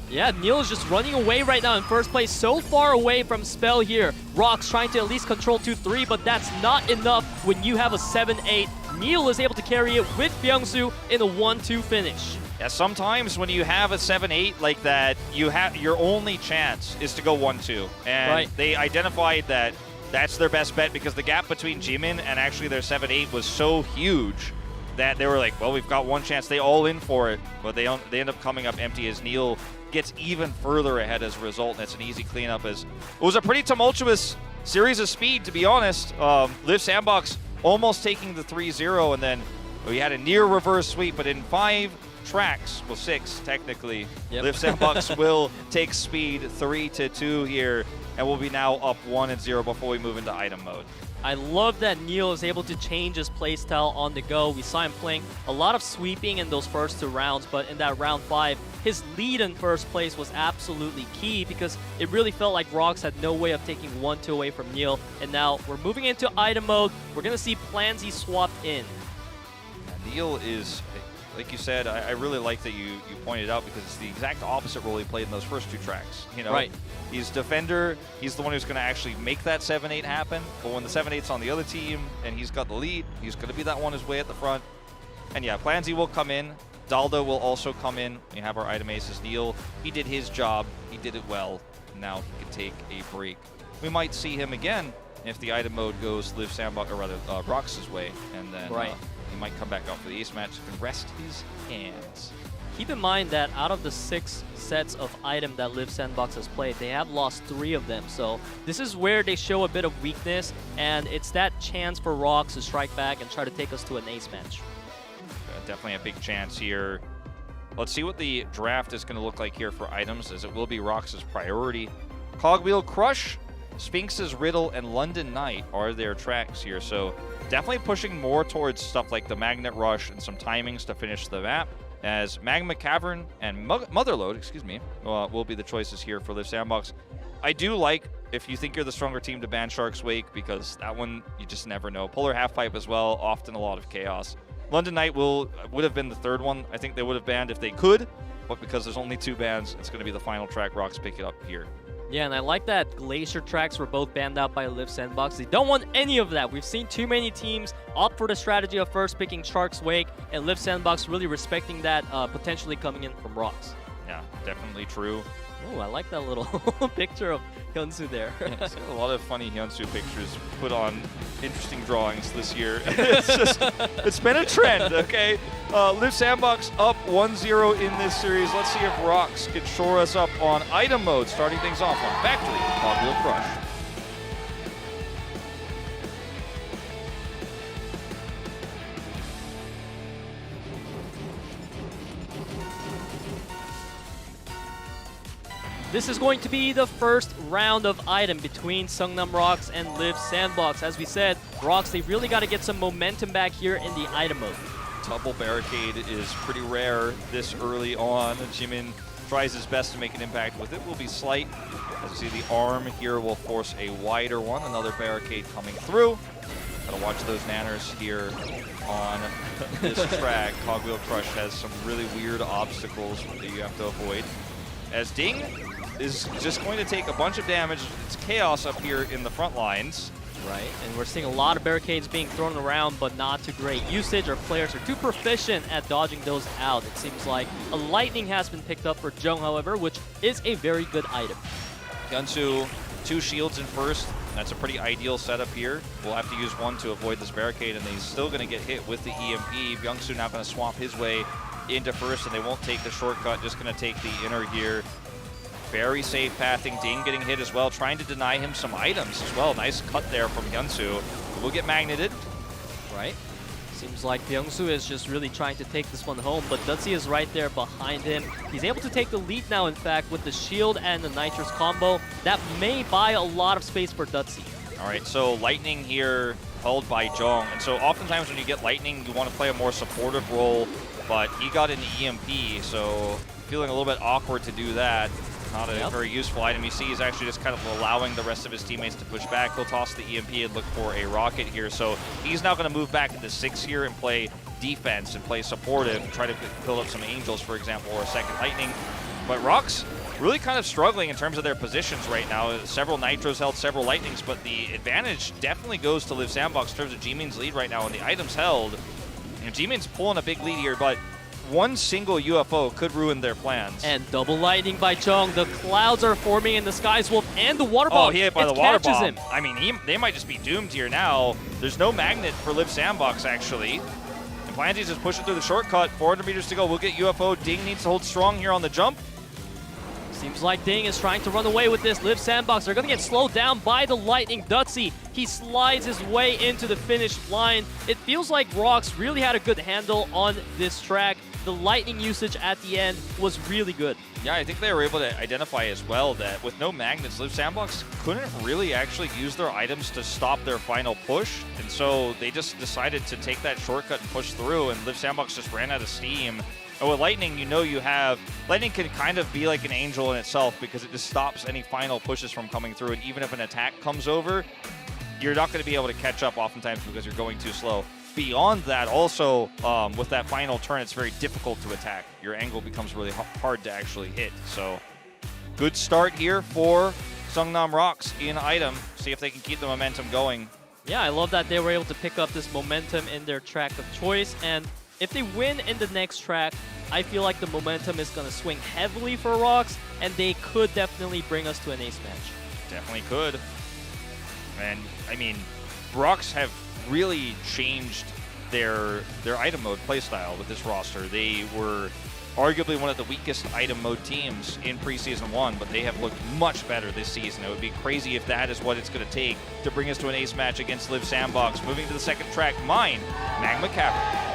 Yeah, Neil is just running away right now in first place, so far away from Spell here. ROX trying to at least control 2-3, but that's not enough when you have a 7-8. Neil is able to carry it with HyunSu in a 1-2 finish. Yeah, sometimes when you have a 7-8 like that, you have your only chance is to go 1-2. And they identified that that's their best bet, because the gap between Jimin and actually their 7-8 was so huge that they were like, well, we've got one chance. They all in for it, but they end up coming up empty as Neil gets even further ahead as a result, and it's an easy cleanup. As it was a pretty tumultuous series of speed, to be honest. Liiv SANDBOX almost taking the 3-0, and then we had a near reverse sweep, but in 5 tracks, well 6 technically, Liiv SANDBOX will take speed 3-2 here, and we'll be now up 1-0 before we move into item mode. I love that Neil is able to change his playstyle on the go. We saw him playing a lot of sweeping in those first 2 rounds, but in that round 5, his lead in first place was absolutely key, because it really felt like ROX had no way of taking 1-2 away from Neil. And now we're moving into item mode. We're going to see Plansy swapped in. Yeah, Neil is, like you said, I really like that you pointed out, because it's the exact opposite role he played in those first 2 tracks. You know, right. He's defender. He's the one who's going to actually make that 7-8 happen. But when the 7-8's on the other team and he's got the lead, he's going to be that one his way at the front. And yeah, Plansy will come in. Daldo will also come in. We have our item aces. Neil, he did his job. He did it well. Now he can take a break. We might see him again if the item mode goes Liiv SANDBOX, or rather ROX's way, and then he might come back out for the ace match and rest his hands. Keep in mind that out of the 6 sets of item that Liiv SANDBOX has played, they have lost 3 of them. So this is where they show a bit of weakness, and it's that chance for ROX to strike back and try to take us to an ace match. Definitely a big chance here. Let's see what the draft is going to look like here for items, as it will be ROX's priority. Cogwheel Crush, Sphinx's Riddle, and London Knight are their tracks here. So definitely pushing more towards stuff like the Magnet Rush and some timings to finish the map, as Magma Cavern and Motherlode, will be the choices here for Liiv SANDBOX. I do like, if you think you're the stronger team, to ban Shark's Wake, because that one, you just never know. Polar Halfpipe as well, often a lot of chaos. London Knight would have been the 3rd one. I think they would have banned if they could, but because there's only 2 bans, it's going to be the final track. ROX pick it up here. Yeah, and I like that Glacier tracks were both banned out by Liiv SANDBOX. They don't want any of that. We've seen too many teams opt for the strategy of first picking Shark's Wake, and Liiv SANDBOX really respecting that, potentially coming in from ROX. Yeah, definitely true. Oh, I like that little picture of HyunSu there. Yeah, a lot of funny HyunSu pictures put on interesting drawings this year. It's been a trend, okay? Liiv SANDBOX up 1-0 in this series. Let's see if ROX can shore us up on item mode, starting things off on Factory Cogwheel Crush. This is going to be the first round of item between Seongnam ROX and Liiv SANDBOX. As we said, ROX, they really got to get some momentum back here in the item mode. Double barricade is pretty rare this early on. Jimin tries his best to make an impact with it. Will be slight. As you see, the arm here will force a wider one. Another barricade coming through. Gotta watch those nanners here on this track. Cogwheel Crush has some really weird obstacles that you have to avoid. As Ding is just going to take a bunch of damage. It's chaos up here in the front lines. Right, and we're seeing a lot of barricades being thrown around, but not to great usage. Our players are too proficient at dodging those out. It seems like a lightning has been picked up for JJONG, however, which is a very good item. HyunSu, 2 shields in first. That's a pretty ideal setup here. We'll have to use 1 to avoid this barricade, and he's still going to get hit with the EMP. HyunSu now going to swap his way into first, and they won't take the shortcut, just going to take the inner here. Very safe pathing. Ding getting hit as well, trying to deny him some items as well. Nice cut there from HyunSu. We'll get magneted. Right. Seems like HyunSu is just really trying to take this one home, but Duzzi is right there behind him. He's able to take the lead now, in fact, with the shield and the nitrous combo. That may buy a lot of space for Duzzi. All right, so lightning here held by JJONG. And so oftentimes when you get lightning, you want to play a more supportive role but he got an EMP, so feeling a little bit awkward to do that. Not a very useful item. You see he's actually just kind of allowing the rest of his teammates to push back. He'll toss the EMP and look for a rocket here. So he's now going to move back into 6 here and play defense and play supportive and try to build up some Angels, for example, or a second Lightning. But ROX really kind of struggling in terms of their positions right now. Several Nitros held, several Lightnings, but the advantage definitely goes to Liiv SANDBOX in terms of Jimin's lead right now and the items held. And Jimin's pulling a big lead here, but one single UFO could ruin their plans. And double lightning by JJONG. The clouds are forming in the Sky's Wolf and the water bomb. Oh, he hit by the It water catches bomb. him. I mean, they might just be doomed here now. There's no magnet for Liiv SANDBOX, actually. And Planty's just pushing through the shortcut. 400 meters to go. We'll get UFO. Ding needs to hold strong here on the jump. Seems like Ding is trying to run away with this. Liiv SANDBOX, they're going to get slowed down by the lightning. Duzzi, he slides his way into the finish line. It feels like ROX really had a good handle on this track. The lightning usage at the end was really good. Yeah, I think they were able to identify as well that with no magnets, Liiv SANDBOX couldn't really actually use their items to stop their final push. And so they just decided to take that shortcut and push through, and Liiv SANDBOX just ran out of steam. And with Lightning, you know you have... Lightning can kind of be like an Angel in itself because it just stops any final pushes from coming through. And even if an attack comes over, you're not going to be able to catch up oftentimes because you're going too slow. Beyond that, also, with that final turn, it's very difficult to attack. Your angle becomes really hard to actually hit. So, good start here for Seongnam ROX in item. See if they can keep the momentum going. Yeah, I love that they were able to pick up this momentum in their track of choice. And if they win in the next track, I feel like the momentum is going to swing heavily for ROX, and they could definitely bring us to an ace match. Definitely could. And, I mean, ROX have really changed their item mode playstyle with this roster. They were arguably one of the weakest item mode teams in Preseason 1, but they have looked much better this season. It would be crazy if that is what it's going to take to bring us to an ace match against Liiv SANDBOX. Moving to the second track, Mine, Magma Cavern.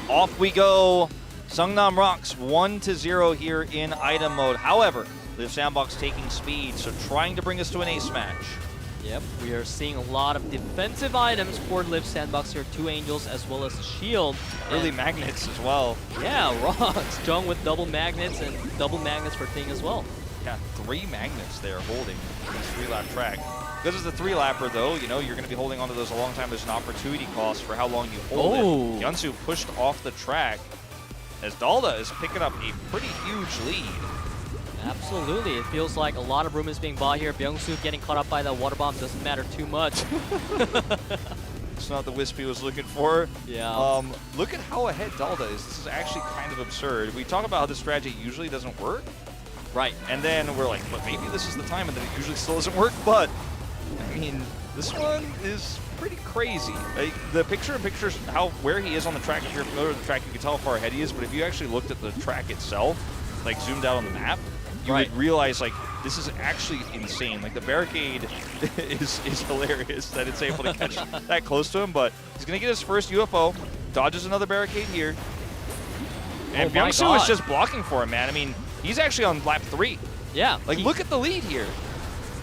Off we go. Seongnam ROX 1-0 here in item mode. However, Liiv SANDBOX taking speed, so trying to bring us to an ace match. Yep, we are seeing a lot of defensive items for Liiv SANDBOX here. 2 Angels as well as a shield. Early magnets as well. Yeah, ROX. JJONG with double magnets and double magnets for Ding as well. Yeah, 3 magnets they're holding this 3-lap track. Because it's a 3-lapper, though, you know, you're going to be holding onto those a long time. There's an opportunity cost for how long you hold it. HyunSu pushed off the track as Dalda is picking up a pretty huge lead. Absolutely. It feels like a lot of room is being bought here. Byung-soo getting caught up by that water bomb doesn't matter too much. It's not the wisp he was looking for. Yeah. Look at how ahead Dalda is. This is actually kind of absurd. We talk about how this strategy usually doesn't work. Right. And then we're like, but maybe this is the time, and then it usually still doesn't work. But, I mean, this one is pretty crazy. Like, the picture-in-picture, where he is on the track, if you're familiar with the track, you can tell how far ahead he is. But if you actually looked at the track itself, like zoomed out on the map, you would realize, like, this is actually insane. Like, the barricade is hilarious that it's able to catch that close to him. But he's going to get his first UFO, dodges another barricade here. And Byung-soo is just blocking for him, man. I mean, he's actually on lap 3. Yeah. Like, look at the lead here.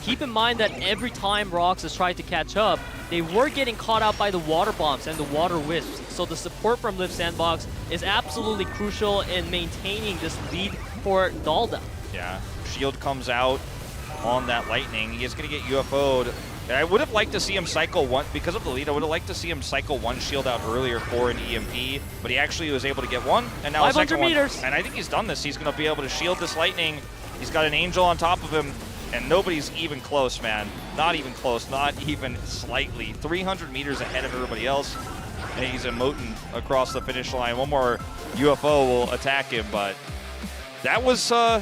Keep in mind that every time ROX has tried to catch up, they were getting caught out by the water bombs and the water wisps. So the support from Liiv SANDBOX is absolutely crucial in maintaining this lead for Dalda. Yeah, shield comes out on that lightning. He is going to get UFO'd. And I would have liked to see him cycle one, because of the lead, I would have liked to see him cycle one shield out earlier for an EMP, but he actually was able to get one, and now a second meters. one. And I think he's done this. He's going to be able to shield this lightning. He's got an angel on top of him, and nobody's even close, man. Not even close, not even slightly. 300 meters ahead of everybody else, and he's emoting across the finish line. One more UFO will attack him, but that was the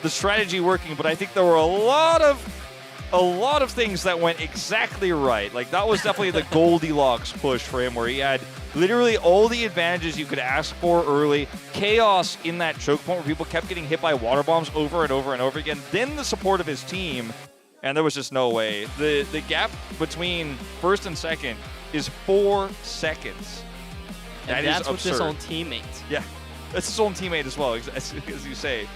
strategy working, but I think there were a lot of things that went exactly right. Like, that was definitely the Goldilocks push for him, where he had literally all the advantages you could ask for early. Chaos in that choke point where people kept getting hit by water bombs over and over and over again. Then the support of his team, and there was just no way. The gap between first and second is 4 seconds. And that that's is absurd. with his own teammates. Yeah. That's his own teammate as well, as you say.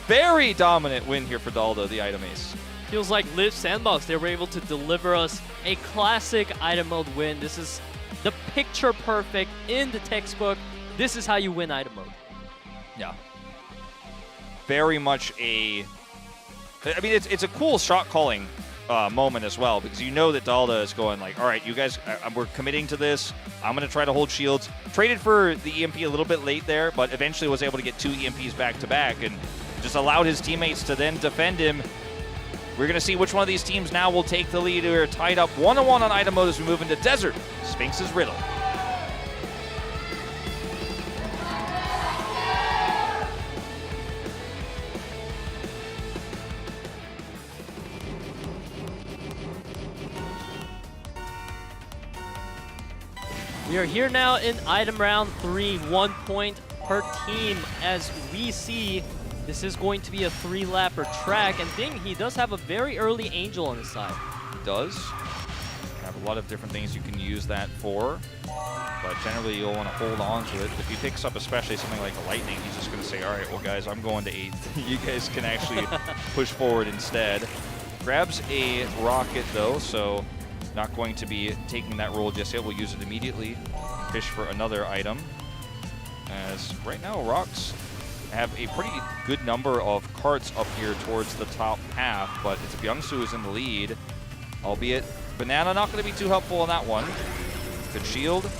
Very dominant win here for Dalda, the item ace. Feels like Liiv SANDBOX, they were able to deliver us a classic item mode win. This is the picture perfect in the textbook. This is how you win item mode. Yeah. Very much a... I mean, it's a cool shot calling moment as well, because you know that Dalda is going like, all right, you guys, we're committing to this. I'm going to try to hold shields. Traded for the EMP a little bit late there, but eventually was able to get 2 EMPs back to back and just allowed his teammates to then defend him. We're going to see which one of these teams now will take the lead. We're tied up 1-1 on item mode as we move into Desert. Sphinx's Riddle. We are here now in item round 3, 1 point per team. As we see, this is going to be a 3-lapper track, and Ding, he does have a very early Angel on his side. He does. Have a lot of different things you can use that for, but generally you'll want to hold on to it. If he picks up especially something like a Lightning, he's just going to say, all right, well guys, I'm going to 8th. You guys can actually push forward instead. Grabs a Rocket though, so not going to be taking that role just yet. We'll use it immediately. Fish for another item. As right now, ROX have a pretty good number of carts up here towards the top half, but it's HyunSu is in the lead, albeit Banana not going to be too helpful on that one. Good shield.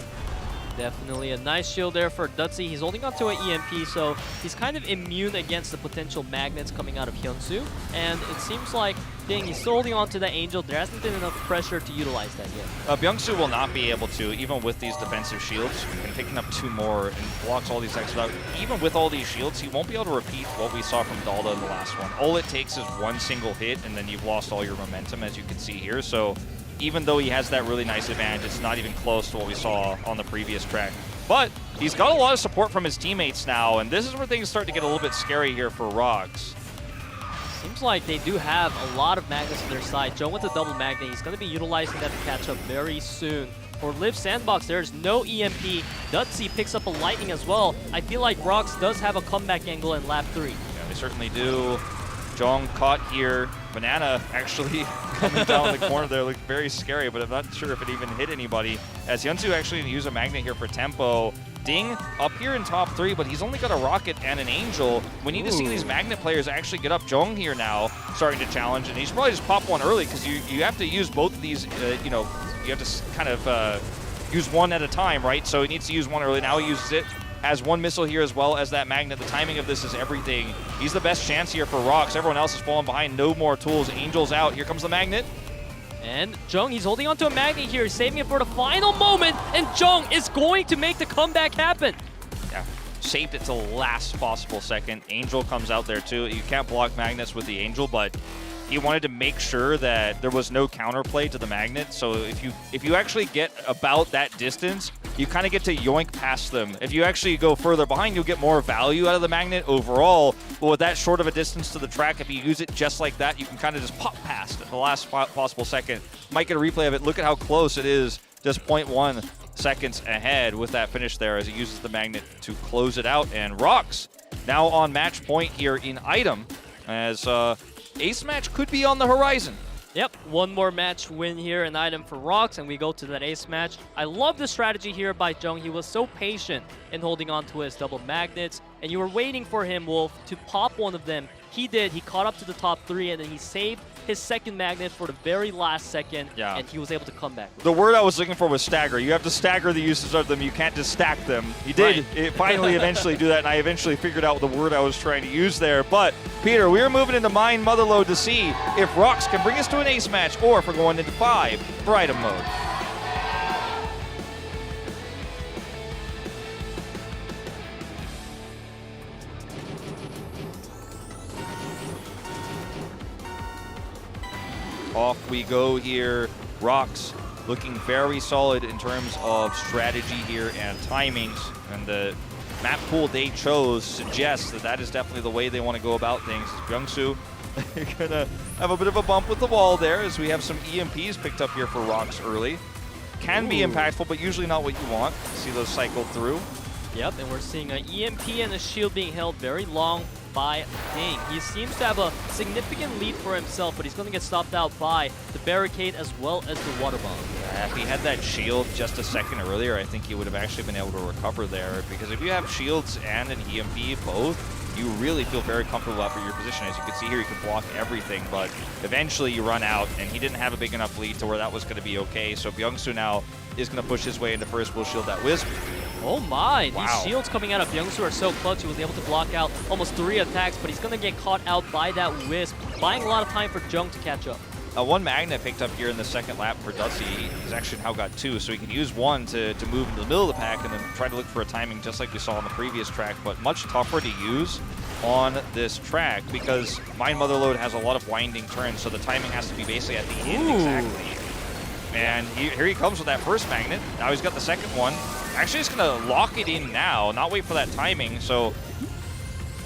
Definitely a nice shield there for Duzzi. He's holding onto an EMP, so he's kind of immune against the potential magnets coming out of HyunSu. And it seems like, Ding, he's still holding onto the Angel. There hasn't been enough pressure to utilize that yet. HyunSu will not be able to, even with these defensive shields, and picking up 2 more and blocks all these extra. Even with all these shields, he won't be able to repeat what we saw from Dalda in the last one. All it takes is 1 single hit, and then you've lost all your momentum, as you can see here. So even though he has that really nice advantage, it's not even close to what we saw on the previous track. But he's got a lot of support from his teammates now, and this is where things start to get a little bit scary here for ROX. Seems like they do have a lot of magnets on their side. Joe with the double magnet. He's going to be utilizing that to catch up very soon. For Liiv SANDBOX, there's no EMP. Duzzi picks up a Lightning as well. I feel like ROX does have a comeback angle in lap 3. Yeah, they certainly do. JJONG caught here. Banana actually coming down the corner there looked very scary, but I'm not sure if it even hit anybody. As HyunSu actually use a magnet here for tempo. Ding up here in top 3, but he's only got a Rocket and an Angel. We need to see these magnet players actually get up. JJONG here now starting to challenge, and he's probably just pop one early because you have to use both of these, you know, you have to kind of use one at a time, right? So he needs to use one early. Now he uses it. Has 1 missile here as well as that magnet. The timing of this is everything. He's the best chance here for ROX. Everyone else is falling behind. No more tools. Angel's out. Here comes the magnet. And JJONG, he's holding onto a magnet here. He's saving it for the final moment. And JJONG is going to make the comeback happen. Yeah, saved it till last possible second. Angel comes out there too. You can't block magnets with the Angel, but he wanted to make sure that there was no counterplay to the magnet. So if you actually get about that distance, you kind of get to yoink past them. If you actually go further behind, you'll get more value out of the magnet overall. But with that short of a distance to the track, if you use it just like that, you can kind of just pop past at the last possible second. Might get a replay of it. Look at how close it is. Just 0.1 seconds ahead with that finish there as he uses the magnet to close it out. And ROX now on match point here in item as ace match could be on the horizon. Yep, 1 more match win here in item for ROX, and we go to that ace match. I love the strategy here by JJONG. He was so patient in holding on to his double magnets, and you were waiting for him, Wolf, to pop one of them. He did. He caught up to the top 3, and then he saved his second magnet for the very last second, and he was able to come back. The word I was looking for was stagger. You have to stagger the uses of them. You can't just stack them. He did finally eventually do that, and I eventually figured out the word I was trying to use there. But, Peter, we're moving into Mine Motherload to see if ROX can bring us to an ace match or if we're going into 5 for item mode. Off we go here. ROX looking very solid in terms of strategy here and timings. And the map pool they chose suggests that that is definitely the way they want to go about things. HyunSu gonna have a bit of a bump with the wall there as we have some EMPs picked up here for ROX early. Can be impactful, but usually not what you want. See those cycle through. Yep, and we're seeing an EMP and a shield being held very long by Ding. He seems to have a significant lead for himself, but he's going to get stopped out by the barricade as well as the water bomb. Yeah, if he had that shield just a second earlier, I think he would have actually been able to recover there. Because if you have shields and an EMP both, you really feel very comfortable after your position. As you can see here, you can block everything, but eventually you run out, and he didn't have a big enough lead to where that was going to be okay. So HyunSu now is going to push his way into first. Will shield that Wisp. Oh my, Wow. these shields coming out of HyunSu are so clutch. He was able to block out almost 3 attacks, but he's going to get caught out by that Wisp, buying a lot of time for JJONG to catch up. One magnet picked up here in the second lap for Duzzi. He's actually now got 2, so he can use 1 to move into the middle of the pack and then try to look for a timing just like we saw on the previous track, but much tougher to use on this track because Mind Motherload has a lot of winding turns, so the timing has to be basically at the end exactly. And here he comes with that first magnet. Now he's got the second one. Actually, he's going to lock it in now, not wait for that timing, so...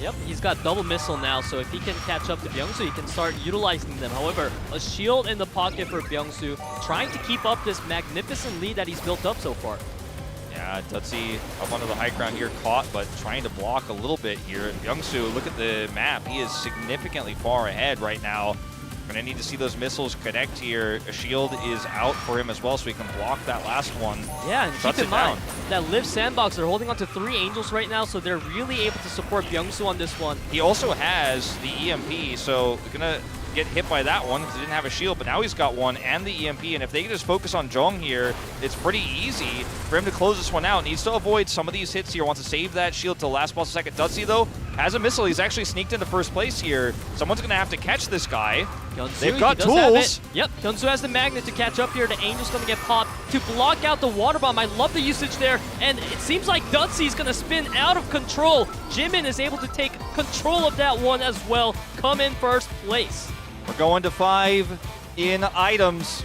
Yep, he's got double missile now, so if he can catch up to HyunSu, he can start utilizing them. However, a shield in the pocket for HyunSu, trying to keep up this magnificent lead that he's built up so far. Yeah, Duzzi up onto the high ground here, caught, but trying to block a little bit here. HyunSu, look at the map. He is significantly far ahead right now. Gonna need to see those missiles connect here. A shield is out for him as well, so he can block that last one. Yeah, and Shuts keep in it down. mind that Liiv SANDBOX, they're holding on to 3 Angels right now, so they're really able to support HyunSu on this one. He also has the EMP, so gonna get hit by that one because he didn't have a shield, but now he's got 1 and the EMP, and if they can just focus on JJONG here, it's pretty easy for him to close this one out. Needs to avoid some of these hits here, wants to save that shield till last possible second. Duzzi, though, has a missile. He's actually sneaked into first place here. Someone's gonna have to catch this guy. HyunSu, They've got he does have tools. it. Yep, HyunSu has the magnet to catch up here. The Angel's going to get popped to block out the water bomb. I love the usage there, and it seems like Duzzi's going to spin out of control. Jimin is able to take control of that one as well, come in first place. We're going to 5 in items,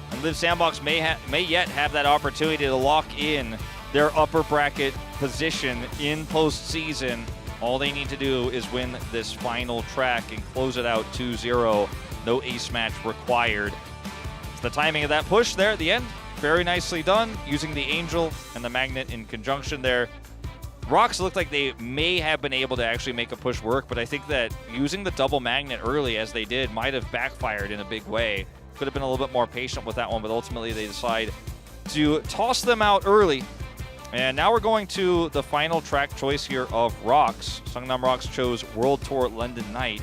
and Liiv SANDBOX may yet have that opportunity to lock in their upper bracket position in postseason. All they need to do is win this final track and close it out 2-0. No ace match required. It's the timing of that push there at the end. Very nicely done, using the Angel and the Magnet in conjunction there. ROX looked like they may have been able to actually make a push work, but I think that using the double Magnet early as they did might have backfired in a big way. Could have been a little bit more patient with that one, but ultimately they decide to toss them out early. And now we're going to the final track choice here of ROX. Seongnam ROX chose World Tour London Night.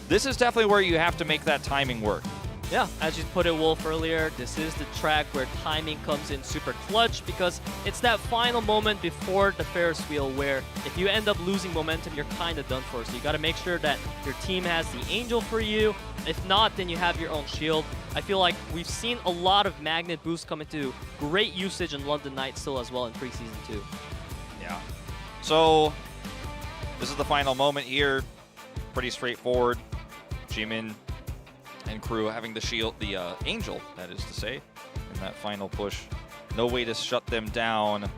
This is definitely where you have to make that timing work. Yeah, as you put it, Wolf, earlier, this is the track where timing comes in super clutch because it's that final moment before the Ferris wheel where if you end up losing momentum, you're kind of done for. So you got to make sure that your team has the Angel for you. If not, then you have your own shield. I feel like we've seen a lot of Magnet boosts come into great usage in London Night still as well in preseason 2. Yeah. So this is the final moment here. Pretty straightforward. Jimin and crew having the shield, the Angel, that is to say, in that final push. No way to shut them down.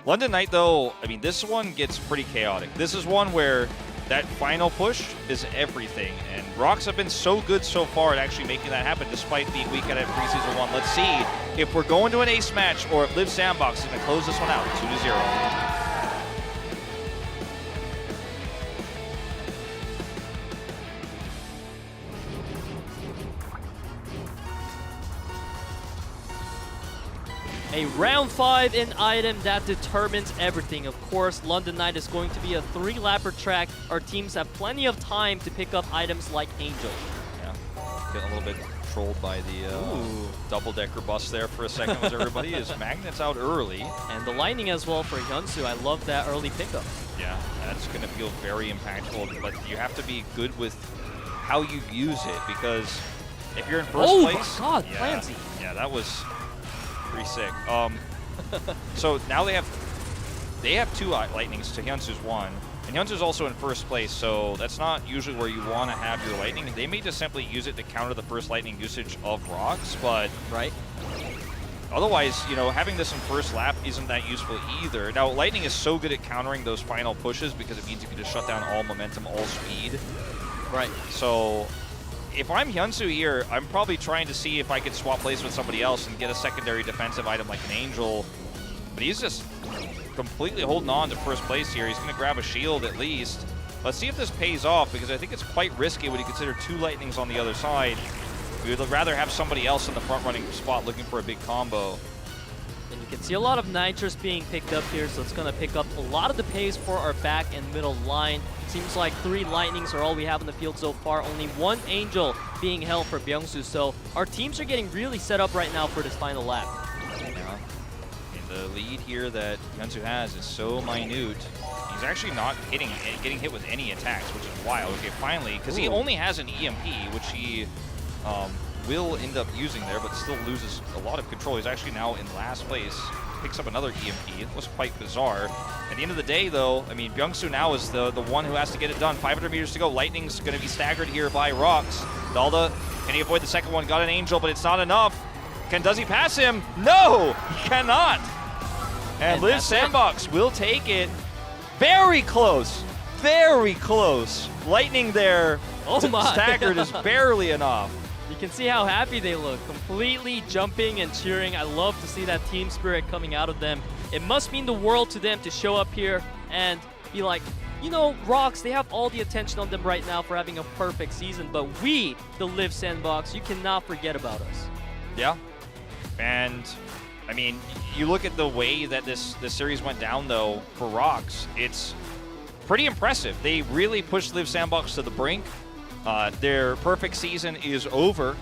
London Night, though, I mean, this one gets pretty chaotic. This is one where that final push is everything, and ROX have been so good so far at actually making that happen, despite being weak at it preseason 1. Let's see if we're going to an ace match or if Liiv SANDBOX is going to close this one out 2-0. A round 5 in item that determines everything. Of course, London Night is going to be a 3-lapper track. Our teams have plenty of time to pick up items like Angel. Yeah, getting a little bit trolled by the double-decker bus there for a second with everybody. His Magnet's out early. And the lightning as well for HyunSu. I love that early pickup. Yeah, that's going to feel very impactful, but you have to be good with how you use it, because if you're in first place... Oh my god, yeah, Clancy. Yeah, that was pretty sick. So now they have 2 lightnings to HyunSu's 1, and HyunSu's also in first place, so that's not usually where you want to have your lightning. They may just simply use it to counter the first lightning usage of ROX, but right. Otherwise, you know, having this in first lap isn't that useful either. Now, lightning is so good at countering those final pushes because it means you can just shut down all momentum, all speed. Right. So if I'm HyunSu here, I'm probably trying to see if I can swap places with somebody else and get a secondary defensive item like an Angel. But he's just completely holding on to first place here. He's going to grab a shield at least. Let's see if this pays off, because I think it's quite risky when you consider 2 lightnings on the other side. We would rather have somebody else in the front running spot looking for a big combo. And you can see a lot of nitrous being picked up here, so it's going to pick up a lot of the pace for our back and middle line. Seems like 3 lightnings are all we have in the field so far. Only 1 angel being held for Byungsu, so our teams are getting really set up right now for this final lap. Yeah. And the lead here that HyunSu has is so minute. He's actually not getting hit with any attacks, which is wild. Okay, finally, because he only has an EMP, which he will end up using there, but still loses a lot of control. He's actually now in last place. Picks up another EMP. It was quite bizarre. At the end of the day, though, I mean, Byungsu now is the one who has to get it done. 500 meters to go. Lightning's going to be staggered here by ROX. Dalda, can he avoid the second one? Got an angel, but it's not enough. Does he pass him? No, he cannot. And Liiv SANDBOX will take it. Very close. Very close. Lightning there. Oh my. Staggered is barely enough. You can see how happy they look, completely jumping and cheering. I love to see that team spirit coming out of them. It must mean the world to them to show up here and be like, you know, ROX, they have all the attention on them right now for having a perfect season, but we, the Liiv SANDBOX, you cannot forget about us. Yeah. And, I mean, you look at the way that this series went down, though, for ROX, it's pretty impressive. They really pushed Liiv SANDBOX to the brink. Their perfect season is over,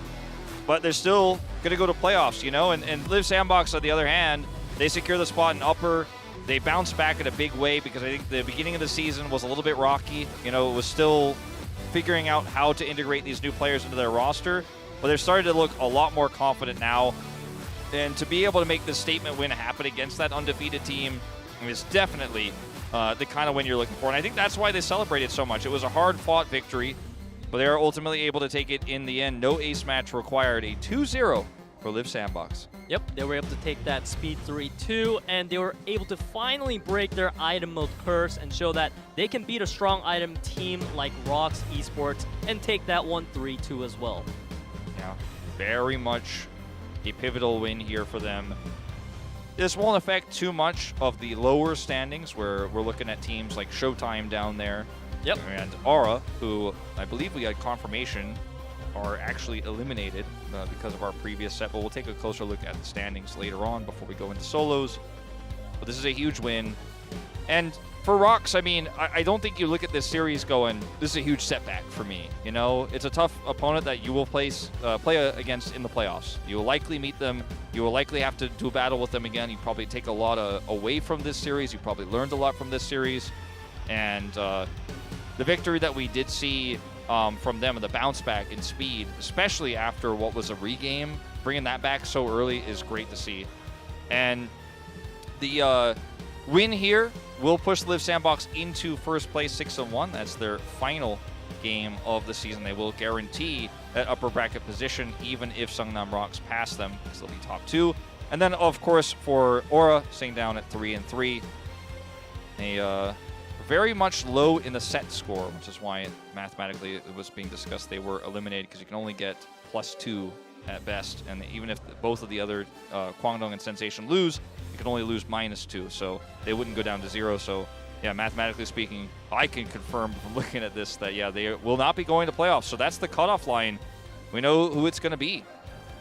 but they're still going to go to playoffs, you know? And Liiv SANDBOX, on the other hand, they secure the spot in upper. They bounced back in a big way because I think the beginning of the season was a little bit rocky. You know, it was still figuring out how to integrate these new players into their roster, but they're starting to look a lot more confident now. And to be able to make this statement win happen against that undefeated team is definitely the kind of win you're looking for. And I think that's why they celebrated so much. It was a hard-fought victory, but they are ultimately able to take it in the end. No ace match required. A 2-0 for Liiv SANDBOX. Yep, they were able to take that speed 3-2, and they were able to finally break their item mode curse and show that they can beat a strong item team like ROX Esports and take that one 3-2 as well. Yeah, very much a pivotal win here for them. This won't affect too much of the lower standings, where we're looking at teams like Showtime down there. Yep. And Aura, who I believe we had confirmation are actually eliminated because of our previous set, but we'll take a closer look at the standings later on before we go into solos. But this is a huge win. And for ROX, I mean, I don't think you look at this series going, this is a huge setback for me. You know, it's a tough opponent that you will play against in the playoffs. You will likely meet them. You will likely have to do a battle with them again. You probably take a lot away from this series. You probably learned a lot from this series. And the victory that we did see from them and the bounce back in speed, especially after what was a regame, bringing that back so early is great to see. And the win here will push Liiv SANDBOX into first place 6-1. That's their final game of the season. They will guarantee that upper bracket position even if Seongnam ROX pass them, because they'll be top 2. And then, of course, for Aura, staying down at 3-3. A very much low in the set score, which is why mathematically it was being discussed they were eliminated, because you can only get +2 at best. And even if both of the other KWANGDONG and Sensation lose, you can only lose -2, so they wouldn't go down to 0. So yeah, mathematically speaking, I can confirm from looking at this that, yeah, they will not be going to playoffs. So that's the cutoff line. We know who it's going to be.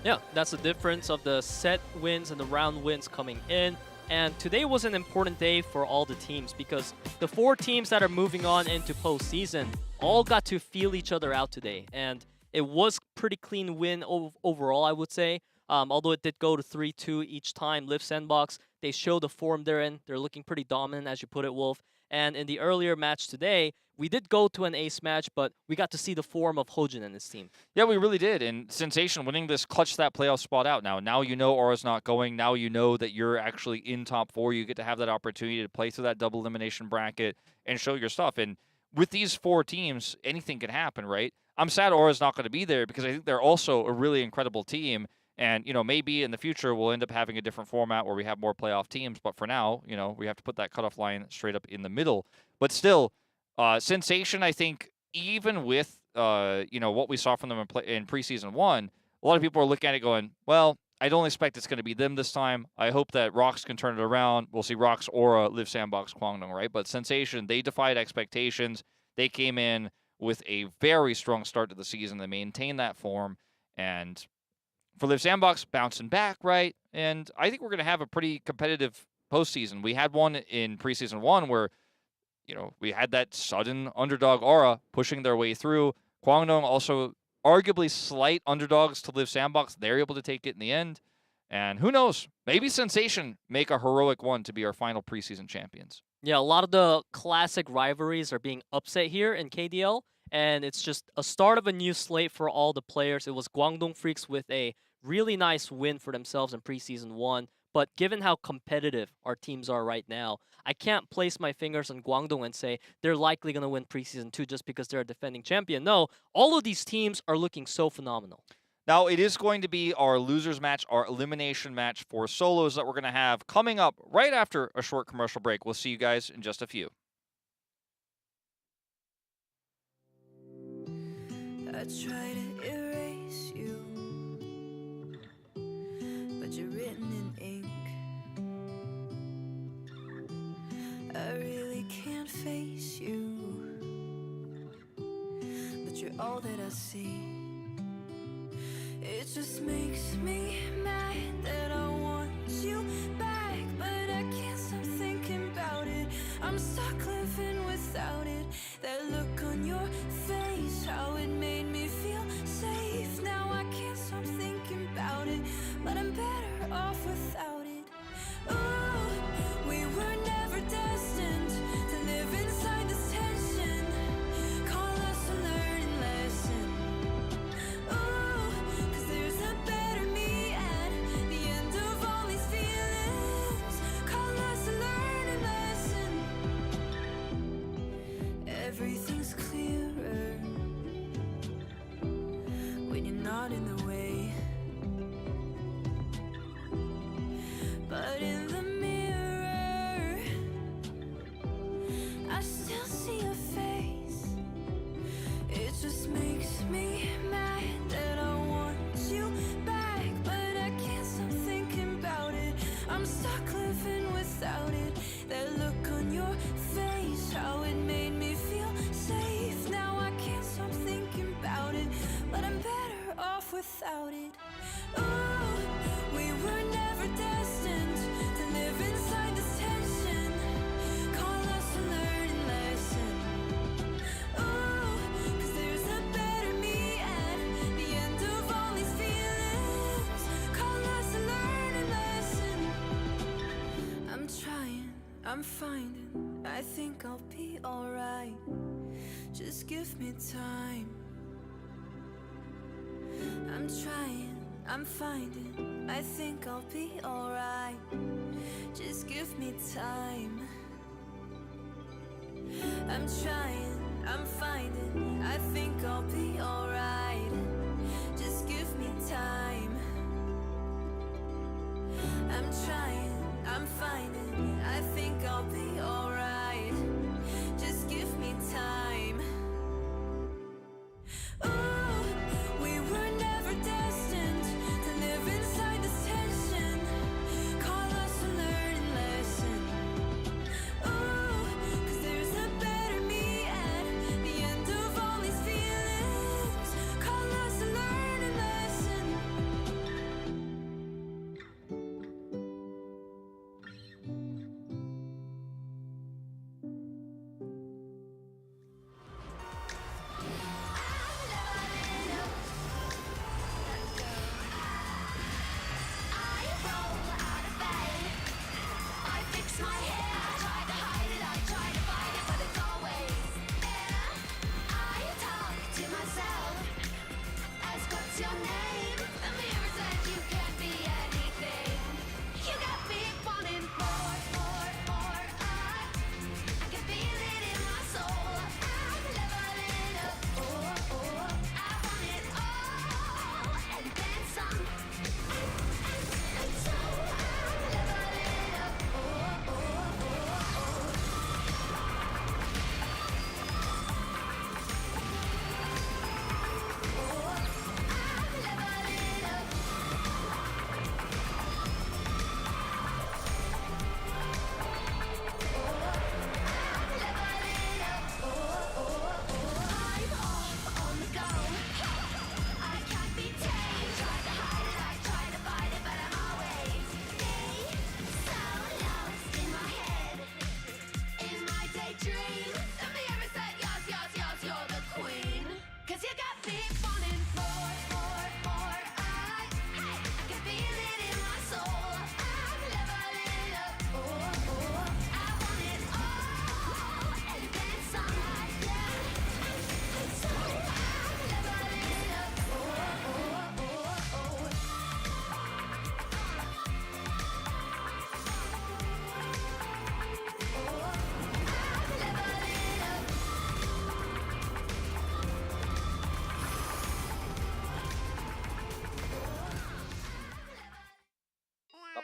Yeah, that's the difference of the set wins and the round wins coming in. And today was an important day for all the teams, because the 4 teams that are moving on into postseason all got to feel each other out today. And it was pretty clean win overall, I would say. Although it did go to 3-2 each time. Liiv SANDBOX, they show the form they're in. They're looking pretty dominant, as you put it, Wolf. And in the earlier match today, we did go to an ace match, but we got to see the form of HoJun and his team. Yeah, we really did. And Sensation winning this clutched that playoff spot out. Now you know Aura's not going. Now you know that you're actually in top 4. You get to have that opportunity to play through that double elimination bracket and show your stuff. And with these 4 teams, anything can happen, right? I'm sad Aura's not going to be there, because I think they're also a really incredible team. And, you know, maybe in the future we'll end up having a different format where we have more playoff teams. But for now, you know, we have to put that cutoff line straight up in the middle. But still, Sensation, I think, even with, you know, what we saw from them in preseason 1, a lot of people are looking at it going, well, I don't expect it's going to be them this time. I hope that ROX can turn it around. We'll see ROX or Liiv SANDBOX Kwangdong, right? But Sensation, they defied expectations. They came in with a very strong start to the season. They maintained that form. And for Liiv SANDBOX, bouncing back, right? And I think we're going to have a pretty competitive postseason. We had one in preseason 1 where, you know, we had that sudden underdog aura pushing their way through. Kwangdong also arguably slight underdogs to Liiv SANDBOX. They're able to take it in the end. And who knows? Maybe Sensation make a heroic one to be our final preseason champions. Yeah, a lot of the classic rivalries are being upset here in KDL, and it's just a start of a new slate for all the players. It was KWANGDONGFREECS with a really nice win for themselves in preseason 1, but given how competitive our teams are right now, I can't place my fingers on Kwangdong and say they're likely going to win preseason 2 just because they're a defending champion. No, all of these teams are looking so phenomenal. Now, it is going to be our losers match, our elimination match for solos that we're going to have coming up right after a short commercial break. We'll see you guys in just a few. I try to erase you, but you're written in ink. I really can't face you, but you're all that I see. It just makes me mad that I want you back, but I can't stop thinking about it. I'm stuck living without it. That look on your face, how it made me feel safe. Now I can't stop thinking about it, but I'm better off without it. Ooh, we were never destined to live inside this tension. Call us a learning lesson. Ooh, 'cause there's a better me at the end of all these feelings. Call us a learning lesson. Everything's clearer when you're not in the way. But in the mirror, I still see your face. It just makes me mad that I want you back, but I can't stop thinking about it. I'm stuck living without it. That look on your face, how it made me feel safe. Now I can't stop thinking about it, but I'm better off without it. Ooh, we were never destined to live inside this tension. Call us a learning lesson. Ooh, 'cause there's a better me at the end of all these feelings. Call us a learning lesson. I'm trying, I'm finding, I think I'll be alright. Just give me time. I'm trying, I'm finding, I think I'll be alright. Just give me time. I'm trying, I'm finding, I think I'll be alright. Just give me time. I'm trying, I'm finding, I think I'll be alright. Just give me time. Ooh, we were never destined to live inside this tension. Call us a learning lesson. Ooh, 'cause there's a better me at the end of all these feelings. Call us a learning lesson.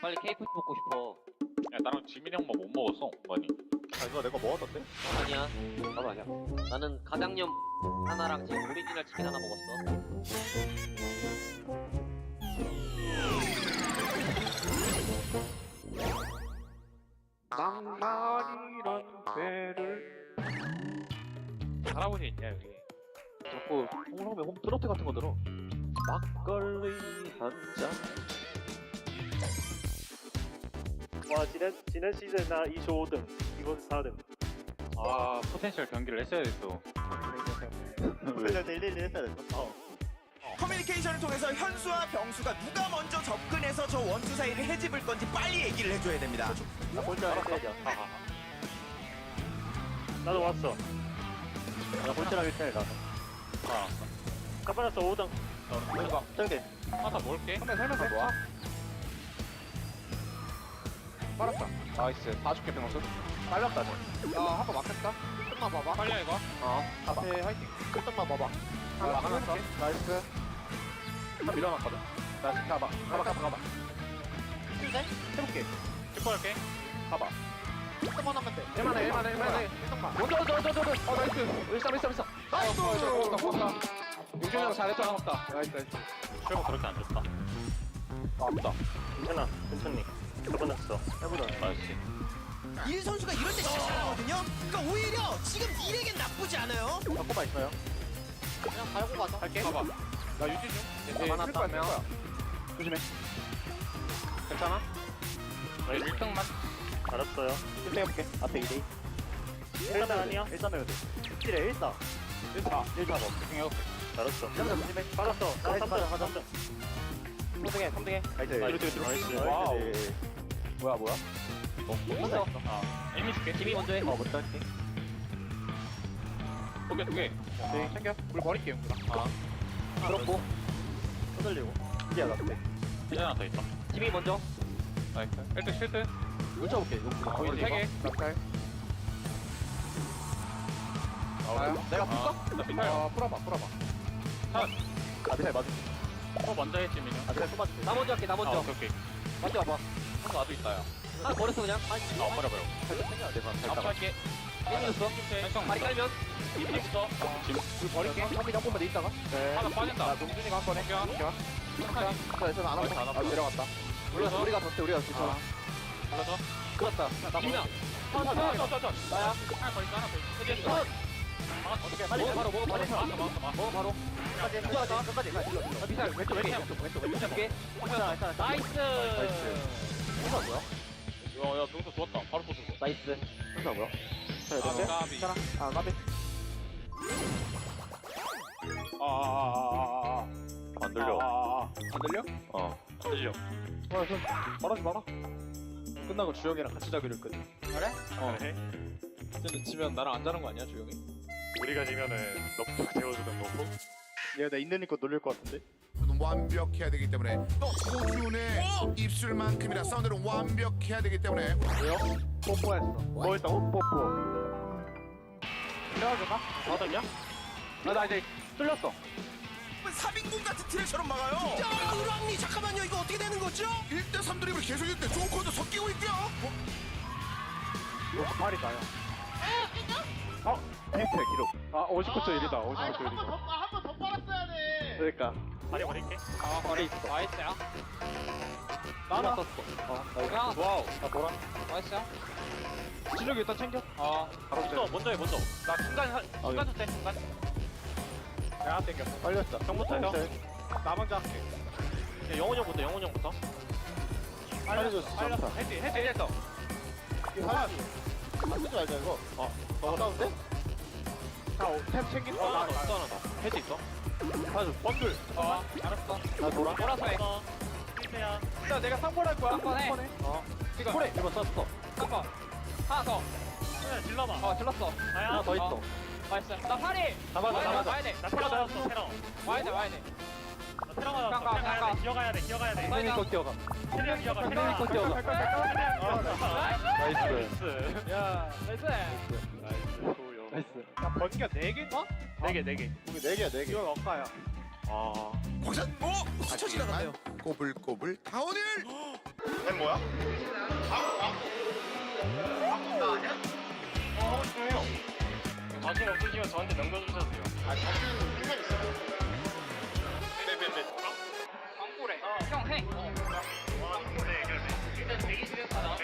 빨리 케이크 먹고 싶어. 야 나랑 지민이 형만 못 먹었어 많이. 아 이거 내가 먹었던데? 아니야. 나도 아니야. 나는 가장염 하나랑 지금 오리지널 치킨 하나 먹었어. 낭만이란 배를. 할아버지 있냐 여기? 자꾸 홍성배 홈 트로트 같은 거 들어. 막걸리 한 잔. 와 지난 시즌 나 2조 5등 이번 4등 아 포텐셜 경기를 했어야 됐어. 그냥 델리를 했어야 됐어. 커뮤니케이션을 통해서 현수와 병수가 누가 먼저 접근해서 저 원투 사이를 해집을 건지 빨리 얘기를 해줘야 됩니다. 나 홀드랑 해야죠. 나도 왔어. 나 홀드랑 1차에 나도. 까빠졌어 5등. 이거 저기 하나 먹을게. 한번 살면서 와. 빨았다. 나이스. 봐줄게 병수. 빨랐다 저. 야 한번 막혔다. 끝만 봐봐. 빨리 이거. 앞에 화이팅. 끝만 봐봐. 막아놨어. 나이스. 밀어놨거든. 나이스. 가봐. 해볼게. 찍고 할게. 가봐. 1등만 하면 돼. 1만해. 1등만. 먼저. 나이스. 일삼. 나이스. 고맙다. 용준이 형 잘했다. 고맙다. 나이스. 실버 그렇게 안 좋다. 없다. 괜찮아 천천히 까빠졌어. 해보자. 나이스. 일 선수가 이럴 때 진짜 잘하거든요. 그러니까 오히려 지금 딜에겐 나쁘지 않아요. 바꿔만 있어요. 그냥 갈고 가자. 갈게. 봐봐. 나 유지 중. 네, 하나 따면. 조심해. 괜찮아? 1등만. 알았어요. 1등 해볼게. 앞에 2대2. 1단 아니야? 1단 해야 돼. 1대 1다. 1사 뭐. 집중해볼게. 알았어. 조심해. 받았어. 나 3점. 3등해. 나이스. 나이스. 와우. 뭐야? 먼저. 에미 줄게. 팀이 먼저 해. 먼저 할게. 두 개. 네, 챙겨. 물 버릴게, 용구나. 그렇고. 흔들리고. 이제야 나한테. 이제 하나 더 있다. 팀이 먼저. 나이스. 1등 실드. 물 쳐볼게, 용구나. 거의 3개. 낙탈. 내가 풀까? 나 비타요. 풀어봐. 한. 미사일 맞을게. 먼저 해 지민이 형. 미사일 또 맞을게. 나 먼저 할게. 나 먼저. 오케이. 먼저 와봐. 나도 있다요. 하나 버렸어 그냥. 버려. 살짝 챙겨야 돼, 앞할게. 깨졌어. 다리 깔면. 이부터 지금 물 버릴게. 한번 한 번만 더 있다가. 네. 하나 빠진다. 동준이가 한 번 해. 천천히. 저는 안 왔어. 내려갔다. 올라서. 우리가 더 세, 우리가 괜찮아. 올라서. 끝났다. 나 김이야. 나야. 하나 더 있어. 하나 더 있어. 해제했어. 어떻게 먹어 바로. 먹어 바로. 먹어 바로. 끝까지. 미사일 왼쪽. 줄게. 나이스. 이거 뭐야? 야, 동서 좋았다. 바로 또 주고. 나이스. 이거 뭐야? 까비. 괜찮아. 까비. 안 들려. 안 들려? 안 들려. 그럼 말하지 마라. 끝나고 주영이랑 같이 자기로 했거든. 그래? 그래? 근데 지면 나랑 안 자는 거 아니야, 주영이? 우리가 지면은 너부터 재워주는 거고. 얘가 나 있는 거 놀릴 것 같은데? 완벽해야 되기 때문에 또 호준의 입술만큼이나 사운드는 완벽해야 되기 때문에 왜요? 뽀뽀했어. 뭐 했다고? 뽀뽀. 헤어져가? 받았냐? 나 이제 뚫렸어. 3인공 같은 트랙처럼 막아요. 야, 으랑니 잠깐만요. 이거 어떻게 되는 거죠? 1대3 드립을 계속 했는데 조커도 섞이고 있고요. 이거 팔이 나요. 비슷해, 기록. 59.1이다. 59.1이다. 한 번 더 빨았어야 돼. 그러니까. 다리 버릴게. 팔이 있어. 나이스야. 나나 썼어. 야. 와우. 나 보라. 나이스야. 진혁이 일단 챙겨. 바로 먼저 해. 나 순간 줬대. 순간. 내가 땡겨. 빨렸어. 형부터 형. 나 먼저 할게. 영훈이 형부터. 빨려줬어. 빨렸어. 해제했어. 안 쓰지 말자, 이거. 가까운데? 템 챙긴 거. 하나 더. 해제 있어. 번들. 알았어. 나 돌아. 몰아서 해. 실패야. 자, 내가 3번 할 거야. 한번 해. 지금. 그래. 이거 썼어. 한번. 하나 더. 그냥 질러봐. 질렀어. 아야. 하나 더 있어. 나이스. 나 파리. 와야 돼. 나 테러 맞았어. 테러. 와야 돼. 나 테러 맞았어. 가. 그냥 가야 돼. 기어가야 돼. 나이스. 거 뛰어가. 테러 기어가. 거 뛰어가. 나이스. 야, 나이스. 나이스. 야, 번개가 4개인가? 4개. 우리 4개야, 4개. 이건 억가야. 광산 스쳐 지나갔네요. 꼬불꼬불 다운힐. 낸 뭐야? 하고 싶어요. 자신 없으시면 저한테 넘겨주셔도 돼요. 자신 있어. 네네네. 광고래. 형 해. 일단 대기실에서 나오면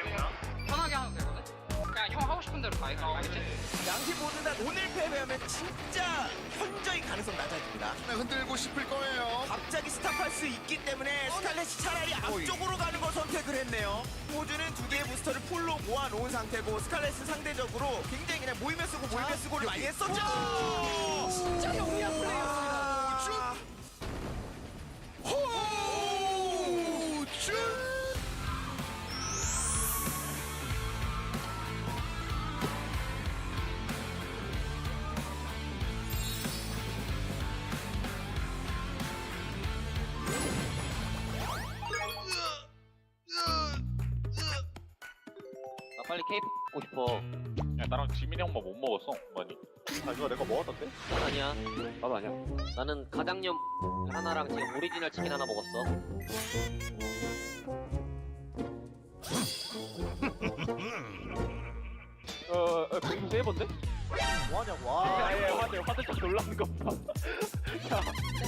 편하게 하면 되거든. 그냥 형 하고 싶은 대로 다 해. 알겠지? 양팀 모두 다 오늘 패배하면 진짜 현저히 가능성 낮아집니다. 흔들고 싶을 거예요. 갑자기 스탑할 수 있기 때문에 스칼렛이 차라리 앞쪽으로 가는 걸 선택을 했네요. 호주는 두 개의 부스터를 풀로 모아놓은 상태고 스칼렛은 상대적으로 굉장히 그냥 모이면 쓰고를 많이 했었죠. 진짜 영리한 플레이였습니다. 호준. 나 빨리 케이프 먹고 싶어. 야 나랑 지민이 형만 못 먹었어 많이. 아 이거 내가 먹었던데? 아니야. 나도 아니야. 나는 가장염 하나랑 지금 오리지널 치킨 하나 먹었어. 공부 세 번데? 뭐하냐고. 와. 화들짝 놀라는 거 봐. 야,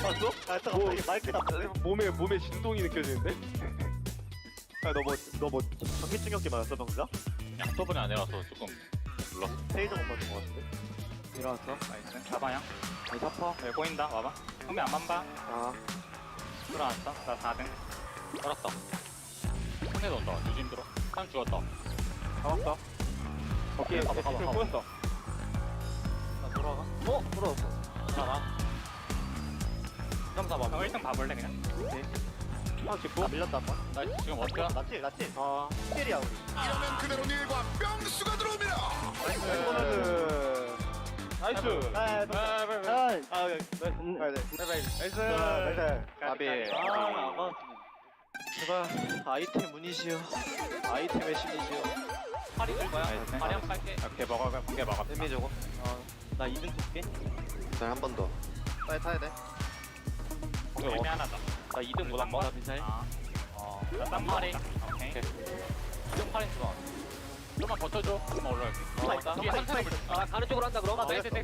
봤어? 아, 잠깐만. 마이크다. 몸에 진동이 느껴지는데? 야, 너 뭐 전기충격기 맞았어, 병자? 약도분이 아니라서 조금 놀랐어. 페이저건 맞은 것 같은데? 일어났어? 나이스. 잡아요. 여기 서퍼. 여기 보인다. 와봐. 형이 안만 봐. 아. 들어왔어. 나 4등. 떨었다. 손에도 온다. 유지 힘들어. 사람 죽었다. 잡았어. 오케이, 가봐. 꼬였어. 나 돌아가? 돌아왔어. 들어가. 그럼 잡아. 형 1등 봐볼래 그냥? 오케이. 아, 지금 밀렸다, 한 번. 나 지금 어떻게? 나치. 아, 스킬이야, 우리. 이러면 그대로 닐과 병수가 들어옵니다. 나이스. 나이스. 가비. 제발 아이템 문이시여. 아이템의 신이시여. 팔이 들 거야? 팔이 한번 깔게. 오케이 먹어. 공개 먹어. 엠미 저거. 나 2등 줄게. 자, 한 번 더. 빨리 타야 돼. 공개 하나다. 나 2등 못 한 번. 미사일. 나 땀팔이. 오케이. 2등 팔이 들어. 좀만 버텨줘. 좀만 올라갈게. 뒤에 한 사람 아 가는 쪽으로 한다 그럼. 네네네.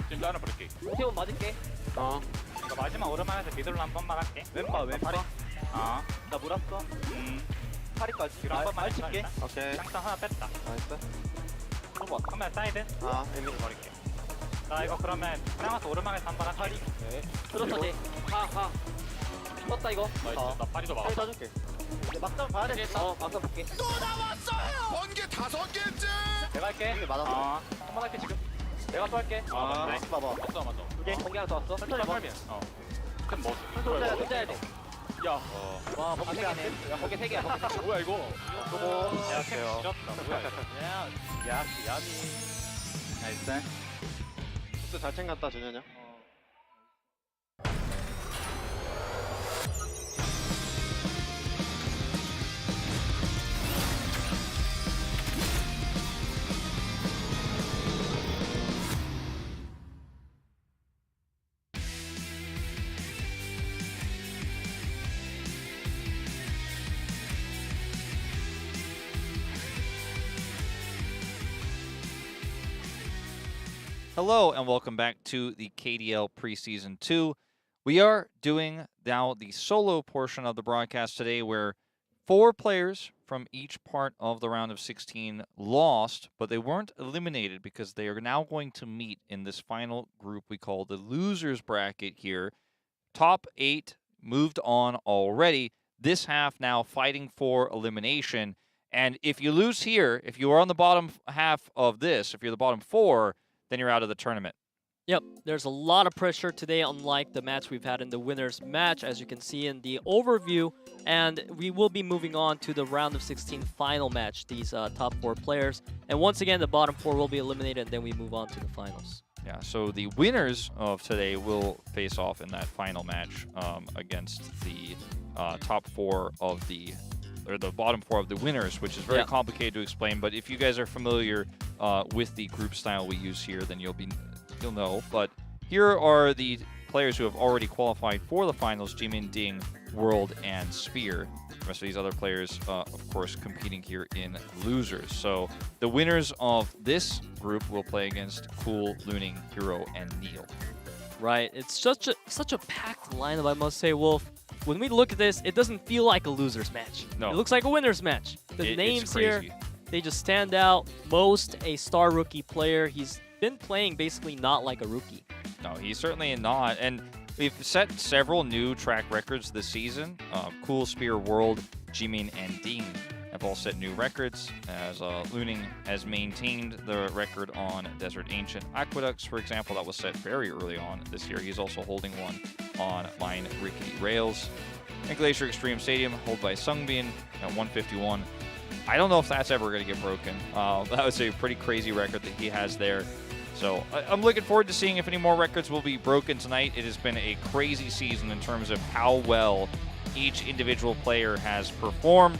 지금 나는 부를게. 우태원 맞을게. 이거 마지막 오르막에서 미들로 한 번만 할게. 왼팔. 아. 나 물었어. 파리까지. 뒤로 한 번만 말 칠게. 할게. 오케이. 쌍쌍 하나 뺐다. 나이스. 그러면 사이드. 엠미 버릴게. 나 이거 그러면 나가서 오르막에서 한 번 할게. 네. 들었어. 가. 떴다 이거. 나 파리도 막아. 파리 따줄게. 이제 막상 봐야 돼. 막상 볼게. 또 나왔어요. 번개 5개째. 내가 할게. 이게 맞았어. 한번 할게 지금. 내가 또 할게. 나이스 봐봐. 맞아. 공개 하나 더 왔어. 천천히 봐. 그럼 뭐? 혼자 해야 돼. 야. 와 번개 3개네. 야 번개 3개야. 뭐야 이거? 야, 캠 지렸다. 뭐야 이거? 야미. 나이스. 또 잘 챙겼다, 준현이. Hello and welcome back to the KDL Preseason 2. We are doing now the solo portion of the broadcast today where 4 players from each part of the round of 16 lost, but they weren't eliminated because they are now going to meet in this final group we call the losers bracket here. Top 8 moved on already. This half now fighting for elimination. And if you lose here, if you are on the bottom half of this, if you're the bottom 4, then you're out of the tournament. Yep, there's a lot of pressure today, unlike the match we've had in the winners match, as you can see in the overview. And we will be moving on to the round of 16 final match, these top 4 players. And once again, the bottom 4 will be eliminated, and then we move on to the finals. Yeah, so the winners of today will face off in that final match against the top 4 of the, or the bottom 4 of the winners, which is very complicated to explain. But if you guys are familiar with the group style we use here, then you'll know. But here are the players who have already qualified for the finals: Jimin, Ding, World, and Spear. The rest of these other players, of course, competing here in losers. So the winners of this group will play against Cool, Looning, Hero, and Neil. Right. It's such a packed lineup, I must say, Wolf. When we look at this, it doesn't feel like a loser's match. No. It looks like a winner's match. The It's names here, crazy. they just stand out. Most a star rookie player. He's been playing basically not like a rookie. No, he's certainly not. And we've set several new track records this season. Cool, Spear, World, Jimin, and Ding have all set new records, as Looning has maintained the record on Desert Ancient Aqueducts, for example. That was set very early on this year. He's also holding one on Mine Rickety Rails. And Glacier Extreme Stadium, held by SUNGBIN at 151. I don't know if that's ever going to get broken. That was a pretty crazy record that he has there. So I'm looking forward to seeing if any more records will be broken tonight. It has been a crazy season in terms of how well each individual player has performed.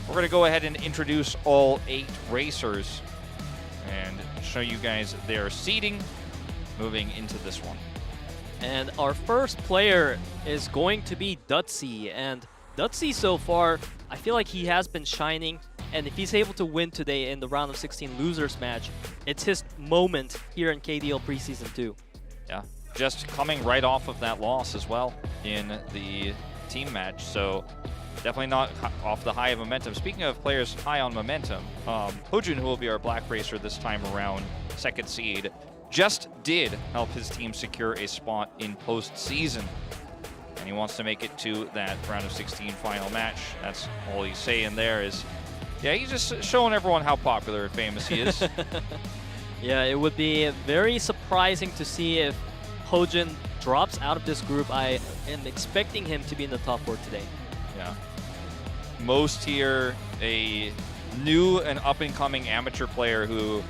We're going to go ahead and introduce all 8 racers and show you guys their seeding moving into this one. And our first player is going to be Duzzi. And Duzzi so far, I feel like he has been shining. And if he's able to win today in the round of 16 losers match, it's his moment here in KDL Preseason 2. Yeah, just coming right off of that loss as well in the team match. So definitely not off the high of momentum. Speaking of players high on momentum, HoJun, who will be our black racer this time around, 2nd seed, just did help his team secure a spot in postseason. And he wants to make it to that round of 16 final match. That's all he's saying there is, yeah, he's just showing everyone how popular and famous he is. Yeah, it would be very surprising to see if HoJun drops out of this group. I am expecting him to be in the top 4 today. Yeah. Most here, a new and up-and-coming amateur player who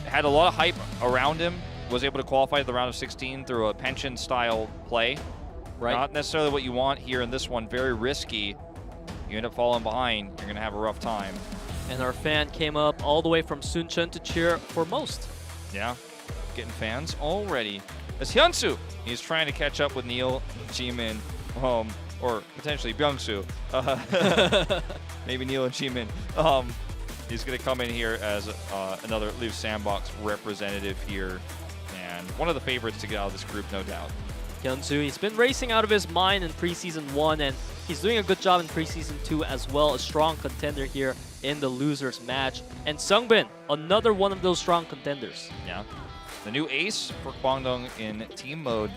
had a lot of hype around him, was able to qualify to the round of 16 through a pension-style play. Right. Not necessarily what you want here in this one. Very risky. You end up falling behind, you're going to have a rough time. And our fan came up all the way from Suncheon to cheer for Most. Yeah, getting fans already. As HyunSu, he's trying to catch up with Neil, Jimin, or potentially Byungsu. Maybe Neil and Jimin. He's going to come in here as another Liiv SANDBOX representative here, and one of the favorites to get out of this group, no doubt. HyunSu, he's been racing out of his mind in Preseason 1, and he's doing a good job in Preseason 2 as well. A strong contender here in the losers match. And SUNGBIN, another one of those strong contenders. Yeah. The new ace for Kwangdong in team mode.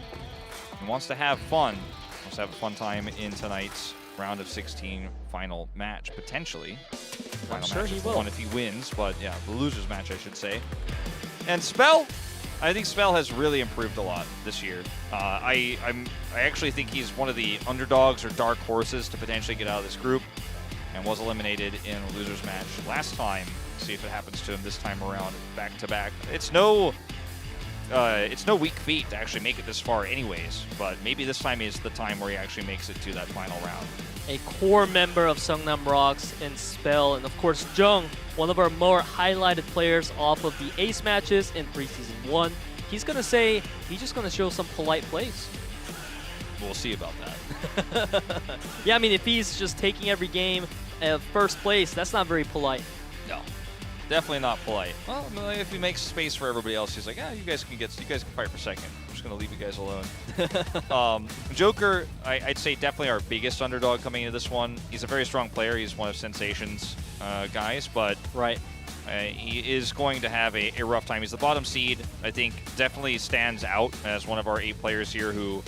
He wants to have fun. Wants to have a fun time in tonight's round of 16 final match, potentially. Final sure match he is the will. one if he wins, but yeah, the losers match, I should say. And Spell, I think Spell has really improved a lot this year. I actually think he's one of the underdogs or dark horses to potentially get out of this group, and was eliminated in a losers match last time. See if it happens to him this time around, back to back. It's no weak feat to actually make it this far anyways, but maybe this time is the time where he actually makes it to that final round. A core member of Seongnam ROX and Spell, and of course JJONG, one of our more highlighted players off of the ace matches in Preseason 1. He's going to say he's just going to show some polite plays. We'll see about that. Yeah, I mean, if he's just taking every game first place, that's not very polite. No, definitely not polite. Well, if he makes space for everybody else, he's like, yeah, you guys can fight for second. I'm just gonna leave you guys alone. Joker, I'd say definitely our biggest underdog coming into this one. He's a very strong player. He's one of Sensation's guys, but right. He is going to have a rough time. He's the bottom seed. I think definitely stands out as one of our 8 players here who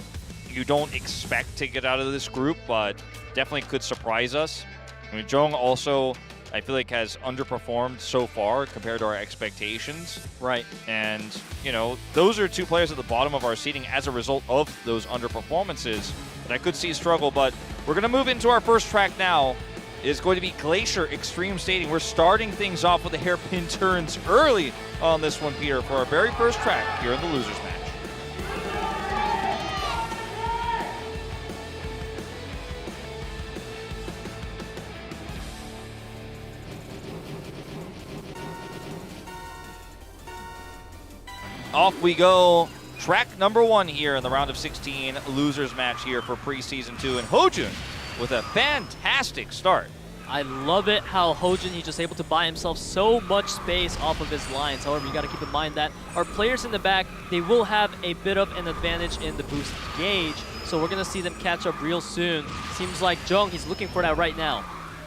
you don't expect to get out of this group, but definitely could surprise us. I mean, JJONG also, I feel like, has underperformed so far compared to our expectations. Right. And, you know, those are 2 players at the bottom of our seeding as a result of those underperformances that I could see struggle. But we're going to move into our first track now. It is going to be Glacier Extreme Stadium. We're starting things off with the hairpin turns early on this one, Peter, for our very first track here in the losers match. Off we go. track number 1 here in the round of 16 losers match here for preseason 2, and HoJun with a fantastic start. I love it how HoJun, he's just able to buy himself so much space off of his lines. However, you got to keep in mind that our players in the back, they will have a bit of an advantage in the boost gauge. So we're going to see them catch up real soon. Seems like JJONG, he's looking for that right now.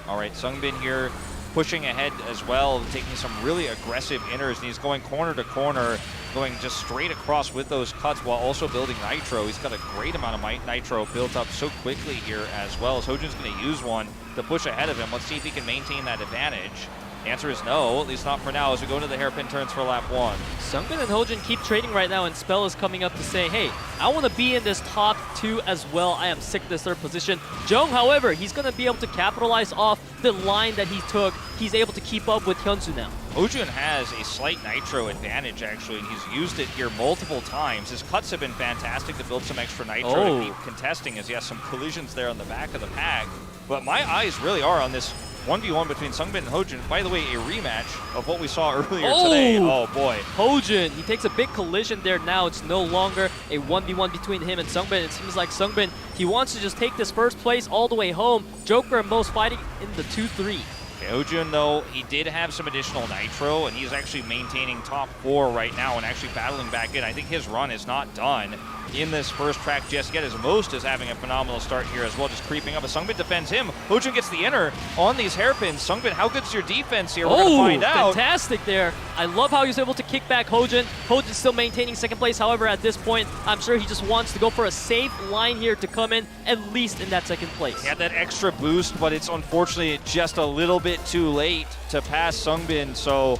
All right, SUNGBIN here pushing ahead as well, taking some really aggressive inners, and he's going corner to corner, going just straight across with those cuts while also building nitro. He's got a great amount of nitro built up so quickly here as well. So HoJun's going to use one to push ahead of him. Let's see if he can maintain that advantage. The answer is no, at least not for now, as we go into the hairpin turns for lap 1. SUNGBIN and HoJun keep trading right now, and Spell is coming up to say, hey, I want to be in this top 2 as well. I am sick of this 3rd position. JJONG, however, he's going to be able to capitalize off the line that he took. He's able to keep up with HyunSu now. HoJun has a slight nitro advantage, actually, and he's used it here multiple times. His cuts have been fantastic to build some extra nitro to keep contesting, as he has some collisions there on the back of the pack. But my eyes really are on this 1v1 between SUNGBIN and HoJun. By the way, a rematch of what we saw earlier today. Oh boy. HoJun, he takes a big collision there now. It's no longer a 1v1 between him and SUNGBIN. It seems like SUNGBIN, he wants to just take this 1st place all the way home. Joker and Most fighting in the 2-3. Okay, HoJun, though, he did have some additional nitro, and he's actually maintaining top 4 right now and actually battling back in. I think his run is not done in this first track just yet, as Most is having a phenomenal start here as well, just creeping up as SUNGBIN defends him. HoJun gets the inner on these hairpins. SUNGBIN, how good's your defense here? We're going to find out. Fantastic there. I love how he was able to kick back HoJun. HoJun still maintaining 2nd place. However, at this point, I'm sure he just wants to go for a safe line here to come in at least in that 2nd place. He had that extra boost, but it's unfortunately just a little bit too late to pass SUNGBIN. So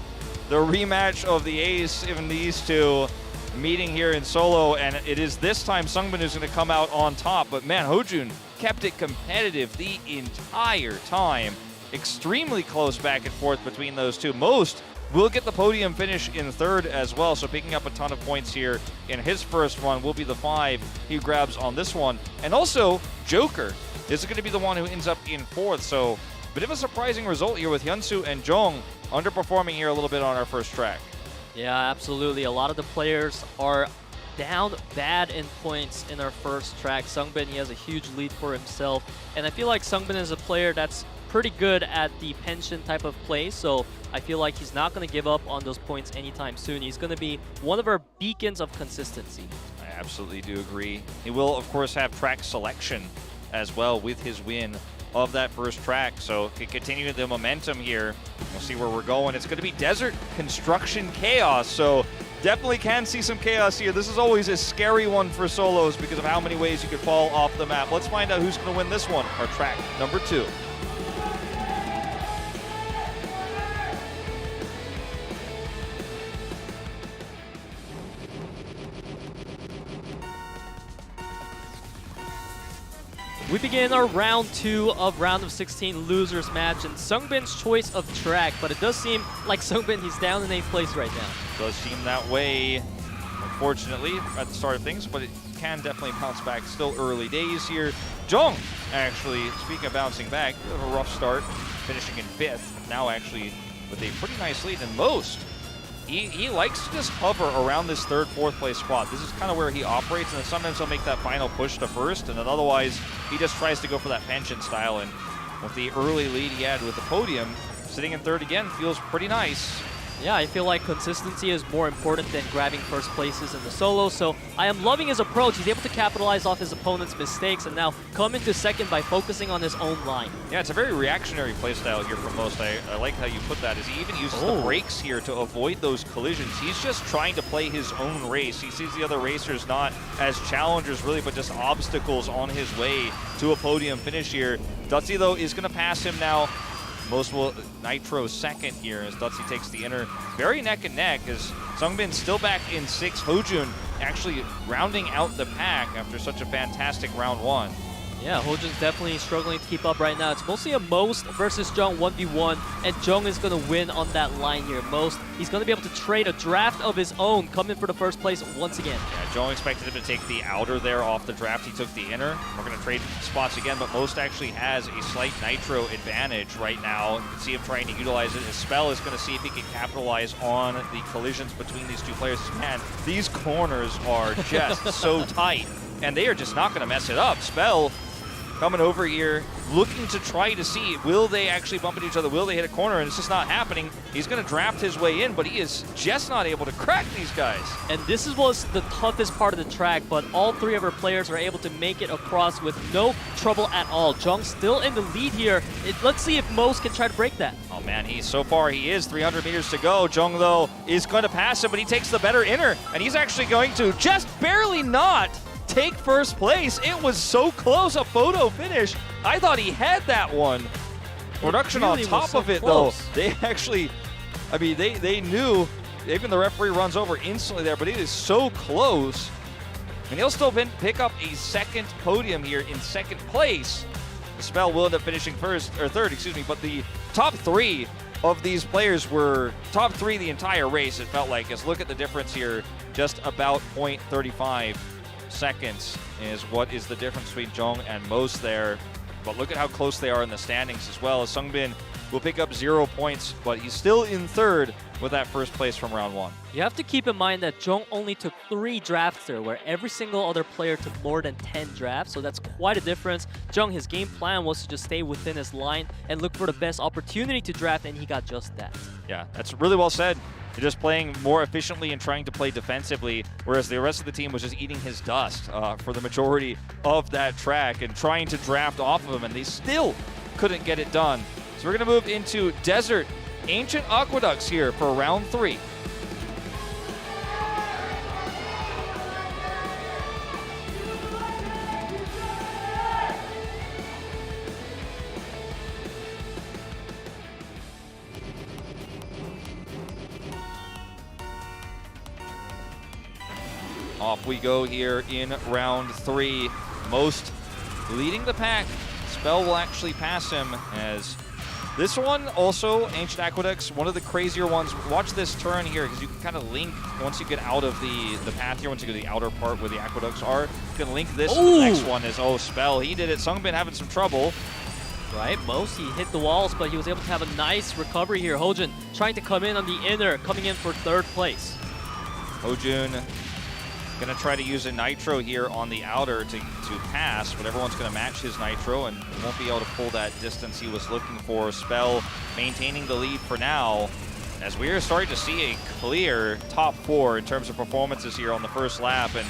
the rematch of the ace in these two meeting here in solo, and it is this time SUNGBIN who's going to come out on top. But man, HoJun kept it competitive the entire time. Extremely close back and forth between those two. Most will get the podium finish in 3rd as well, so picking up a ton of points here in his first one will be the 5 he grabs on this one. And also, Joker is going to be the one who ends up in 4th, so bit of a surprising result here with HyunSu and JJONG underperforming here a little bit on our first track. Yeah, absolutely. A lot of the players are down bad in points in our first track. SUNGBIN, he has a huge lead for himself. And I feel like SUNGBIN is a player that's pretty good at the pension type of play. So I feel like he's not going to give up on those points anytime soon. He's going to be one of our beacons of consistency. I absolutely do agree. He will, of course, have track selection as well with his win of that first track, so can continue the momentum here. We'll see where we're going. It's going to be Desert Construction Chaos, so definitely can see some chaos here. This is always a scary one for solos because of how many ways you could fall off the map. Let's find out who's going to win this one, our track number 2. We begin our round 2 of round of 16 losers match, and SUNGBIN's choice of track, but it does seem like SUNGBIN, he's down in 8th place right now. Does seem that way, unfortunately, at the start of things, but it can definitely bounce back. Still early days here. JJONG, actually, speaking of bouncing back, bit of a rough start, finishing in 5th, now actually with a pretty nice lead. And Most, he likes to just hover around this 3rd, 4th place spot. This is kind of where he operates, and then sometimes he'll make that final push to 1st, and then otherwise he just tries to go for that pension style. And with the early lead he had with the podium, sitting in 3rd again feels pretty nice. Yeah, I feel like consistency is more important than grabbing 1st places in the solo, so I am loving his approach. He's able to capitalize off his opponent's mistakes and now come into 2nd by focusing on his own line. Yeah, it's a very reactionary playstyle here from Most. I like how you put that, as he even uses the brakes here to avoid those collisions. He's just trying to play his own race. He sees the other racers not as challengers really, but just obstacles on his way to a podium finish here. Duzzi, though, is going to pass him now. Most will nitro 2nd here as Duzzi takes the inner. Very neck and neck as SUNGBIN still back in 6th. HoJun actually rounding out the pack after such a fantastic round 1. Yeah, HoJun's definitely struggling to keep up right now. It's mostly a Most versus JJONG 1v1, and JJONG is going to win on that line here. Most, he's going to be able to trade a draft of his own, come in for the first place once again. Yeah, JJONG expected him to take the outer there off the draft. He took the inner. We're going to trade spots again, but Most actually has a slight nitro advantage right now. You can see him trying to utilize it. His spell is going to see if he can capitalize on the collisions between these two players. Man, these corners are just so tight, and they are just not going to mess it up. Spell coming over here, looking to try to see, will they actually bump into each other? Will they hit a corner? And it's just not happening. He's going to draft his way in, but he is just not able to crack these guys. And this was the toughest part of the track, but all three of our players are able to make it across with no trouble at all. JJONG still in the lead here. Let's see if Most can try to break that. Oh man, so far he is 300 meters to go. JJONG though is going to pass him, but he takes the better inner, and he's actually going to just barely not take first place. It was so close, a photo finish. I thought he had that one. Production really on top so of it close. though. They actually, I mean, they knew, even the referee runs over instantly there, but it is so close. And he'll still pick up a second podium here in second place. The Spell will end up finishing third, excuse me, but the top three of these players were top three the entire race, it felt like. As look at the difference here, just about 0.35 seconds is what is the difference between JJONG and Most there. But look at how close they are in the standings as well. As SUNGBIN will pick up 0 points, but he's still in third with that first place from round one. You have to keep in mind that JJONG only took 3 drafts there, where every single other player took more than 10 drafts, so that's quite a difference. JJONG, his game plan was to just stay within his line and look for the best opportunity to draft, and he got just that. Yeah, that's really well said. They're just playing more efficiently and trying to play defensively, whereas the rest of the team was just eating his dust for the majority of that track and trying to draft off of him, and they still couldn't get it done. So we're going to move into Desert Ancient Aqueducts here for round 3. Off we go here in round 3. Most leading the pack. Spell will actually pass him, as this one also, Ancient Aqueducts, one of the crazier ones. Watch this turn here, because you can kind of link once you get out of the path here, once you go to the outer part where the aqueducts are. You can link this to the next one as, oh, Spell, he did it. SUNGBIN having some trouble. Right, Most, he hit the walls, but he was able to have a nice recovery here. HoJun trying to come in on the inner, coming in for third place. HoJun going to try to use a nitro here on the outer to pass, but everyone's going to match his nitro and won't be able to pull that distance he was looking for. Spell maintaining the lead for now, as we are starting to see a clear top 4 in terms of performances here on the first lap. And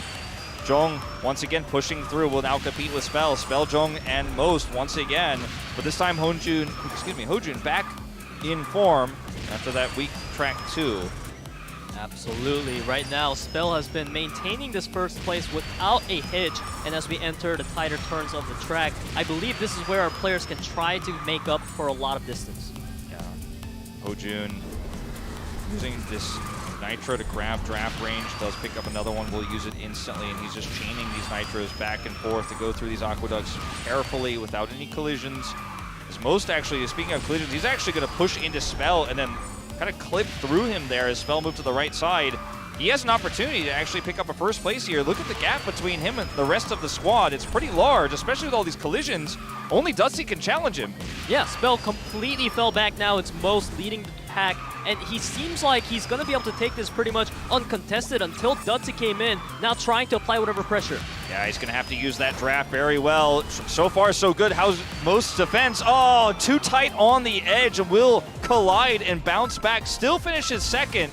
JJONG once again pushing through, will now compete with Spell, JJONG and Most once again, but this time HoJun back in form after that weak track 2. Absolutely. Right now, Spell has been maintaining this first place without a hitch, and as we enter the tighter turns of the track, I believe this is where our players can try to make up for a lot of distance. Yeah. HoJun using this nitro to grab draft range, does pick up another one, will use it instantly, and he's just chaining these nitros back and forth to go through these aqueducts carefully without any collisions. As Most actually, speaking of collisions, he's actually going to push into Spell and then kind of clip through him there as Spell moved to the right side. He has an opportunity to actually pick up a first place here. Look at the gap between him and the rest of the squad. It's pretty large, especially with all these collisions. Only Duzzi can challenge him. Yeah, Spell completely fell back now. It's Most leading the pack, and he seems like he's going to be able to take this pretty much uncontested until Duzzi came in, now trying to apply whatever pressure. Yeah, he's going to have to use that draft very well. So far, so good. How's Most's defense? Oh, too tight on the edge, and will collide and bounce back. Still finishes second.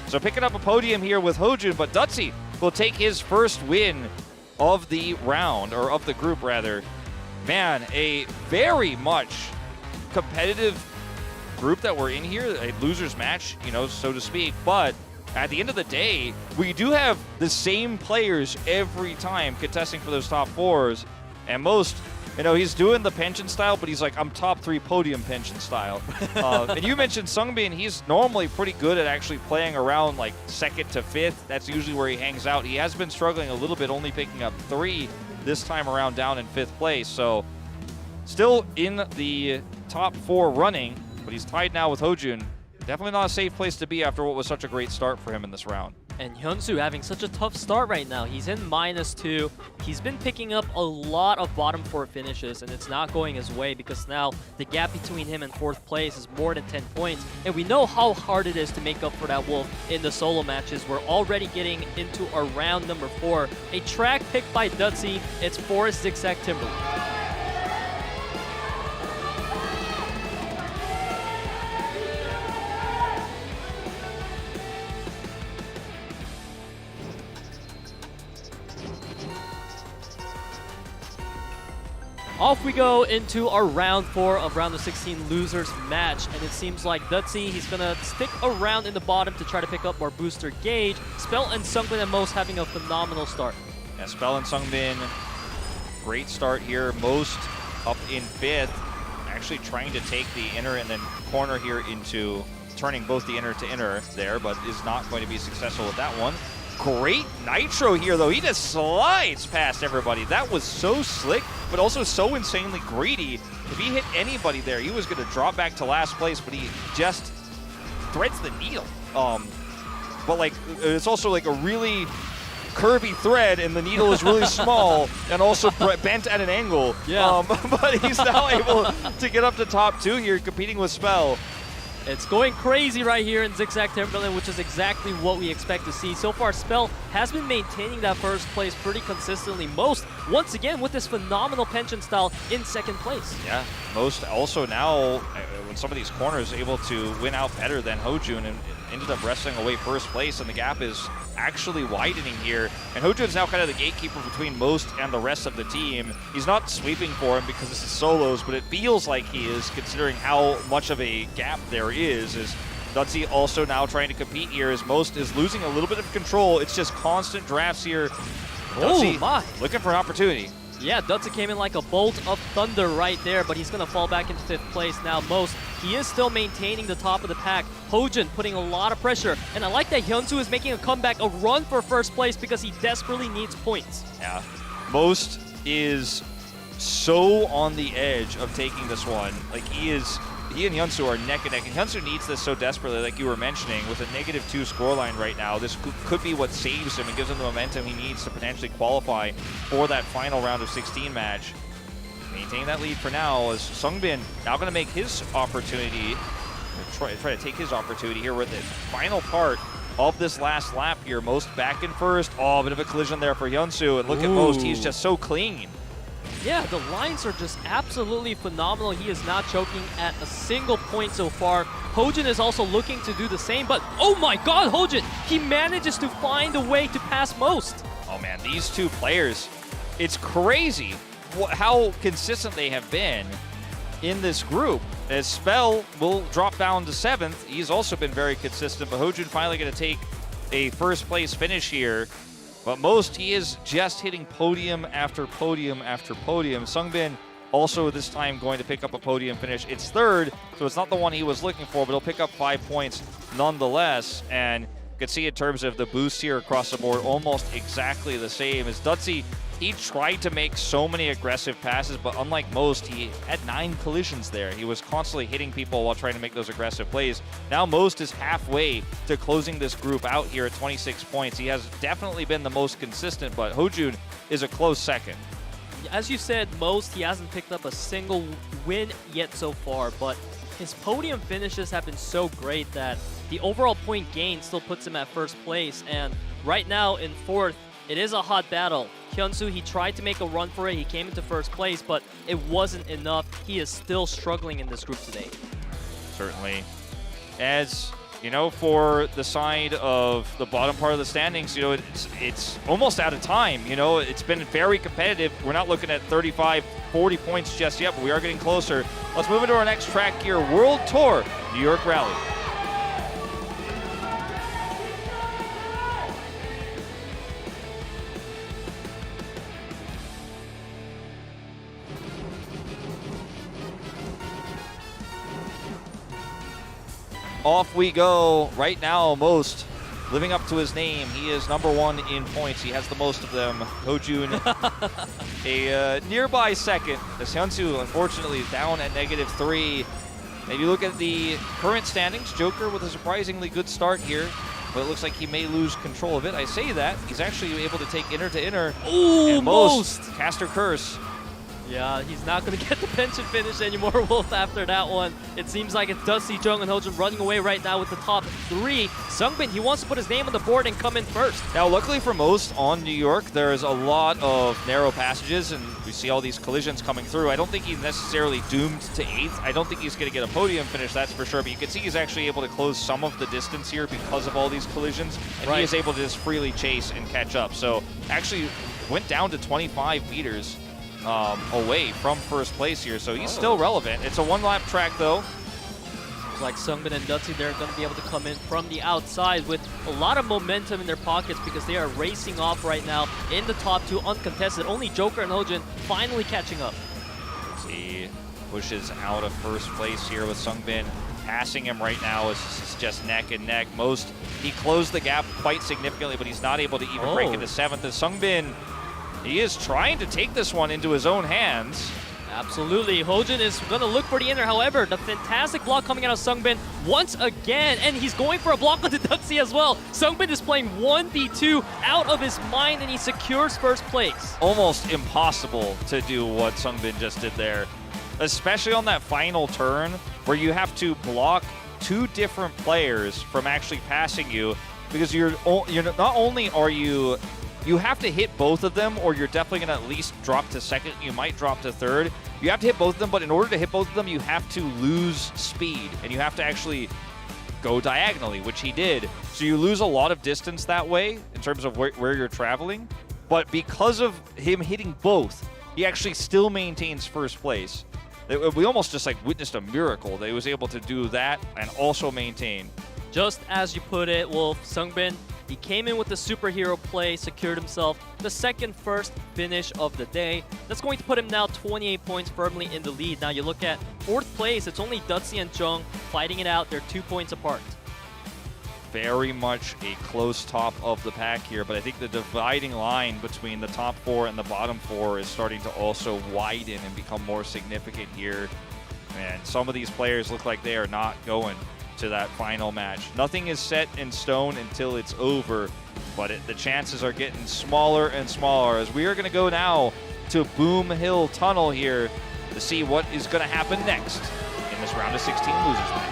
So picking up a podium here with HoJun, but Duzzi will take his first win of the round, or of the group rather. Man, a very much competitive group that we're in here, a loser's match, you know, so to speak, but at the end of the day, we do have the same players every time contesting for those top 4s, and Most, you know, he's doing the pension style, but he's like, I'm top 3 podium pension style. And you mentioned SUNGBIN, he's normally pretty good at actually playing around like 2nd to 5th. That's usually where he hangs out. He has been struggling a little bit, only picking up 3 this time around down in 5th place. So still in the top 4 running, but he's tied now with HoJun. Definitely not a safe place to be after what was such a great start for him in this round. And HyunSu having such a tough start right now. He's in -2. He's been picking up a lot of bottom 4 finishes, and it's not going his way because now the gap between him and 4th place is more than 10 points. And we know how hard it is to make up for that wolf in the solo matches. We're already getting into our round number 4. A track picked by Duzzi. It's Forest Zigzag Timberland. Off we go into our round 4 of round of 16 losers match, and it seems like Duzzi, he's gonna stick around in the bottom to try to pick up more booster gauge. Spell and SUNGBIN and Most having a phenomenal start. Yeah, Spell and SUNGBIN, great start here. Most up in 5th, actually trying to take the inner and then corner here into turning both the inner to inner there, but is not going to be successful with that one. Great nitro here, though. He just slides past everybody. That was so slick, but also so insanely greedy. If he hit anybody there, he was going to drop back to last place, but he just threads the needle. But like, it's also like a really curvy thread, and the needle is really small and also bent at an angle. Yeah. But he's now able to get up to top 2 here, competing with Spell. It's going crazy right here in Zigzag Timberland, which is exactly what we expect to see. So far, Spell has been maintaining that 1st place pretty consistently. Most, once again, with this phenomenal pension style in 2nd place. Yeah, Most also now, when some of these corners, able to win out better than HoJun and ended up wrestling away 1st place, and the gap is actually widening here. And HoJun's now kind of the gatekeeper between Most and the rest of the team. He's not sweeping for him because this is solos, but it feels like he is, considering how much of a gap there is. Duzzi also now trying to compete here as Most is losing a little bit of control. It's just constant drafts here. Duzzi looking for an opportunity. Yeah, Duzzi came in like a bolt of thunder right there, but he's going to fall back into 5th place now. Most, he is still maintaining the top of the pack. HoJun putting a lot of pressure, and I like that HyunSu is making a comeback, a run for 1st place because he desperately needs points. Yeah, Most is so on the edge of taking this one. Like, he and HyunSu are neck and neck, and HyunSu needs this so desperately, like you were mentioning, with a -2 scoreline right now. This could be what saves him and gives him the momentum he needs to potentially qualify for that final round of 16 match. Maintaining that lead for now, as SUNGBIN now going to make his opportunity, try to take his opportunity here with the final part of this last lap here. Most back in 1st. Oh, a bit of a collision there for HyunSu, and look at Most, he's just so clean. Yeah, the lines are just absolutely phenomenal. He is not choking at a single point so far. HoJun is also looking to do the same, but oh my god, HoJun! He manages to find a way to pass Most. Oh man, these two players, it's crazy how consistent they have been in this group. As Spell will drop down to 7th, he's also been very consistent, but HoJun finally going to take a 1st place finish here. But Most, he is just hitting podium after podium after podium. SUNGBIN also this time going to pick up a podium finish. It's 3rd, so it's not the one he was looking for, but he'll pick up 5 points nonetheless. And you can see in terms of the boost here across the board, almost exactly the same. As Duzzi, he tried to make so many aggressive passes, but unlike Most, he had 9 collisions there. He was constantly hitting people while trying to make those aggressive plays. Now Most is halfway to closing this group out here at 26 points. He has definitely been the most consistent, but HoJun is a close 2nd. As you said, Most, he hasn't picked up a single win yet so far, but his podium finishes have been so great that the overall point gain still puts him at 1st place. And right now in 4th, it is a hot battle. HyunSu, he tried to make a run for it. He came into 1st place, but it wasn't enough. He is still struggling in this group today. Certainly. As, you know, for the side of the bottom part of the standings, you know, it's almost out of time. You know, it's been very competitive. We're not looking at 35, 40 points just yet, but we are getting closer. Let's move into our next track here, World Tour, New York Rally. Off we go. Right now, Most living up to his name. He is #1 in points. He has the most of them. HoJun, a nearby second. As HyunSu, unfortunately, is down at -3. If you look at the current standings, Joker with a surprisingly good start here, but it looks like he may lose control of it. I say that. He's actually able to take inner to inner. Ooh, and most. Caster Curse. Yeah, he's not going to get the pension finish anymore, Wolf, after that one. It seems like it's Duzzi, JJONG, and HoJun running away right now with the top 3. SUNGBIN, he wants to put his name on the board and come in first. Now, luckily for most on New York, there is a lot of narrow passages, and we see all these collisions coming through. I don't think he's necessarily doomed to 8th. I don't think he's going to get a podium finish, that's for sure, but you can see he's actually able to close some of the distance here because of all these collisions, and he is able to just freely chase and catch up. So, actually went down to 25 meters. Away from first place here, so he's still relevant. It's a one-lap track, though. Looks like SUNGBIN and Duzzi, they're going to be able to come in from the outside with a lot of momentum in their pockets because they are racing off right now in the top 2 uncontested. Only Joker and HoJun finally catching up. He pushes out of first place here with SUNGBIN passing him right now. It's just neck and neck. He closed the gap quite significantly, but he's not able to even break into 7th. As SUNGBIN, he is trying to take this one into his own hands. Absolutely. HoJun is going to look for the inner. However, the fantastic block coming out of SUNGBIN once again, and he's going for a block onto Duzzi as well. SUNGBIN is playing 1v2 out of his mind, and he secures first place. Almost impossible to do what SUNGBIN just did there, especially on that final turn where you have to block 2 different players from actually passing you, because you're not only are you have to hit both of them, or you're definitely going to at least drop to 2nd. You might drop to 3rd. You have to hit both of them, but in order to hit both of them, you have to lose speed, and you have to actually go diagonally, which he did. So you lose a lot of distance that way in terms of where you're traveling. But because of him hitting both, he actually still maintains first place. We almost just like witnessed a miracle that he was able to do that and also maintain. Just as you put it, Wolf, SUNGBIN, he came in with the superhero play, secured himself the first finish of the day. That's going to put him now 28 points firmly in the lead. Now you look at 4th place, it's only Duzzi and JJONG fighting it out. They're 2 points apart. Very much a close top of the pack here, but I think the dividing line between the top 4 and the bottom 4 is starting to also widen and become more significant here. And some of these players look like they are not going to that final match. Nothing is set in stone until it's over, but the chances are getting smaller and smaller as we are going to go now to Boom Hill Tunnel here to see what is going to happen next in this round of 16 losers match.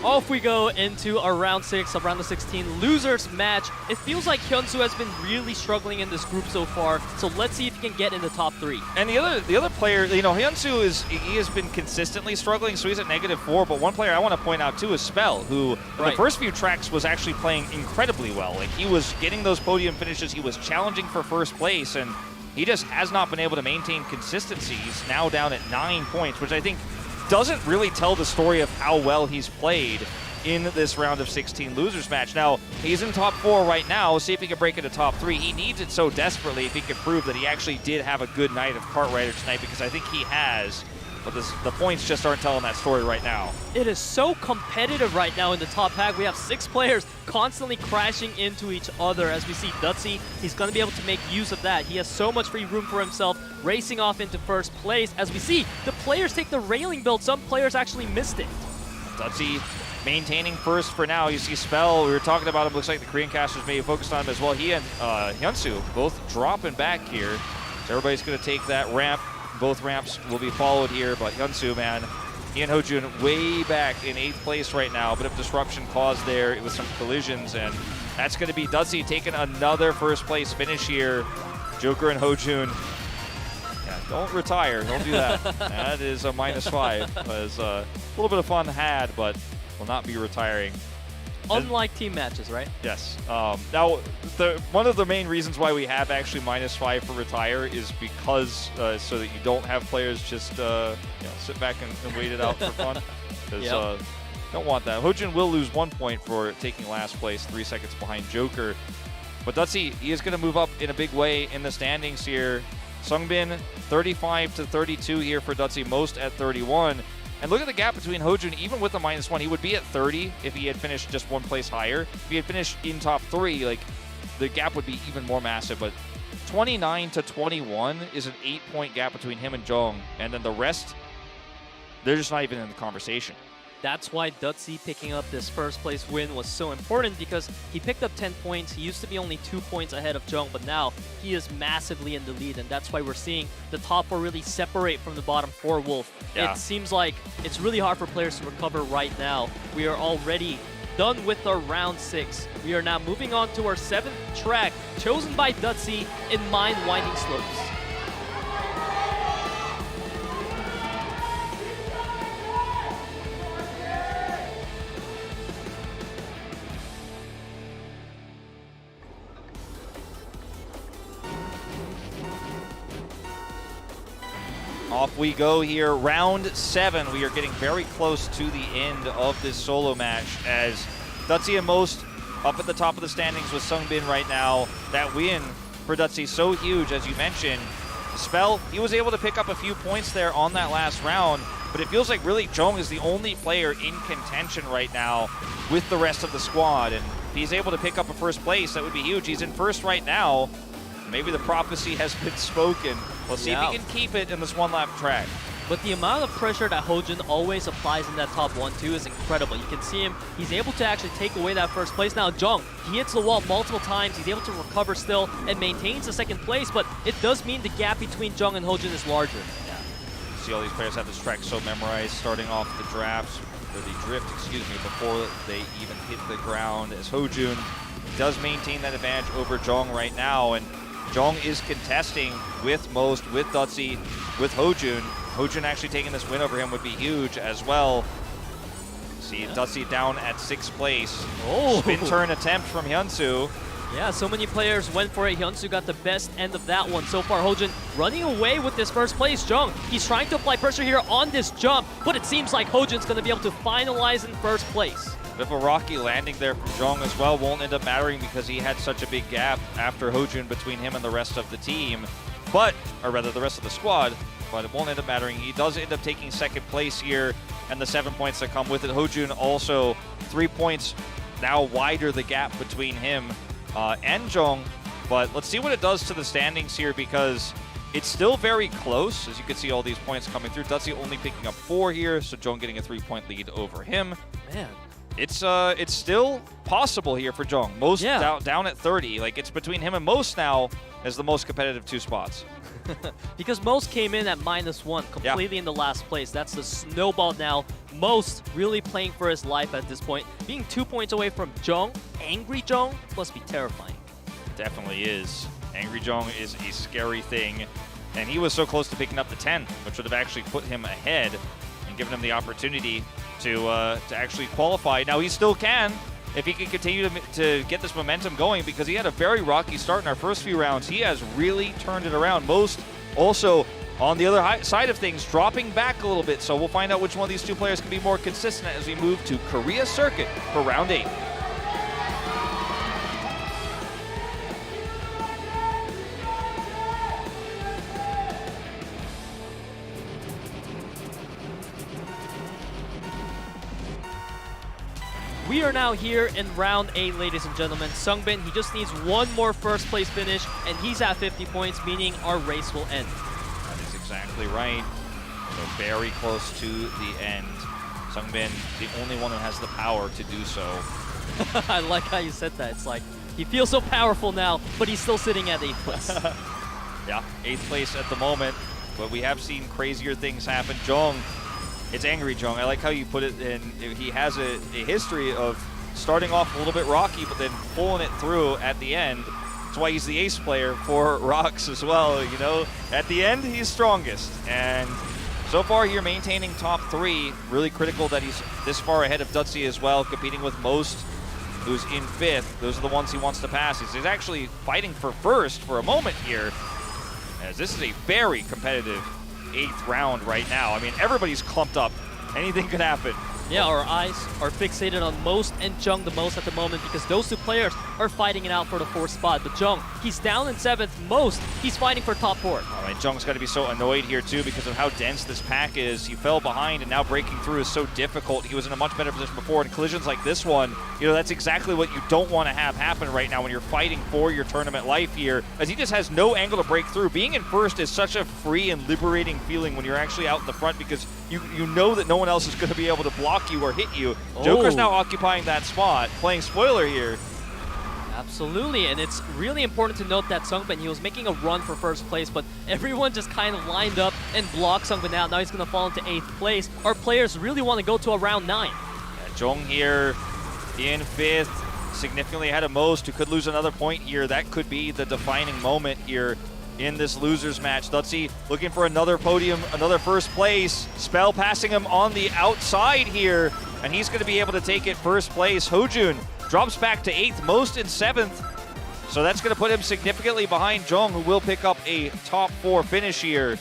Off we go into our round 6 of round of 16 losers match. It feels like HyunSu has been really struggling in this group so far, so let's see if he can get in the top 3. And the other player, you know, HyunSu he has been consistently struggling, so he's at -4. But one player I want to point out too is Spell, who in the first few tracks was actually playing incredibly well. Like, he was getting those podium finishes, he was challenging for first place, and he just has not been able to maintain consistency. He's now down at 9 points, which I think doesn't really tell the story of how well he's played in this round of 16 losers match. Now, he's in top 4 right now. See if he can break into top 3. He needs it so desperately if he can prove that he actually did have a good night of Kart Rider tonight, because I think he has. But the points just aren't telling that story right now. It is so competitive right now in the top pack. We have 6 players constantly crashing into each other. As we see Duzzi, he's going to be able to make use of that. He has so much free room for himself, racing off into first place. As we see, the players take the railing build. Some players actually missed it. Duzzi maintaining first for now. You see Spell, we were talking about him. Looks like the Korean casters may have focused on him as well. He and HyunSu both dropping back here. So everybody's going to take that ramp. Both ramps will be followed here, but HyunSu, man, he and HoJun way back in 8th place right now. A bit of disruption caused there with some collisions, and that's going to be Duzzi taking another first place finish here. Joker and HoJun, yeah, don't retire. Don't do that. That is a -5. It was a little bit of fun had, but will not be retiring. Unlike team matches, right? Yes. Now, one of the main reasons why we have actually -5 for retire is because so that you don't have players just sit back and wait it out for fun. Because Don't want that. HoJun will lose 1 point for taking last place, 3 seconds behind Joker. But Duzzi, he is going to move up in a big way in the standings here. SUNGBIN 35 to 32 here for Duzzi, most at 31. And look at the gap between HoJun. Even with a -1, he would be at 30 if he had finished just 1 place higher. If he had finished in top 3, like, the gap would be even more massive. But 29 to 21 is an 8-point gap between him and JJONG. And then the rest, they're just not even in the conversation. That's why Duzzi picking up this first place win was so important, because he picked up 10 points. He used to be only 2 points ahead of JJONG, but now he is massively in the lead, and that's why we're seeing the top 4 really separate from the bottom 4 Wolf. Yeah. It seems like it's really hard for players to recover right now. We are already done with our round 6. We are now moving on to our 7th track, chosen by Duzzi in Mine Winding Slopes. Off we go here, round 7. We are getting very close to the end of this solo match as Duzzi and Most up at the top of the standings with SUNGBIN right now. That win for Duzzi so huge, as you mentioned. Spell, he was able to pick up a few points there on that last round, but it feels like really JJONG is the only player in contention right now with the rest of the squad. And if he's able to pick up a first place, that would be huge. He's in first right now. Maybe the prophecy has been spoken. We'll see if he can keep it in this one-lap track. But the amount of pressure that HoJun always applies in that top 1-2 is incredible. You can see him, he's able to actually take away that first place. Now JJONG, he hits the wall multiple times, he's able to recover still and maintains the 2nd place, but it does mean the gap between JJONG and HoJun is larger. Yeah. See all these players have this track so memorized, starting off the drafts, or the drift, excuse me, before they even hit the ground, as HoJun does maintain that advantage over JJONG right now. And JJONG is contesting with Most, with Duzzi, with HoJun. HoJun actually taking this win over him would be huge as well. See Duzzi down at 6th place. Oh! Spin turn attempt from HyunSu. Yeah, so many players went for it. HyunSu got the best end of that one. So far, HoJun running away with this first place. JJONG, he's trying to apply pressure here on this jump, but it seems like HoJun's going to be able to finalize in first place. Bit of a rocky landing there from JJONG as well. Won't end up mattering because he had such a big gap after HoJun between him and the rest of the team. But, or rather the rest of the squad, but it won't end up mattering. He does end up taking 2nd place here and the 7 points that come with it. HoJun also 3 points now wider the gap between him and JJONG. But let's see what it does to the standings here, because it's still very close. As you can see, all these points coming through. Duzzi only picking up 4 here, so JJONG getting a 3-point lead over him. Man. It's still possible here for JJONG. Most down at 30. Like, it's between him and Most now as the most competitive 2 spots. Because Most came in at -1, completely in the last place. That's the snowball now. Most really playing for his life at this point. Being 2 points away from JJONG, Angry JJONG, must be terrifying. Definitely is. Angry JJONG is a scary thing. And he was so close to picking up the 10, which would have actually put him ahead and given him the opportunity to actually qualify. Now he still can if he can continue to get this momentum going, because he had a very rocky start in our first few rounds. He has really turned it around. Most also on the other side of things, dropping back a little bit. So we'll find out which one of these 2 players can be more consistent as we move to Korea Circuit for round 8. We are now here in round 8, ladies and gentlemen. SUNGBIN, he just needs 1 more first place finish, and he's at 50 points, meaning our race will end. That is exactly right. So very close to the end. SUNGBIN, the only one who has the power to do so. I like how you said that. It's like, he feels so powerful now, but he's still sitting at 8th place. Yeah, 8th place at the moment, but we have seen crazier things happen. JJONG, it's Angry JJONG. I like how you put it in. He has a history of starting off a little bit rocky, but then pulling it through at the end. That's why he's the ace player for ROX as well. You know, at the end, he's strongest. And so far here, maintaining top 3. Really critical that he's this far ahead of Duzzi as well, competing with Most, who's in 5th. Those are the ones he wants to pass. He's actually fighting for first for a moment here, as this is a very competitive 8th round right now. I mean, everybody's clumped up. Anything could happen. Yeah, our eyes are fixated on Most and JJONG the most at the moment because those two players are fighting it out for the 4th spot. But JJONG, he's down in 7th. Most, he's fighting for top 4. All right, JJONG's got to be so annoyed here too because of how dense this pack is. He fell behind and now breaking through is so difficult. He was in a much better position before, and collisions like this one, you know, that's exactly what you don't want to have happen right now when you're fighting for your tournament life here, as he just has no angle to break through. Being in first is such a free and liberating feeling when you're actually out in the front because you know that no one else is going to be able to block you or hit you. Joker's now occupying that spot, playing spoiler here. Absolutely, and it's really important to note that SUNGBIN, he was making a run for 1st place, but everyone just kind of lined up and blocked SUNGBIN out. Now he's going to fall into 8th place. Our players really want to go to a round 9. Yeah, JJONG here in 5th, significantly ahead of Most, who could lose another point here. That could be the defining moment here in this losers match. Duzzi looking for another podium, another 1st place. Spell passing him on the outside here, and he's going to be able to take it 1st place. HoJun drops back to 8th, Most in 7th. So that's going to put him significantly behind JJONG, who will pick up a top 4 finish here.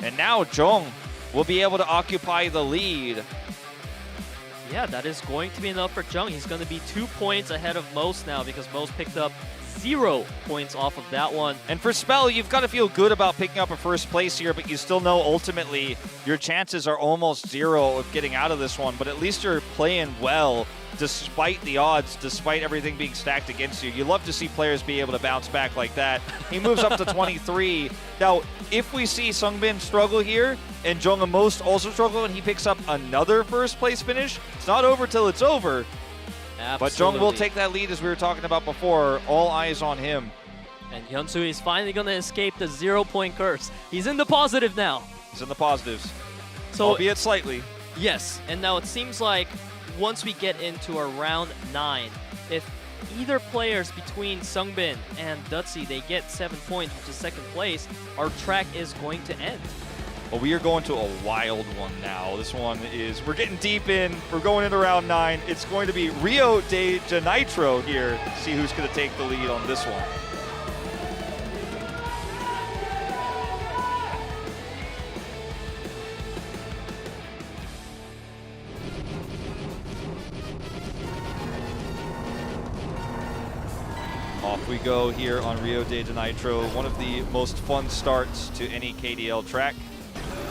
And now JJONG will be able to occupy the lead. Yeah, that is going to be enough for JJONG. He's going to be 2 points ahead of Most now because Most picked up 0 points off of that one. And for Spell, you've got to feel good about picking up a 1st place here, but you still know ultimately your chances are almost 0 of getting out of this one, but at least you're playing well despite the odds, despite everything being stacked against you. You love to see players be able to bounce back like that. He moves up to 23. Now, if we see SUNGBIN struggle here and JJONG and Most also struggle and he picks up another 1st place finish, it's not over till it's over. Absolutely. But JJONG will take that lead as we were talking about before. All eyes on him. And HyunSu is finally going to escape the 0-point curse. He's in the positive now. He's in the positives, So, albeit slightly. yes, and now it seems like once we get into our round 9, if either players between SUNGBIN and Duzzi, they get 7 points, which is 2nd place, our track is going to end. Well, we are going to a wild one now. This one is, we're getting deep in. We're going into round 9. It's going to be Rio de Janeiro here. See who's going to take the lead on this one. Off we go here on Rio de Janeiro. One of the most fun starts to any KDL track.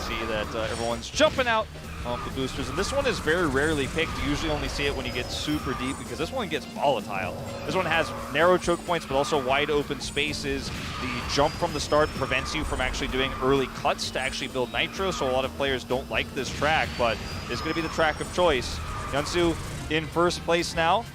See that everyone's jumping out off the boosters, and this one is very rarely picked. You usually only see it when you get super deep because this one gets volatile. This one has narrow choke points but also wide open spaces. The jump from the start prevents you from actually doing early cuts to actually build nitro, so a lot of players don't like this track, but it's going to be the track of choice. HyunSu in 1st place now.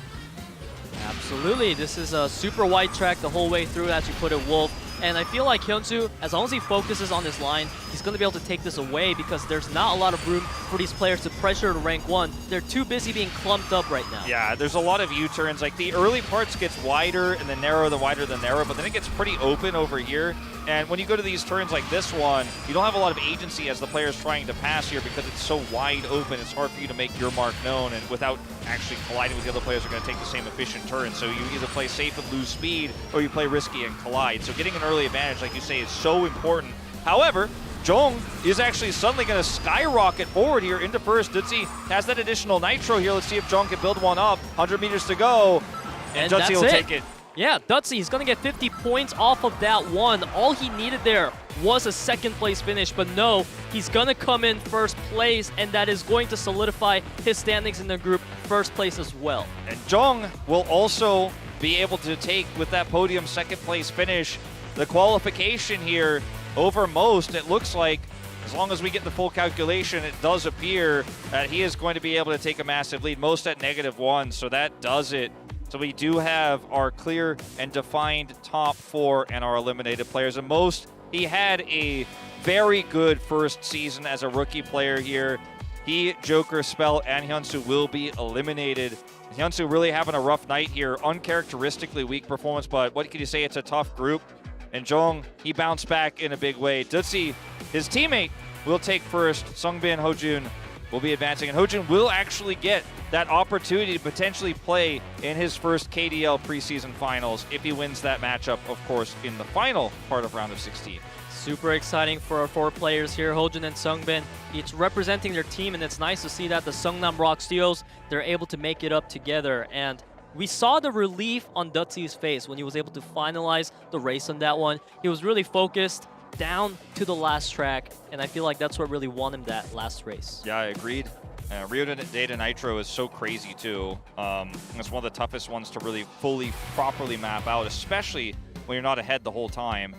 Absolutely, this is a super wide track the whole way through, as you put it, Wolf. And I feel like HyunSu, as long as he focuses on his line, he's going to be able to take this away because there's not a lot of room for these players to pressure to rank 1. They're too busy being clumped up right now. Yeah, there's a lot of U-turns. Like, the early parts gets wider and then narrow, the wider the narrow, but then it gets pretty open over here. And when you go to these turns like this one, you don't have a lot of agency as the player's trying to pass here because it's so wide open. It's hard for you to make your mark known, and without actually colliding with the other players are going to take the same efficient turn. So you either play safe and lose speed, or you play risky and collide. So getting an early advantage, like you say, is so important. However, JJONG is actually suddenly going to skyrocket forward here into 1st. Duzzi has that additional nitro here. Let's see if JJONG can build one up. 100 meters to go, and Duzzi will take it. Yeah, Duzzi, he's going to get 50 points off of that one. All he needed there was a 2nd place finish, but no, he's going to come in 1st place, and that is going to solidify his standings in the group 1st place as well. And JJONG will also be able to take, with that podium 2nd place finish, the qualification here over Most. It looks like, as long as we get the full calculation, it does appear that he is going to be able to take a massive lead. Most at -1, so that does it. So we do have our clear and defined top 4 and our eliminated players. And Most, he had a very good 1st season as a rookie player here. He, Joker, Spell, and HyunSu will be eliminated. HyunSu really having a rough night here. Uncharacteristically weak performance, but what can you say? It's a tough group. And JJONG, he bounced back in a big way. Duzzi, his teammate, will take 1st. SUNGBIN, HoJun will be advancing. And HoJun will actually get that opportunity to potentially play in his 1st KDL preseason finals if he wins that matchup, of course, in the final part of round of 16. Super exciting for our 4 players here, HoJun and SUNGBIN, each representing their team, and it's nice to see that the Seongnam ROX duos, they're able to make it up together. And we saw the relief on Duzzi's face when he was able to finalize the race on that one. He was really focused down to the last track, and I feel like that's what really won him that last race. Yeah, I agreed. Rio Data Nitro is so crazy too. It's one of the toughest ones to really fully, properly map out, especially when you're not ahead the whole time.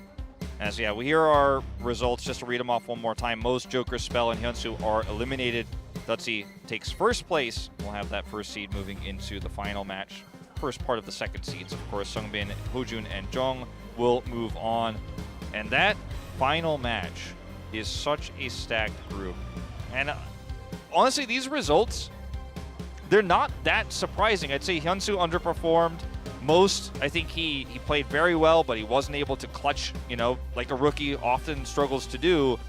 As yeah, here are our results, just to read them off one more time. Most, Joker, Spell, and HyunSu are eliminated. Duzzi takes first place. We'll have that first seed moving into the final match. First part of the second seeds, of course, SUNGBIN, HoJun, and JJONG will move on. And that final match is such a stacked group. And honestly, these results, they're not that surprising. I'd say HyunSu underperformed. Most, I think he played very well, but he wasn't able to clutch, you know, like a rookie often struggles to do.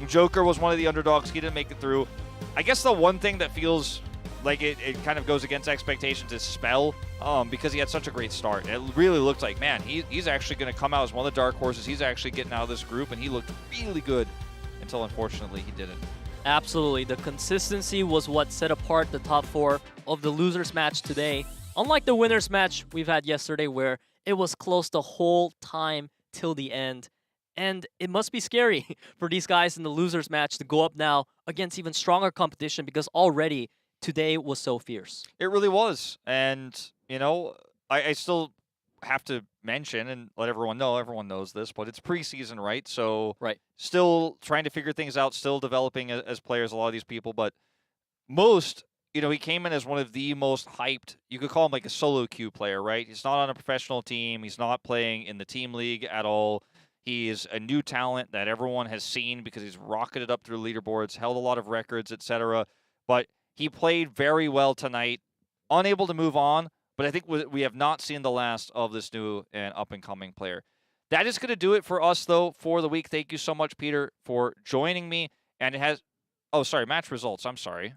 Joker was one of the underdogs. He didn't make it through. I guess the one thing that feels like it kind of goes against expectations is Spell, because he had such a great start. It really looked like, man, he's actually going to come out as one of the dark horses. He's actually getting out of this group, and he looked really good until, unfortunately, he didn't. Absolutely. The consistency was what set apart the top 4 of the losers match today. Unlike the winners match we've had yesterday where it was close the whole time till the end. And it must be scary for these guys in the losers match to go up now against even stronger competition because already today was so fierce. It really was. And, you know, I still have to mention and let everyone knows this, but it's preseason, right? So still trying to figure things out, still developing as players, a lot of these people. But most, you know, he came in as one of the most hyped, you could call him like a solo queue player, right? He's not on a professional team. He's not playing in the team league at all. He is a new talent that everyone has seen because he's rocketed up through leaderboards, held a lot of records, etc. But he played very well tonight, unable to move on. But I think we have not seen the last of this new and up-and-coming player. That is going to do it for us, though, for the week. Thank you so much, Peter, for joining me. And it has... Oh, sorry, match results. I'm sorry.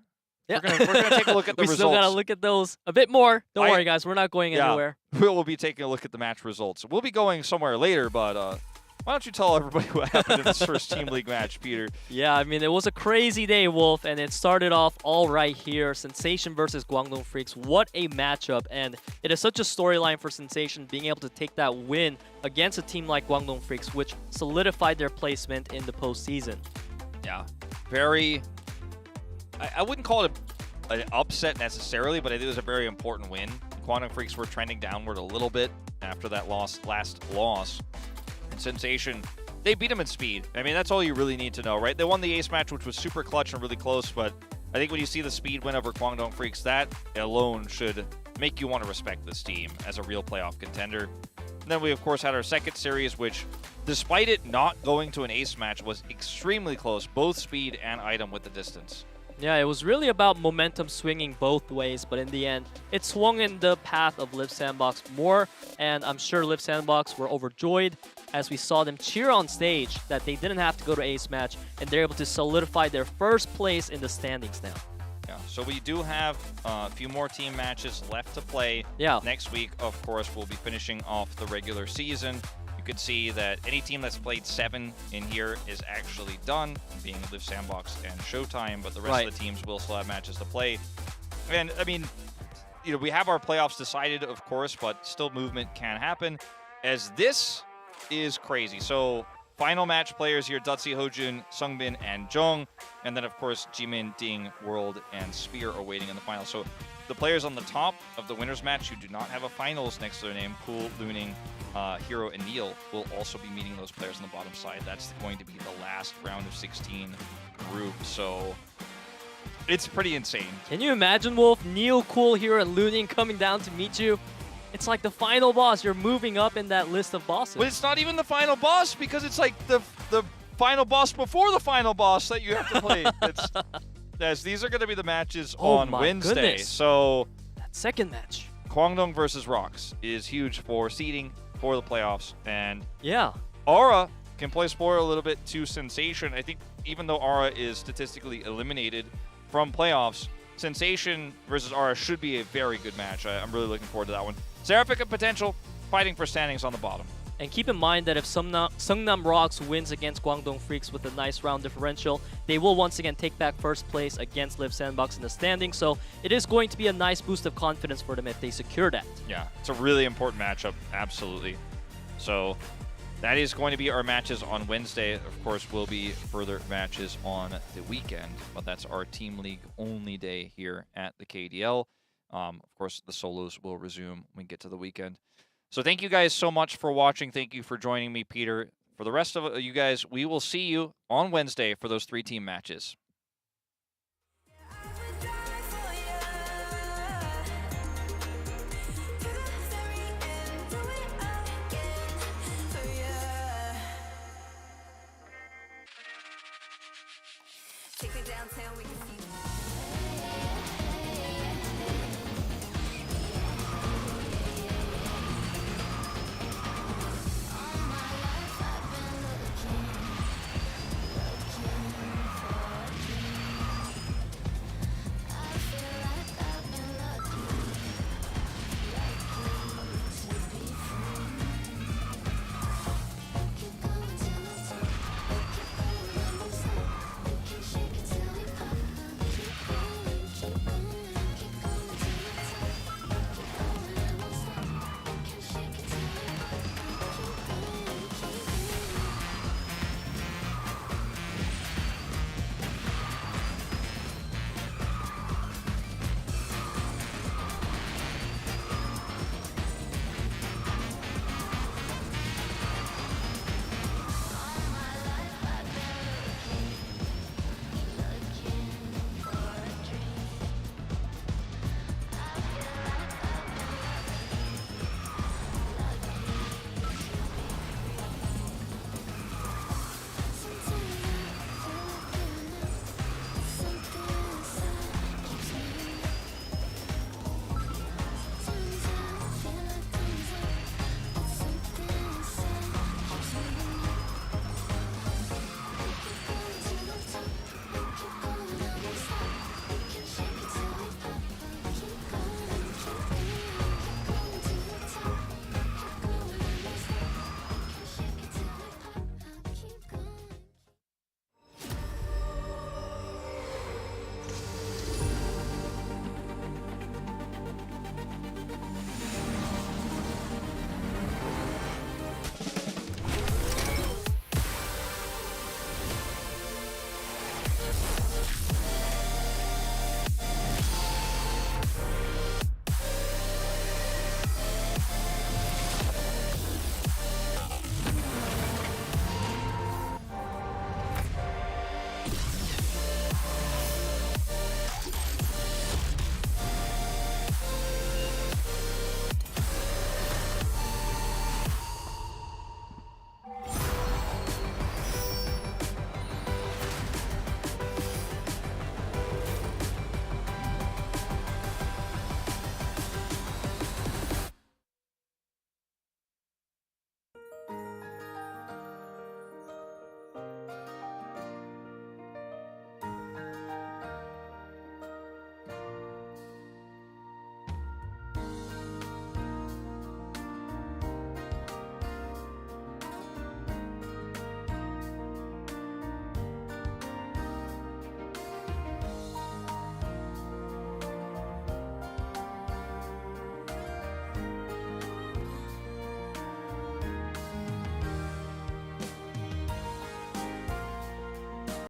Yeah. We're gonna take a look at the results. We still got to look at those a bit more. Don't worry, guys. We're not going anywhere. We'll be taking a look at the match results. We'll be going somewhere later, but... why don't you tell everybody what happened in this first Team League match, Peter? Yeah, I mean, it was a crazy day, Wolf, and it started off all right here. Sensation versus Kwangdong Freaks. What a matchup, and it is such a storyline for Sensation being able to take that win against a team like Kwangdong Freaks, which solidified their placement in the postseason. Yeah, very... I wouldn't call it an upset necessarily, but I think it was a very important win. Kwangdong Freaks were trending downward a little bit after that last loss. Sensation, they beat him in speed. I mean, that's all you really need to know, right? They won the ace match, which was super clutch and really close, but I think when you see the speed win over Kwangdong Freaks, that alone should make you want to respect this team as a real playoff contender. And then we, of course, had our second series, which, despite it not going to an ace match, was extremely close, both speed and item with the distance. Yeah, it was really about momentum swinging both ways, but in the end, it swung in the path of Liiv SANDBOX more, and I'm sure Liiv SANDBOX were overjoyed as we saw them cheer on stage that they didn't have to go to ace match, and they're able to solidify their first place in the standings now. Yeah, so we do have a few more team matches left to play. Yeah. Next week, of course, we'll be finishing off the regular season. You could see that any team that's played 7 in here is actually done, being Liiv SANDBOX and Showtime, but the rest of the teams will still have matches to play. And, I mean, you know, we have our playoffs decided, of course, but still movement can happen, as this is crazy. So, final match players here, Duzzi, HoJun, SUNGBIN, and JJONG, and then, of course, Jimin, Ding, World, and Spear are waiting in the final. So, the players on the top of the winners match who do not have a finals next to their name, Cool, Looning, Hero, and Neil, will also be meeting those players on the bottom side. That's going to be the last round of 16 group, so it's pretty insane. Can you imagine, Wolf, Neil, Cool, Hero, and Looning coming down to meet you? It's like the final boss. You're moving up in that list of bosses. But it's not even the final boss, because it's like the final boss before the final boss that you have to play. These are going to be the matches on Wednesday. Goodness. So that second match, Kwangdong versus ROX, is huge for seeding for the playoffs. And yeah, Aura can play spoiler a little bit to Sensation. I think even though Aura is statistically eliminated from playoffs, Sensation versus Aura should be a very good match. I'm really looking forward to that one. Seraphic and Potential fighting for standings on the bottom. And keep in mind that if Seongnam ROX wins against Kwangdong Freaks with a nice round differential, they will once again take back first place against Liiv SANDBOX in the standing. So it is going to be a nice boost of confidence for them if they secure that. Yeah, it's a really important matchup, absolutely. So that is going to be our matches on Wednesday. Of course, will be further matches on the weekend, but that's our Team League only day here at the KDL. Of course, the solos will resume when we get to the weekend. So thank you guys so much for watching. Thank you for joining me, Peter. For the rest of you guys, we will see you on Wednesday for those 3-team matches. Take me downtown, we can see